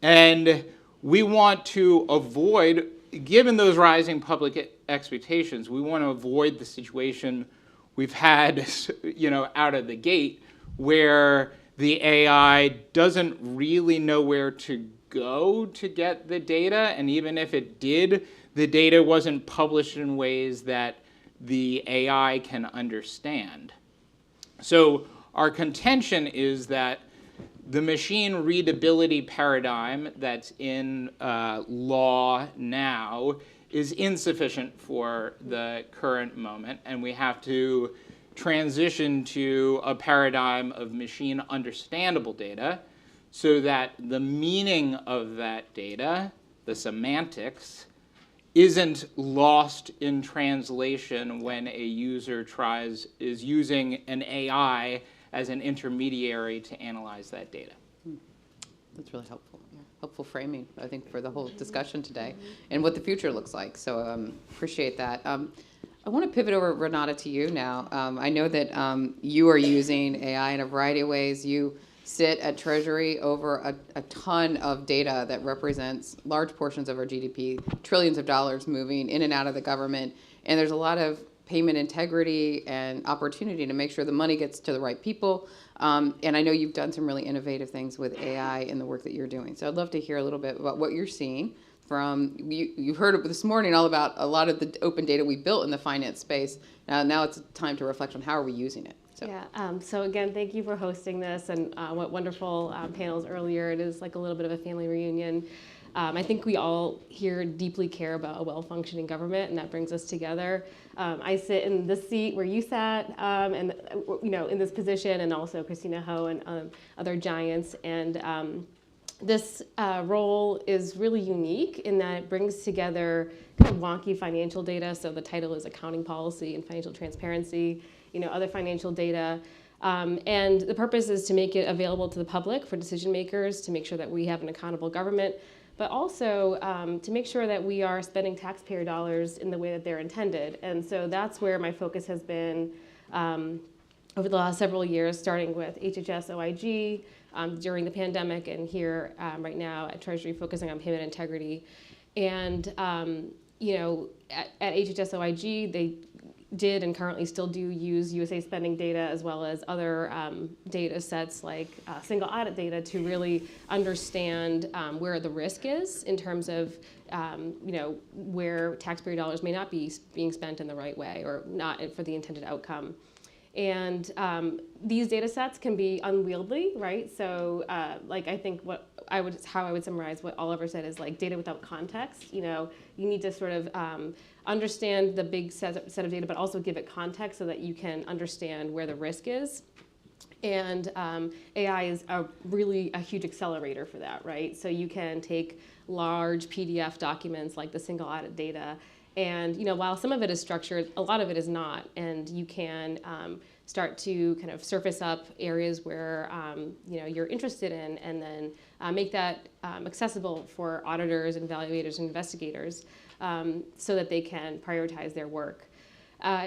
And we want to avoid, given those rising public expectations, we want to avoid the situation we've had, out of the gate where the AI doesn't really know where to go to get the data. And even if it did, the data wasn't published in ways that the AI can understand. So our contention is that the machine readability paradigm that's in law now is insufficient for the current moment, and we have to transition to a paradigm of machine understandable data so that the meaning of that data, the semantics, isn't lost in translation when a user is using an AI as an intermediary to analyze that data. That's really helpful. Yeah. Helpful framing, I think, for the whole discussion today and what the future looks like. So appreciate that. I want to pivot over, Renata, to you now. I know that you are using AI in a variety of ways. You sit at Treasury over a ton of data that represents large portions of our GDP, trillions of dollars moving in and out of the government, and there's a lot of payment integrity and opportunity to make sure the money gets to the right people. And I know you've done some really innovative things with AI in the work that you're doing. So I'd love to hear a little bit about what you're seeing from, you heard this morning all about a lot of the open data we built in the finance space. Now it's time to reflect on how are we using it. So. Yeah, so again, thank you for hosting this, and what wonderful panels earlier. It is like a little bit of a family reunion. I think we all here deeply care about a well-functioning government, and that brings us together. I sit in this seat where you sat, and in this position, and also Christina Ho and other giants. And this role is really unique in that it brings together kind of wonky financial data. So the title is Accounting Policy and Financial Transparency. Other financial data. And the purpose is to make it available to the public for decision makers, to make sure that we have an accountable government, but also to make sure that we are spending taxpayer dollars in the way that they're intended. And so that's where my focus has been over the last several years, starting with HHS OIG during the pandemic, and here right now at Treasury focusing on payment integrity. And at HHS OIG, they did and currently still do use USA spending data as well as other data sets like single audit data to really understand where the risk is in terms of where taxpayer dollars may not be being spent in the right way or not for the intended outcome. And these data sets can be unwieldy, right? So I think how I would summarize what Oliver said is like data without context. You need to sort of understand the big set of data, but also give it context so that you can understand where the risk is. And AI is really a huge accelerator for that, right? So you can take large PDF documents like the single audit data, and while some of it is structured, a lot of it is not. And you can start to kind of surface up areas where you're interested in, and then make that accessible for auditors and evaluators and investigators so that they can prioritize their work.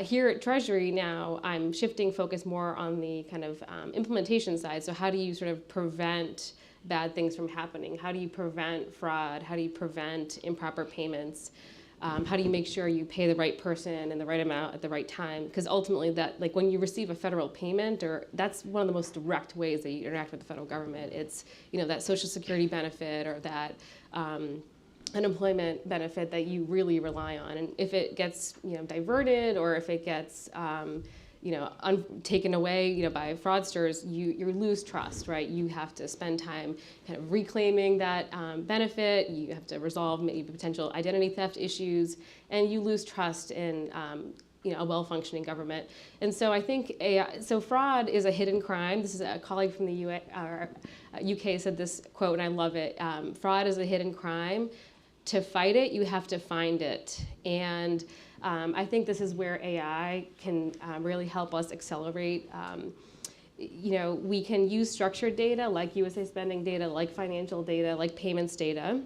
Here at Treasury now, I'm shifting focus more on the kind of implementation side. So how do you sort of prevent bad things from happening? How do you prevent fraud? How do you prevent improper payments? How do you make sure you pay the right person and the right amount at the right time? Because ultimately, that when you receive a federal payment, that's one of the most direct ways that you interact with the federal government. It's that Social Security benefit or that unemployment benefit that you really rely on. And if it gets diverted or if it gets taken away, by fraudsters, you lose trust, right? You have to spend time kind of reclaiming that benefit. You have to resolve maybe potential identity theft issues, and you lose trust in a well-functioning government. And so I think fraud is a hidden crime. This is a colleague from the UK said this quote, and I love it. Fraud is a hidden crime. To fight it, you have to find it. And I think this is where AI can really help us accelerate. We can use structured data like USA spending data, like financial data, like payments data,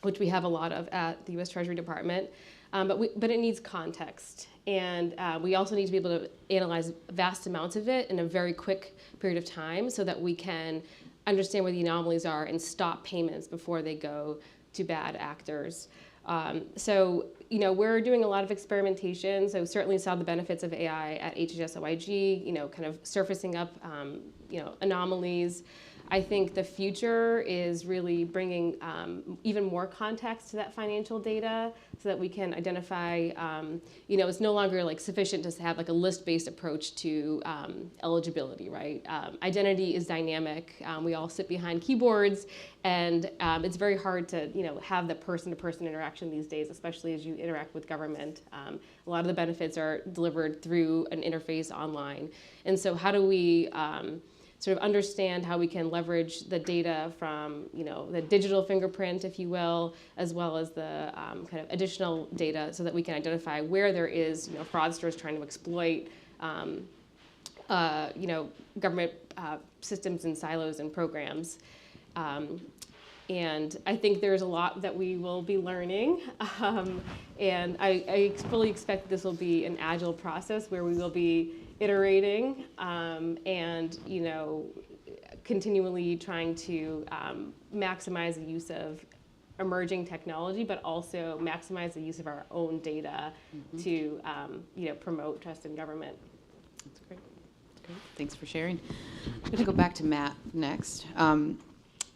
which we have a lot of at the US Treasury Department, but it needs context. And we also need to be able to analyze vast amounts of it in a very quick period of time so that we can understand where the anomalies are and stop payments before they go to bad actors. We're doing a lot of experimentation. So certainly saw the benefits of AI at HHS OIG, kind of surfacing up, anomalies. I think the future is really bringing even more context to that financial data so that we can identify, it's no longer like sufficient to have like a list-based approach to eligibility, right? Identity is dynamic. We all sit behind keyboards, and it's very hard to, have the person-to-person interaction these days, especially as you interact with government. A lot of the benefits are delivered through an interface online. And so how do we sort of understand how we can leverage the data from, the digital fingerprint, if you will, as well as the kind of additional data so that we can identify where there is, fraudsters trying to exploit, government systems and silos and programs. And I think there's a lot that we will be learning. And I fully expect this will be an agile process where we will be iterating and continually trying to maximize the use of emerging technology, but also maximize the use of our own data to promote trust in government. That's great. That's great. Thanks for sharing. I'm going to go back to Matt next.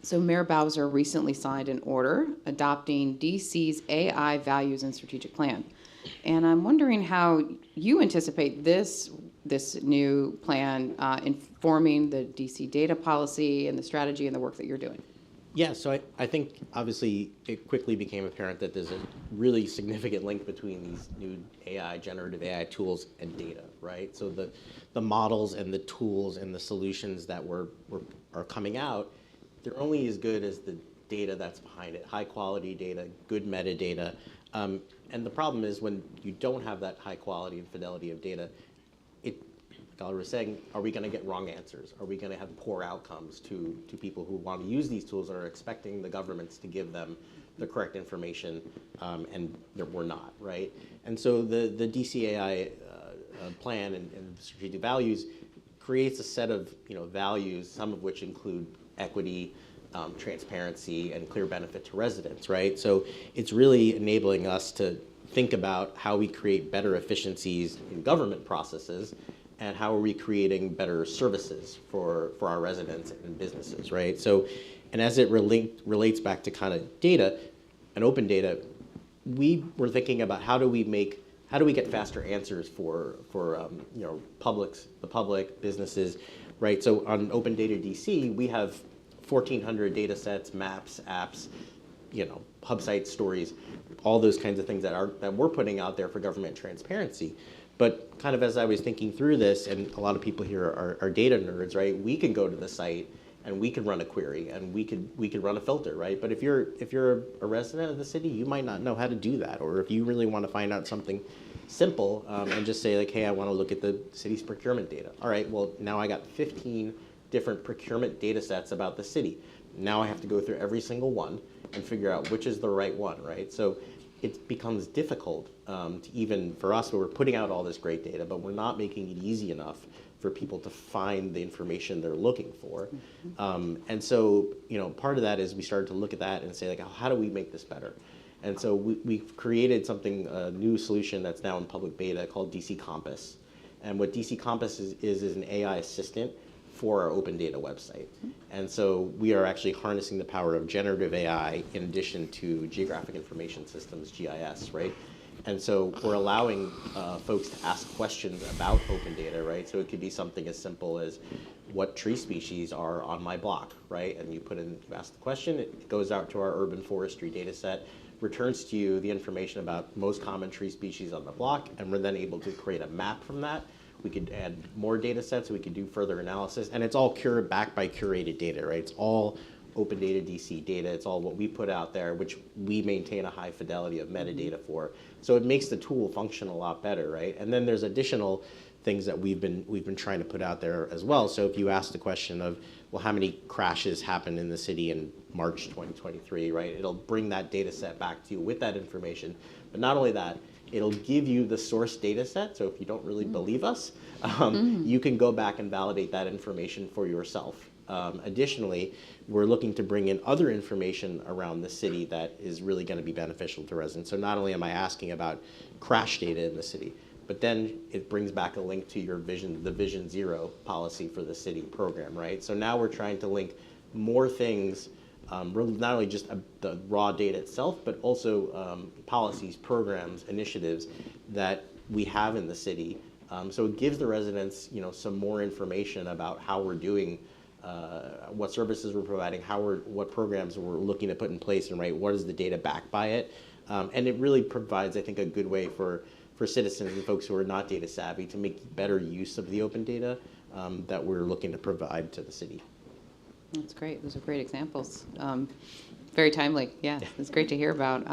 So Mayor Bowser recently signed an order adopting DC's AI values and strategic plan. And I'm wondering how you anticipate this new plan informing the DC data policy and the strategy and the work that you're doing. Yeah, so I think obviously it quickly became apparent that there's a really significant link between these new generative AI tools and data, right? So the models and the tools and the solutions that are coming out, they're only as good as the data that's behind it, high quality data, good metadata. And the problem is when you don't have that high quality and fidelity of data, like I was saying, are we going to get wrong answers? Are we going to have poor outcomes to people who want to use these tools and are expecting the governments to give them the correct information, and we're not, right? And so the DCAI plan and strategic values creates a set of values, some of which include equity, transparency, and clear benefit to residents, right? So it's really enabling us to think about how we create better efficiencies in government processes and how are we creating better services for our residents and businesses, right? So, and as it relates back to kind of data and open data, we were thinking about how do we get faster answers for the public, businesses, right? So on Open Data DC, we have 1,400 data sets, maps, apps, hub sites, stories, all those kinds of things that we're putting out there for government transparency. But kind of as I was thinking through this, and a lot of people here are data nerds, right? We can go to the site and we can run a query and we could run a filter, right? But if you're a resident of the city, you might not know how to do that. Or if you really want to find out something simple and just say like, hey, I want to look at the city's procurement data. All right, well, now I got 15 different procurement data sets about the city. Now I have to go through every single one and figure out which is the right one, right? So it becomes difficult to even, for us, where we're putting out all this great data, but we're not making it easy enough for people to find the information they're looking for. And so, part of that is we started to look at that and say, like, how do we make this better? And so we've created something, a new solution that's now in public beta called DC Compass. And what DC Compass is an AI assistant for our open data website. And so we are actually harnessing the power of generative AI in addition to geographic information systems, GIS, right? And so we're allowing folks to ask questions about open data, right? So it could be something as simple as what tree species are on my block, right? And you ask the question, it goes out to our urban forestry data set, returns to you the information about most common tree species on the block, and we're then able to create a map from that. We could add more data sets, we could do further analysis, and it's all backed by curated data, right? It's all Open Data DC data. It's all what we put out there, which we maintain a high fidelity of metadata for. So it makes the tool function a lot better, right? And then there's additional things that we've been trying to put out there as well. So if you ask the question of, well, how many crashes happened in the city in March 2023, right? It'll bring that data set back to you with that information. But not only that, it'll give you the source data set. So if you don't really believe us, you can go back and validate that information for yourself. Additionally, we're looking to bring in other information around the city that is really going to be beneficial to residents. So not only am I asking about crash data in the city, but then it brings back a link to your the Vision Zero policy for the city program, right? So now we're trying to link more things, not only just the raw data itself, but also policies, programs, initiatives that we have in the city. So it gives the residents, some more information about how we're doing, what services we're providing, what programs we're looking to put in place, and what is the data backed by it. And it really provides, I think, a good way for citizens and folks who are not data savvy to make better use of the open data that we're looking to provide to the city. That's great. Those are great examples. Very timely. Yeah, it's great to hear about.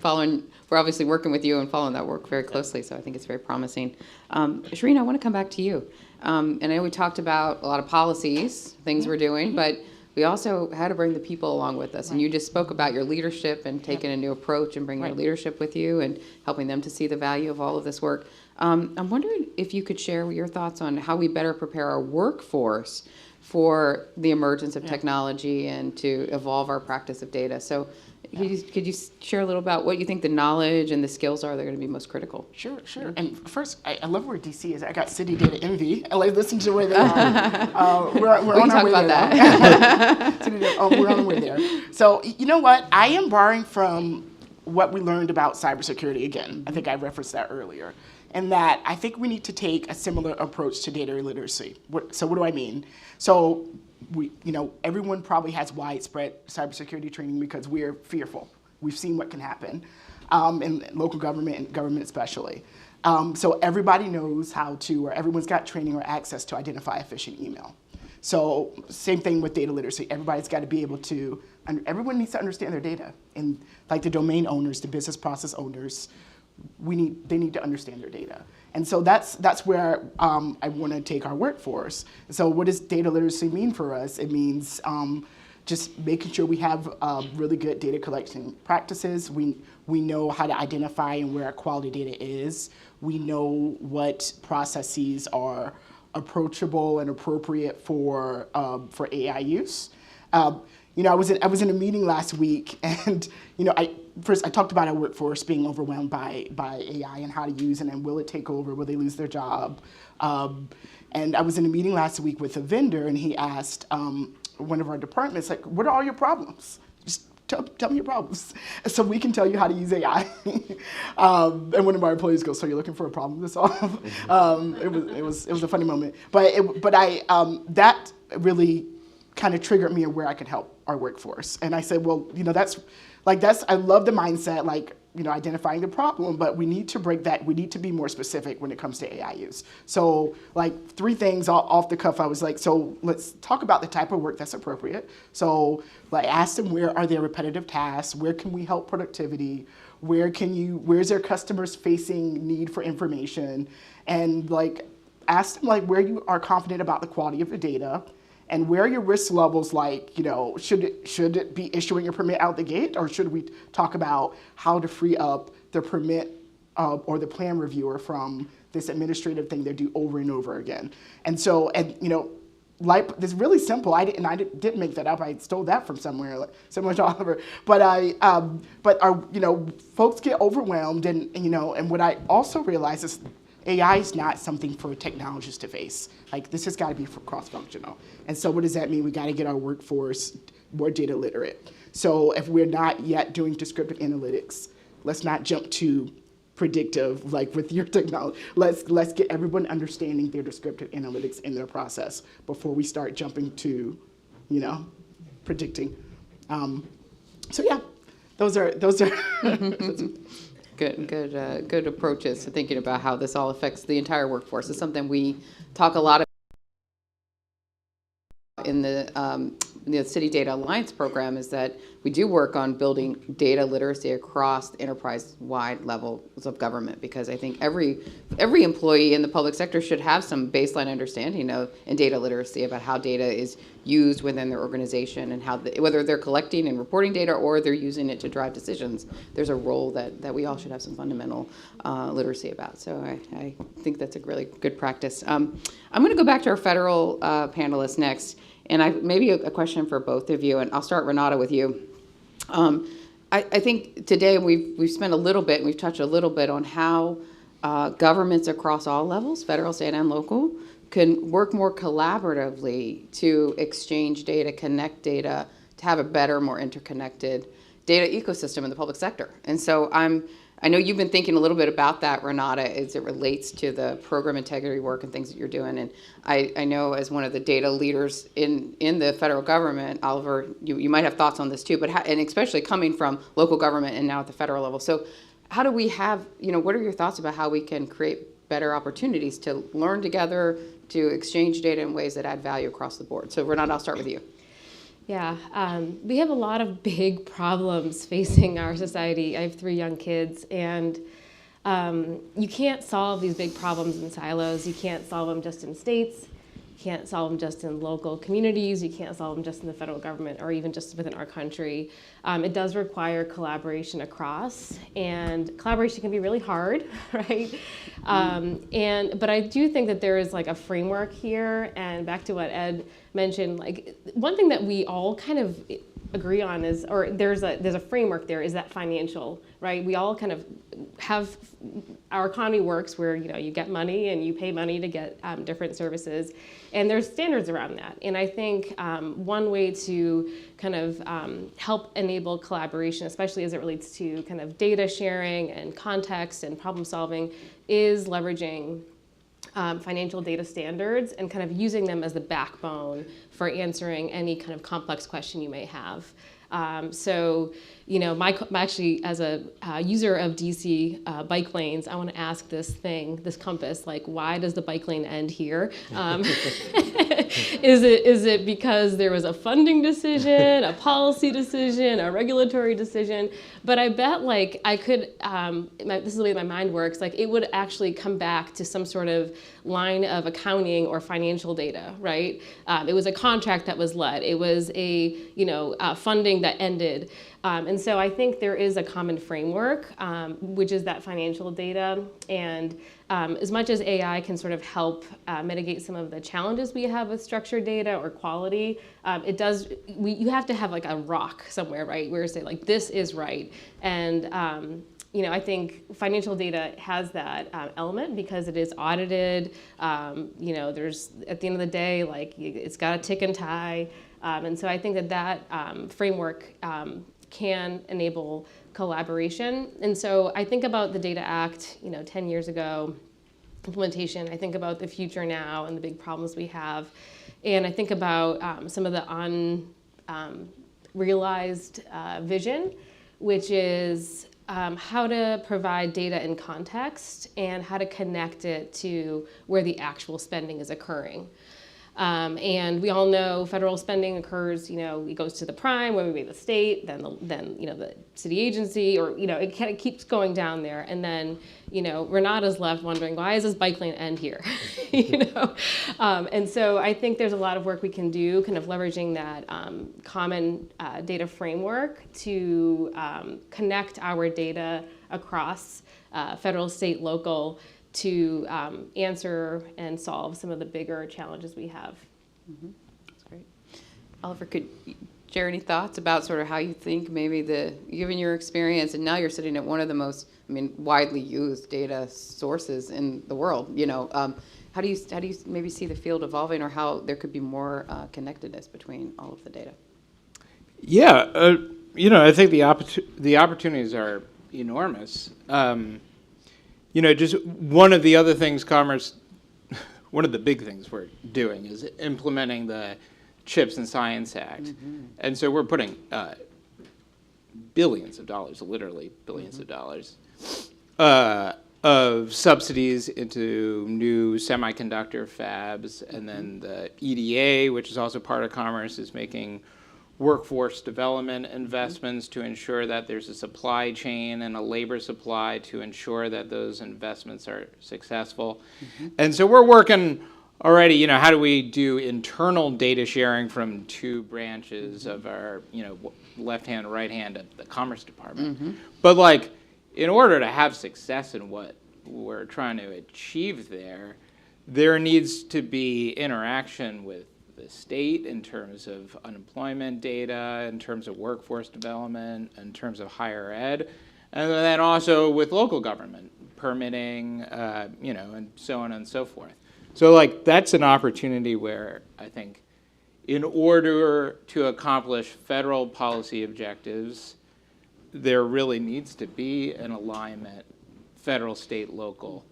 We're obviously working with you and following that work very closely, so I think it's very promising. Shireen, I want to come back to you. And I know we talked about a lot of policies, things we're doing, but we also had to bring the people along with us. And you just spoke about your leadership and taking a new approach and bringing your leadership with you and helping them to see the value of all of this work. I'm wondering if you could share your thoughts on how we better prepare our workforce for the emergence of technology and to evolve our practice of data. So could you share a little about what you think the knowledge and the skills are that are going to be most critical? Sure. And first, I love where DC is. I got city data envy. I like listen to where they are. We're on our way there. We're on the way there. So you know what? I am borrowing from what we learned about cybersecurity again. I think I referenced that earlier. And that I think we need to take a similar approach to data literacy. So what do I mean? So everyone probably has widespread cybersecurity training because we're fearful. We've seen what can happen in local government and government especially. So everybody knows how to, or everyone's got training or access to identify a phishing email. So same thing with data literacy. Everybody's got to be able to, and everyone needs to understand their data. And like the domain owners, the business process owners, they need to understand their data. And so that's where I want to take our workforce. So what does data literacy mean for us? It means just making sure we have really good data collection practices. We know how to identify and where our quality data is. We know what processes are approachable and appropriate for AI use. I was in a meeting last week, and I talked about our workforce being overwhelmed by AI and how to use it, and will it take over? Will they lose their job? And I was in a meeting last week with a vendor, and he asked one of our departments, like, what are all your problems? Just tell me your problems, so we can tell you how to use AI. And one of our employees goes, so you're looking for a problem to solve? It was a funny moment, but that really kind of triggered me of where I could help our workforce. And I said, well, I love the mindset, identifying the problem, but we need to break that. We need to be more specific when it comes to AI use. So 3 things off the cuff, I was like, so let's talk about the type of work that's appropriate. So ask them, where are their repetitive tasks? Where can we help productivity? Where's their customers facing need for information? And ask them where you are confident about the quality of the data. And where are your risk levels, should it be issuing a permit out the gate, or should we talk about how to free up the permit or the plan reviewer from this administrative thing they do over and over again? And so, it's really simple. I didn't make that up. I stole that from somewhere, similar to Oliver. But folks get overwhelmed, and what I also realize is AI is not something for technologists to face. This has got to be for cross-functional. And so what does that mean? We got to get our workforce more data literate. So if we're not yet doing descriptive analytics, let's not jump to predictive with your technology. Let's get everyone understanding their descriptive analytics in their process before we start jumping to, predicting. So yeah, those are. Good approaches to thinking about how this all affects the entire workforce. It's something we talk a lot about in the City Data Alliance program, is that we do work on building data literacy across enterprise-wide levels of government, because I think every employee in the public sector should have some baseline understanding in data literacy about how data is used within their organization, and whether they're collecting and reporting data or they're using it to drive decisions. There's a role that we all should have some fundamental literacy about. So I think that's a really good practice. I'm going to go back to our federal panelists next, and maybe a question for both of you, and I'll start, Renata, with you. I think today we've spent a little bit, and we've touched a little bit on how governments across all levels, federal, state, and local, can work more collaboratively to exchange data, connect data, to have a better, more interconnected data ecosystem in the public sector. And so I know you've been thinking a little bit about that, Renata, as it relates to the program integrity work and things that you're doing. And I know as one of the data leaders in the federal government, Oliver, you might have thoughts on this too, but and especially coming from local government and now at the federal level. So how do we have, what are your thoughts about how we can create better opportunities to learn together, to exchange data in ways that add value across the board? So Renata, I'll start with you. Yeah, we have a lot of big problems facing our society. I have 3 young kids, and you can't solve these big problems in silos. You can't solve them just in states. You can't solve them just in local communities. You can't solve them just in the federal government or even just within our country. It does require collaboration across, and collaboration can be really hard, right? But I do think that there is like a framework here, and back to what Ed mentioned, like one thing that we all kind of agree on is, or there's a framework there, is that financial, right? We all kind of have, our economy works where, you get money and you pay money to get different services, and there's standards around that. And I think one way to kind of help enable collaboration, especially as it relates to kind of data sharing and context and problem solving, is leveraging financial data standards and kind of using them as the backbone for answering any kind of complex question you may have. Actually, as a user of DC bike lanes, I want to ask this compass, like, why does the bike lane end here? Is it because there was a funding decision, a policy decision, a regulatory decision? But I bet, like, I could, this is the way my mind works, like, it would actually come back to some sort of line of accounting or financial data, right? It was a contract that was let. It was a, funding that ended. And so I think there is a common framework, which is that financial data. And as much as AI can sort of help mitigate some of the challenges we have with structured data or quality, you have to have like a rock somewhere, right? Where you say like, this is right. And I think financial data has that element because it is audited. There's, at the end of the day, like, it's got a tick and tie. And so I think that framework can enable collaboration. And so I think about the Data Act, 10 years ago, implementation. I think about the future now and the big problems we have. And I think about some of the unrealized vision, which is how to provide data in context and how to connect it to where the actual spending is occurring. And we all know federal spending occurs, it goes to the prime, when we make the state, then the city agency, or, it kind of keeps going down there. And then, Renata's left wondering, why is this bike lane end here? And so I think there's a lot of work we can do, kind of leveraging that common data framework to connect our data across federal, state, local, to answer and solve some of the bigger challenges we have. Mm-hmm. That's great. Oliver, could you share any thoughts about sort of how you think maybe given your experience, and now you're sitting at one of the most, widely used data sources in the world, how do you maybe see the field evolving, or how there could be more connectedness between all of the data? Yeah, I think the opportunities are enormous. Just one of the other things one of the big things we're doing is implementing the CHIPS and Science Act. Mm-hmm. And so we're putting billions of dollars, literally billions of dollars, of subsidies into new semiconductor fabs. And then the EDA, which is also part of Commerce, is making workforce development investments to ensure that there's a supply chain and a labor supply to ensure that those investments are successful. Mm-hmm. And so we're working already, how do we do internal data sharing from 2 branches of our, left hand, right hand of the Commerce Department. Mm-hmm. But in order to have success in what we're trying to achieve there needs to be interaction with the state in terms of unemployment data, in terms of workforce development, in terms of higher ed, and then also with local government, permitting, and so on and so forth. So like that's an opportunity where I think in order to accomplish federal policy objectives, there really needs to be an alignment, federal, state, local,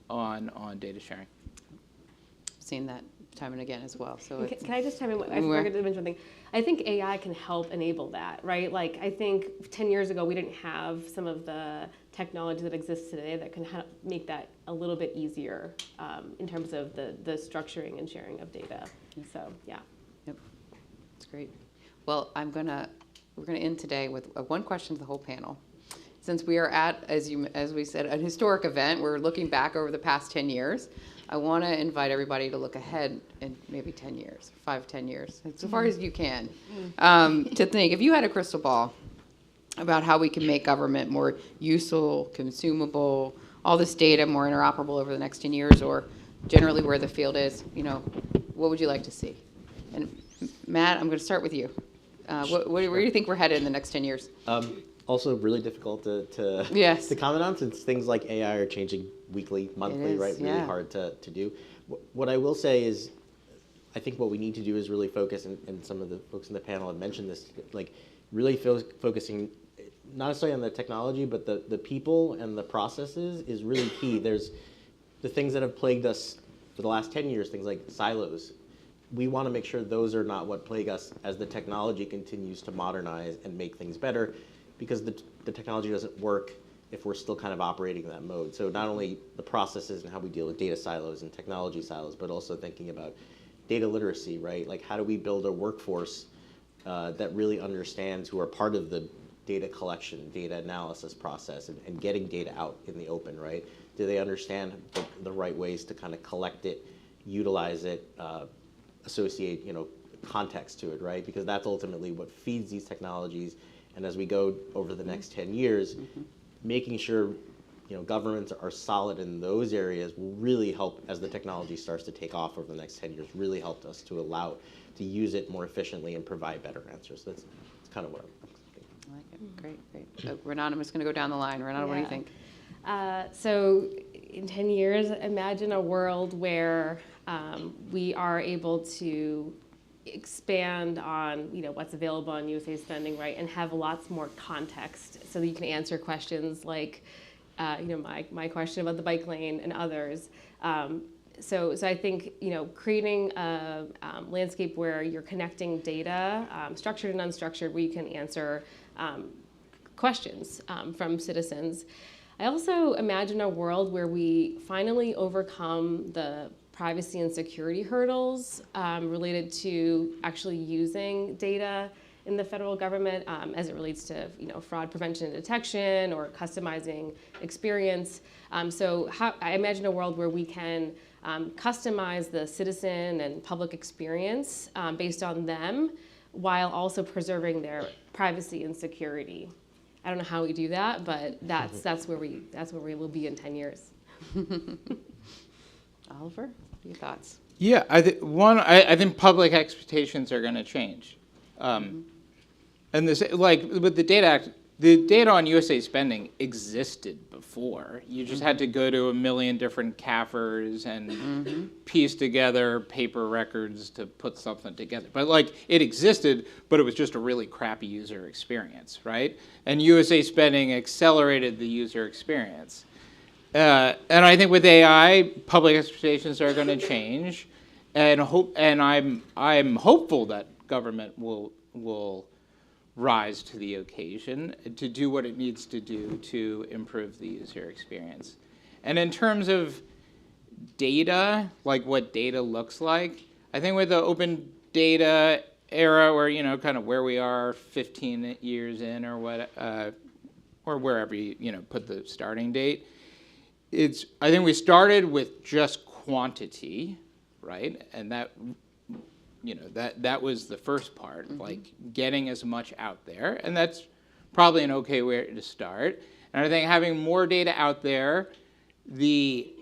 on data sharing. Seen that time and again as well. So And it's, can I just chime in? I forgot to mention one thing. I think AI can help enable that, right? Like, I think 10 years ago, we didn't have some of the technology that exists today that can help make that a little bit easier in terms of the structuring and sharing of data. So, yeah. Yep, that's great. Well, we're gonna end today with one question to the whole panel. Since we are at, as we said, an historic event, we're looking back over the past 10 years. I want to invite everybody to look ahead in maybe 10 years, 5-10 years, so far as you can, to think, if you had a crystal ball about how we can make government more useful, consumable, all this data more interoperable over the next 10 years, or generally where the field is, what would you like to see? And Matt, I'm going to start with you. Where do you think we're headed in the next 10 years? Also really difficult to Yes. to comment on, since things like AI are changing weekly, monthly, is, right? Really yeah. hard to do. What I will say is, I think what we need to do is really focus, and some of the folks in the panel have mentioned this, like really focusing not necessarily on the technology, but the people and the processes is really key. There's the things that have plagued us for the last 10 years, things like silos. We want to make sure those are not what plague us as the technology continues to modernize and make things better, because the technology doesn't work if we're still kind of operating in that mode. So not only the processes and how we deal with data silos and technology silos, but also thinking about data literacy, right? Like, how do we build a workforce that really understands, who are part of the data collection, data analysis process, and getting data out in the open, right? Do they understand the right ways to kind of collect it, utilize it, associate, context to it, right? Because that's ultimately what feeds these technologies. And as we go over the next 10 years, making sure governments are solid in those areas will really help as the technology starts to take off over the next 10 years, really helped us to allow to use it more efficiently and provide better answers. That's kind of what I'm thinking. I like it. Great. Renata, I'm just going to go down the line. Renata, what do you think? So in 10 years, imagine a world where we are able to expand on what's available on USA Spending, right, and have lots more context so that you can answer questions like my question about the bike lane and others. So I think creating a landscape where you're connecting data, structured and unstructured, where you can answer questions from citizens. I also imagine a world where we finally overcome the privacy and security hurdles related to actually using data in the federal government as it relates to fraud prevention and detection or customizing experience. So I imagine a world where we can customize the citizen and public experience based on them, while also preserving their privacy and security. I don't know how we do that, but that's where we will be in 10 years. Oliver, what are your thoughts? Yeah, I think public expectations are going to change, and this, like with the Data Act, the data on USA Spending existed before. You just had to go to a million different CAFRs and piece together paper records to put something together. But like, it existed, but it was just a really crappy user experience, right? And USA Spending accelerated the user experience. And I think with AI, public expectations are going to change, and I'm hopeful that government will rise to the occasion to do what it needs to do to improve the user experience. And in terms of data, like what data looks like, I think with the open data era, where kind of where we are 15 years in, or what, or wherever you put the starting date. I think we started with just quantity, right? And that was the first part, like getting as much out there. And that's probably an okay way to start. And I think having more data out there, the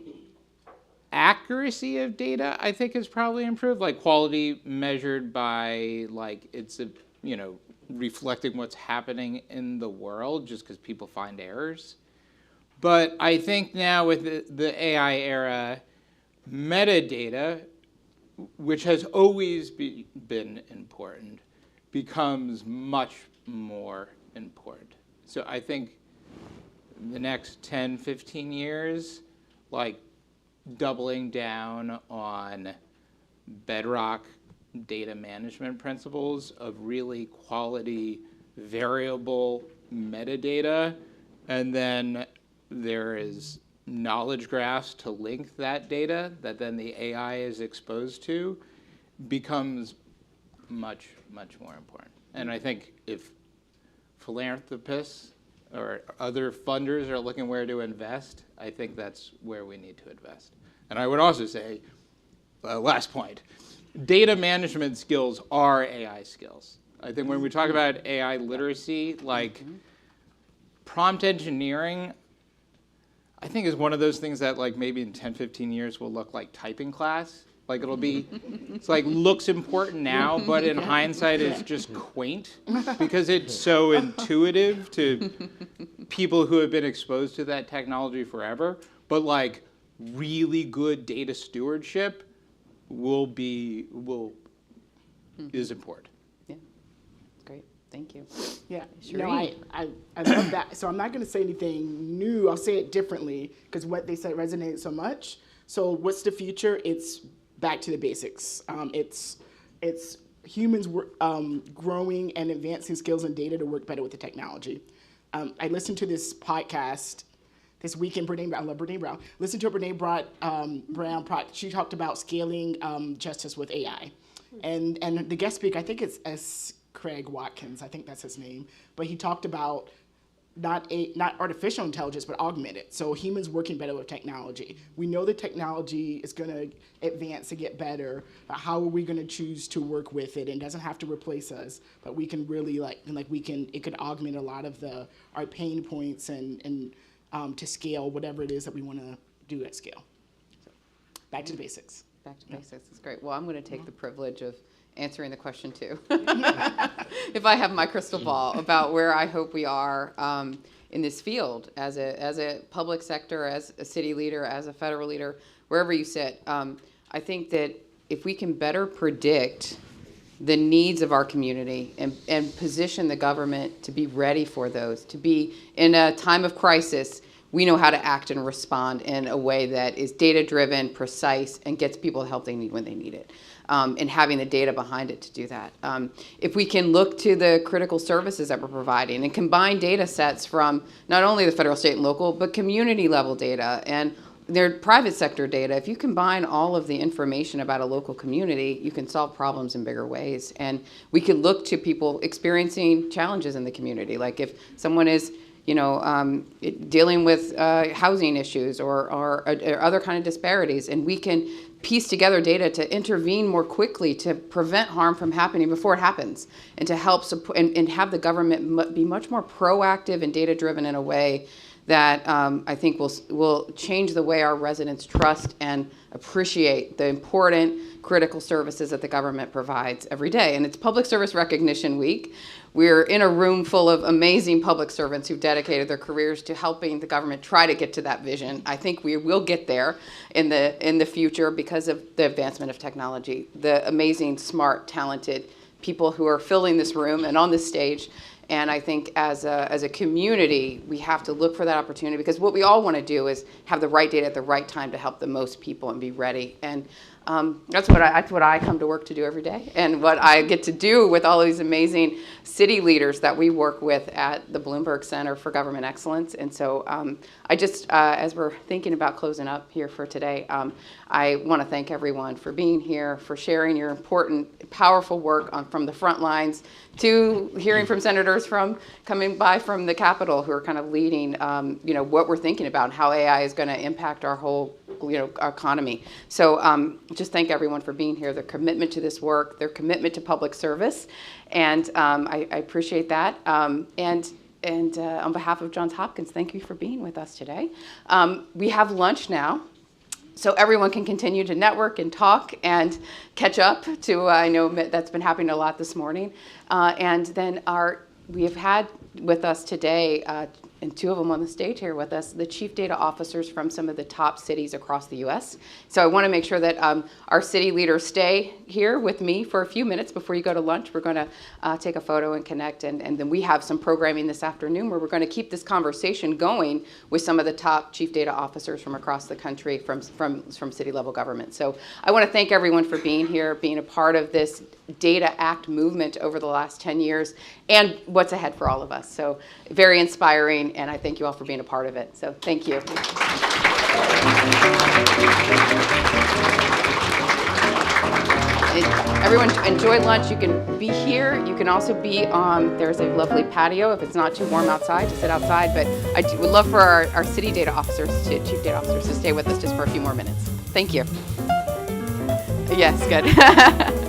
accuracy of data, I think, has probably improved, like quality measured by, like, it's reflecting what's happening in the world, just because people find errors. But I think now with the AI era, metadata, which has always been important, becomes much more important. So I think the next 10, 15 years, like doubling down on bedrock data management principles of really quality variable metadata, and then there is knowledge graphs to link that data that then the AI is exposed to, becomes much, much more important. And I think if philanthropists or other funders are looking where to invest, I think that's where we need to invest. And I would also say, last point, data management skills are AI skills. I think when we talk about AI literacy, like prompt engineering, I think is one of those things that like maybe in 10, 15 years will look like typing class. Like it'll be, it's like looks important now, but in hindsight it's just quaint because it's so intuitive to people who have been exposed to that technology forever. But like really good data stewardship is important. Yeah, great, thank you. Yeah, Shireen. I love that. So I'm not going to say anything new. I'll say it differently because what they said resonated so much. So what's the future? It's back to the basics. It's humans growing and advancing skills and data to work better with the technology. I listened to this podcast this weekend. I love Brene Brown. Listen to Brene Brown. She talked about scaling justice with AI, and the guest speaker, I think it's S. Craig Watkins, I think that's his name, but he talked about not artificial intelligence, but augmented. So humans working better with technology. We know the technology is going to advance and get better. How are we going to choose to work with it? And it doesn't have to replace us, but we can really it could augment a lot of our pain points and to scale whatever it is that we want to do at scale. So back to the basics. Back to basics, that's great. Well, I'm going to take the privilege of answering the question too. If I have my crystal ball about where I hope we are in this field as a public sector, as a city leader, as a federal leader, wherever you sit, I think that if we can better predict the needs of our community and position the government to be ready for those, to be in a time of crisis, we know how to act and respond in a way that is data-driven, precise, and gets people the help they need when they need it. And having the data behind it to do that. If we can look to the critical services that we're providing and combine data sets from not only the federal, state, and local, but community level data and their private sector data, if you combine all of the information about a local community, you can solve problems in bigger ways. And we can look to people experiencing challenges in the community. Like if someone is dealing with housing issues or other kind of disparities, and we can piece together data to intervene more quickly to prevent harm from happening before it happens, and to help support and have the government be much more proactive and data-driven in a way that I think will change the way our residents trust and appreciate the important critical services that the government provides every day. And it's Public Service Recognition Week. We're in a room full of amazing public servants who've dedicated their careers to helping the government try to get to that vision. I think we will get there in the future because of the advancement of technology, the amazing, smart, talented people who are filling this room and on this stage. And I think as a community, we have to look for that opportunity, because what we all want to do is have the right data at the right time to help the most people and be ready. And that's what I come to work to do every day, and what I get to do with all of these amazing city leaders that we work with at the Bloomberg Center for Government Excellence. And so I just, as we're thinking about closing up here for today, I want to thank everyone for being here, for sharing your important, powerful work from the front lines, to hearing from senators coming by from the Capitol who are kind of leading, what we're thinking about and how AI is going to impact our whole, our economy. So just thank everyone for being here, their commitment to this work, their commitment to public service, and I appreciate that. And on behalf of Johns Hopkins, thank you for being with us today. We have lunch now, so everyone can continue to network and talk and catch up to, I know that's been happening a lot this morning. And then we have had with us today and two of them on the stage here with us, the chief data officers from some of the top cities across the U.S. So I want to make sure that our city leaders stay here with me for a few minutes before you go to lunch. We're going to take a photo and connect, and then we have some programming this afternoon where we're going to keep this conversation going with some of the top chief data officers from across the country from city level government. So I want to thank everyone for being here, being a part of this Data Act movement over the last 10 years, and what's ahead for all of us. So very inspiring, and I thank you all for being a part of it. So thank you. Everyone enjoy lunch. You can be here. You can also be there's a lovely patio if it's not too warm outside to sit outside. But I would love for our city data officers, chief data officers, to stay with us just for a few more minutes. Thank you. Yes, good.